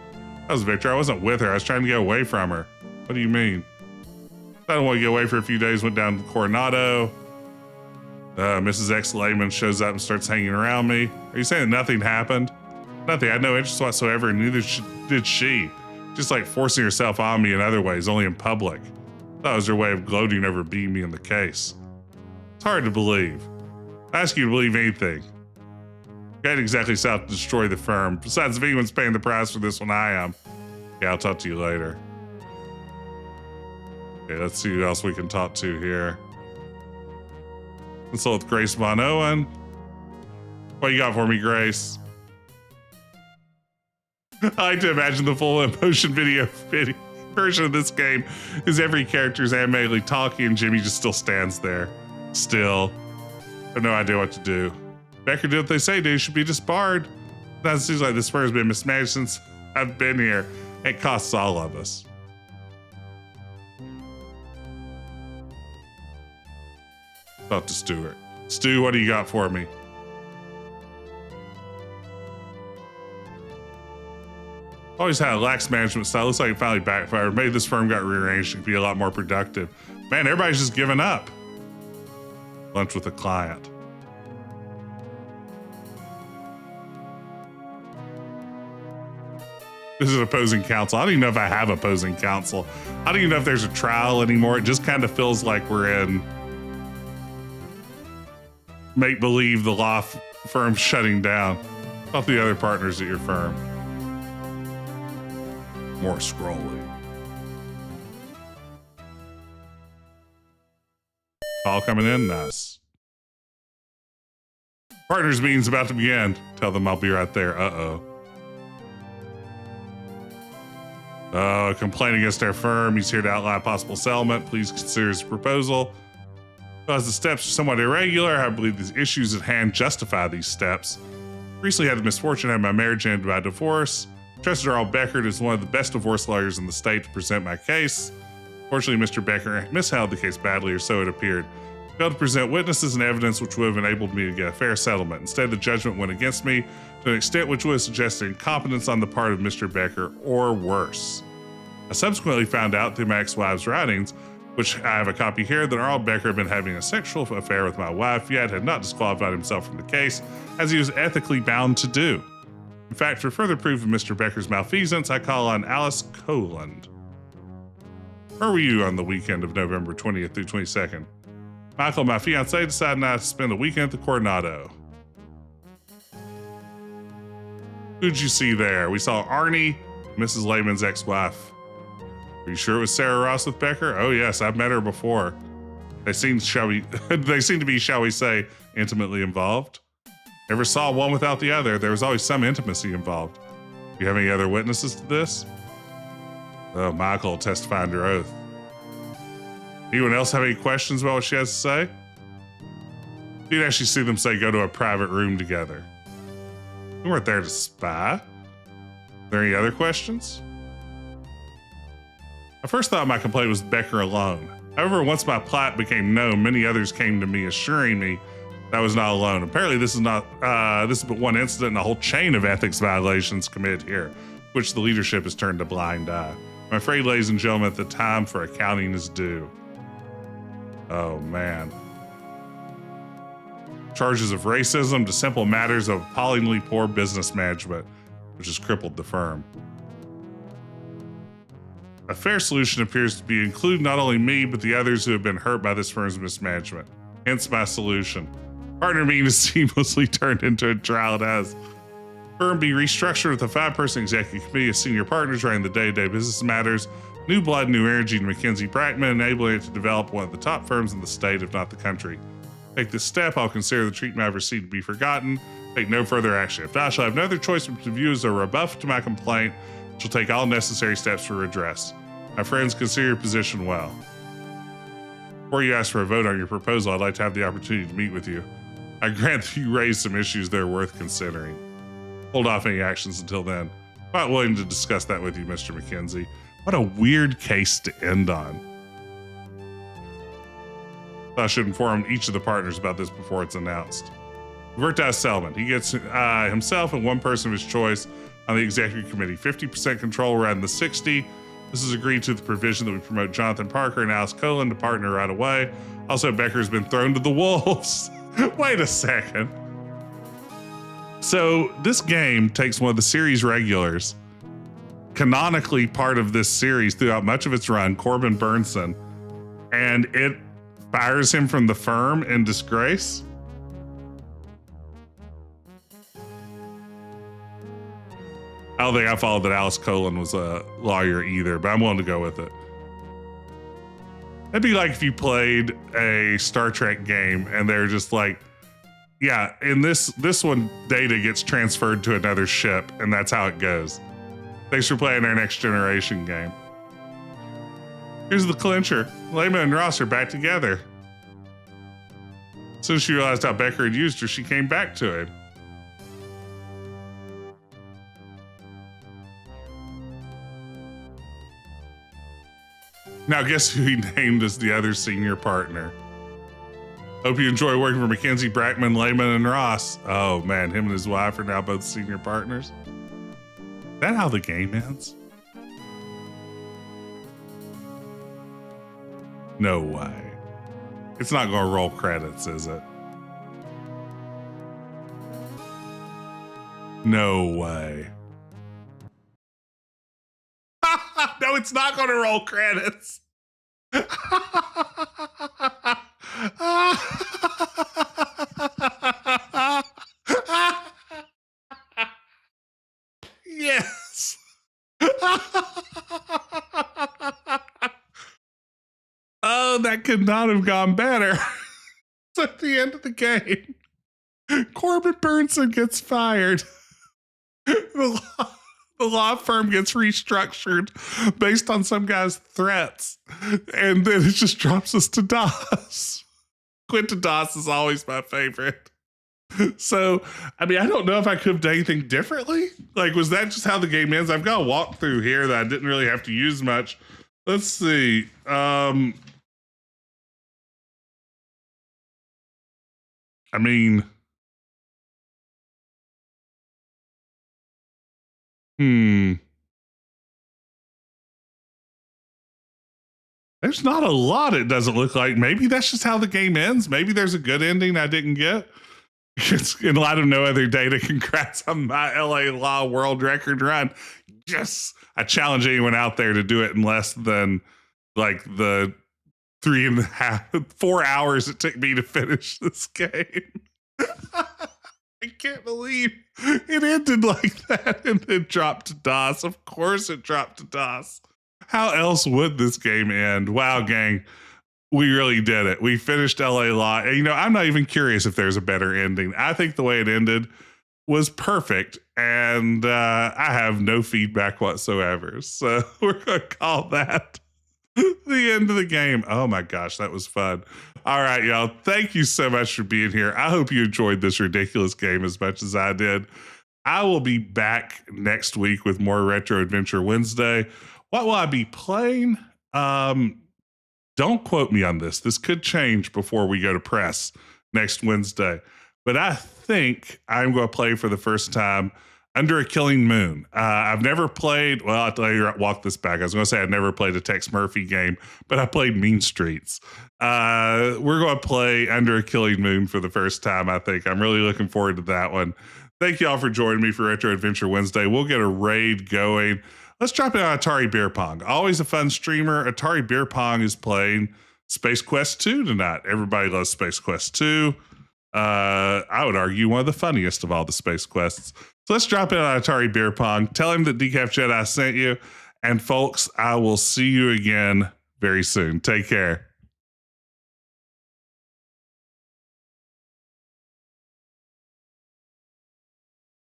That was Victor. I wasn't with her. I was trying to get away from her. What do you mean? I don't want to get away for a few days. Went down to Coronado. Mrs. X. Lehman shows up and starts hanging around me. Are you saying that nothing happened? Nothing. I had no interest whatsoever, and neither did she. Just like forcing herself on me in other ways, only in public. That was her way of gloating over being me in the case. It's hard to believe. I ask you to believe anything. You ain't exactly set out to destroy the firm. Besides, if anyone's paying the price for this one, I am. Yeah, I'll talk to you later. Okay, let's see who else we can talk to here. Consult with Grace Von Owen. What you got for me, Grace? I like to imagine the full motion video version of this game is every character is animatedly talking and Jimmy just still stands there. Still. I have no idea what to do. Becker did what they say, dude. Should be disbarred. That seems like this firm has been mismanaged since I've been here. It costs all of us. Talk to Stuart. Stu, what do you got for me? Always had a lax management style. Looks like it finally backfired. Maybe this firm got rearranged. It could be a lot more productive. Man, everybody's just giving up. Lunch with a client. This is opposing counsel. I don't even know if I have opposing counsel. I don't even know if there's a trial anymore. It just kind of feels like we're in make believe the law firm's shutting down. Off the other partners at your firm. More scrolling. Call coming in, nice. Partners meeting's about to begin. Tell them I'll be right there. Complaint against our firm. He's here to outline a possible settlement. Please consider his proposal. Because the steps are somewhat irregular, I believe these issues at hand justify these steps. Recently had the misfortune to have my marriage ended by divorce. Trusted Earl Becker is one of the best divorce lawyers in the state to present my case. Fortunately, Mr. Becker mishandled the case badly, or so it appeared. Failed to present witnesses and evidence which would have enabled me to get a fair settlement. Instead, the judgment went against me to an extent which would have suggested incompetence on the part of Mr. Becker, or worse. I subsequently found out through my ex-wife's writings, which I have a copy here, that Earl Becker had been having a sexual affair with my wife, yet had not disqualified himself from the case, as he was ethically bound to do. In fact, for further proof of Mr. Becker's malfeasance, I call on Alice Coland. Where were you on the weekend of November 20th through 22nd? Michael, my fiancé, decided not to spend the weekend at the Coronado. Who'd you see there? We saw Arnie, Mrs. Lehman's ex-wife. Are you sure it was Sarah Ross with Becker? Oh yes, I've met her before. They seem to be, shall we say, intimately involved. Never saw one without the other. There was always some intimacy involved. Do you have any other witnesses to this? Oh, Michael will testify under oath. Anyone else have any questions about what she has to say? You'd actually see them say go to a private room together. We weren't there to spy. Are there any other questions? I first thought my complaint was Becker alone. However, once my plot became known, many others came to me assuring me that I was not alone. Apparently, this is but one incident in a whole chain of ethics violations committed here, which the leadership has turned a blind eye. I'm afraid, ladies and gentlemen, the time for accounting is due. Oh, man. Charges of racism to simple matters of appallingly poor business management, which has crippled the firm. A fair solution appears to be include not only me, but the others who have been hurt by this firm's mismanagement. Hence my solution. Partner meeting is seamlessly turned into a trial it has. Firm be restructured with a 5-person executive committee of senior partners running the day-to-day business matters. New blood, new energy to McKenzie Brackman, enabling it to develop one of the top firms in the state, if not the country. Take this step, I'll consider the treatment I've received to be forgotten. Take no further action. If not, I shall have no other choice but to view as a rebuff to my complaint, and shall take all necessary steps for redress. My friends, consider your position well. Before you ask for a vote on your proposal, I'd like to have the opportunity to meet with you. I grant that you raised some issues that are worth considering. Hold off any actions until then. I'm not willing to discuss that with you, Mr. McKenzie. What a weird case to end on. I should inform each of the partners about this before it's announced. We've worked out a settlement. He gets himself and one person of his choice on the executive committee. 50% control rather than the 60%. This is agreed to the provision that we promote Jonathan Parker and Alice Colan to partner right away. Also, Becker's been thrown to the wolves. Wait a second. So this game takes one of the series regulars, canonically part of this series throughout much of its run, Corbin Burnson, and it fires him from the firm in disgrace. I don't think I followed that Alice Colan was a lawyer either, but I'm willing to go with it. It'd be like if you played a Star Trek game and they're just like, yeah, in this one, data gets transferred to another ship, and that's how it goes. Thanks for playing our Next Generation game. Here's the clincher. Lehman and Ross are back together. As soon as she realized how Becker had used her, she came back to him. Now, guess who he named as the other senior partner? Hope you enjoy working for McKenzie, Brackman, Lehman, and Ross. Oh, man, him and his wife are now both senior partners. Is that how the game ends? No way. It's not going to roll credits, is it? No way. No, it's not going to roll credits. Yes. Oh, that could not have gone better. It's at the end of the game. Corbin Burnson gets fired. The law firm gets restructured based on some guy's threats. And then it just drops us to DOS. Quentin DOS is always my favorite. So, I mean, I don't know if I could have done anything differently. Like, was that just how the game ends? I've got a walkthrough here that I didn't really have to use much. Let's see. I mean, there's not a lot, it doesn't look like. Maybe that's just how the game ends. Maybe there's a good ending I didn't get. It's in light of no other data. Congrats on my LA Law world record run. Yes. I challenge anyone out there to do it in less than like the 4 hours it took me to finish this game. I can't believe it ended like that and then dropped to DOS. Of course it dropped to DOS. How else would this game end? Wow, gang. We really did it. We finished LA Law. And, you know, I'm not even curious if there's a better ending. I think the way it ended was perfect. And I have no feedback whatsoever. So we're going to call that the end of the game. Oh my gosh, that was fun. All right, y'all. Thank you so much for being here. I hope you enjoyed this ridiculous game as much as I did. I will be back next week with more Retro Adventure Wednesday. What will I be playing? Don't quote me on this. This could change before we go to press next Wednesday. But I think I'm going to play for the first time Under a Killing Moon. I've never played, well, I'll tell you, walk this back. I was going to say I'd never played a Tex Murphy game, but I played Mean Streets. We're going to play Under a Killing Moon for the first time, I think. I'm really looking forward to that one. Thank you all for joining me for Retro Adventure Wednesday. We'll get a raid going. Let's drop in on Atari Beer Pong. Always a fun streamer. Atari Beer Pong is playing Space Quest 2 tonight. Everybody loves Space Quest 2. I would argue one of the funniest of all the Space Quests. So let's drop in on Atari Beer Pong. Tell him that Decaf Jedi sent you. And folks, I will see you again very soon. Take care.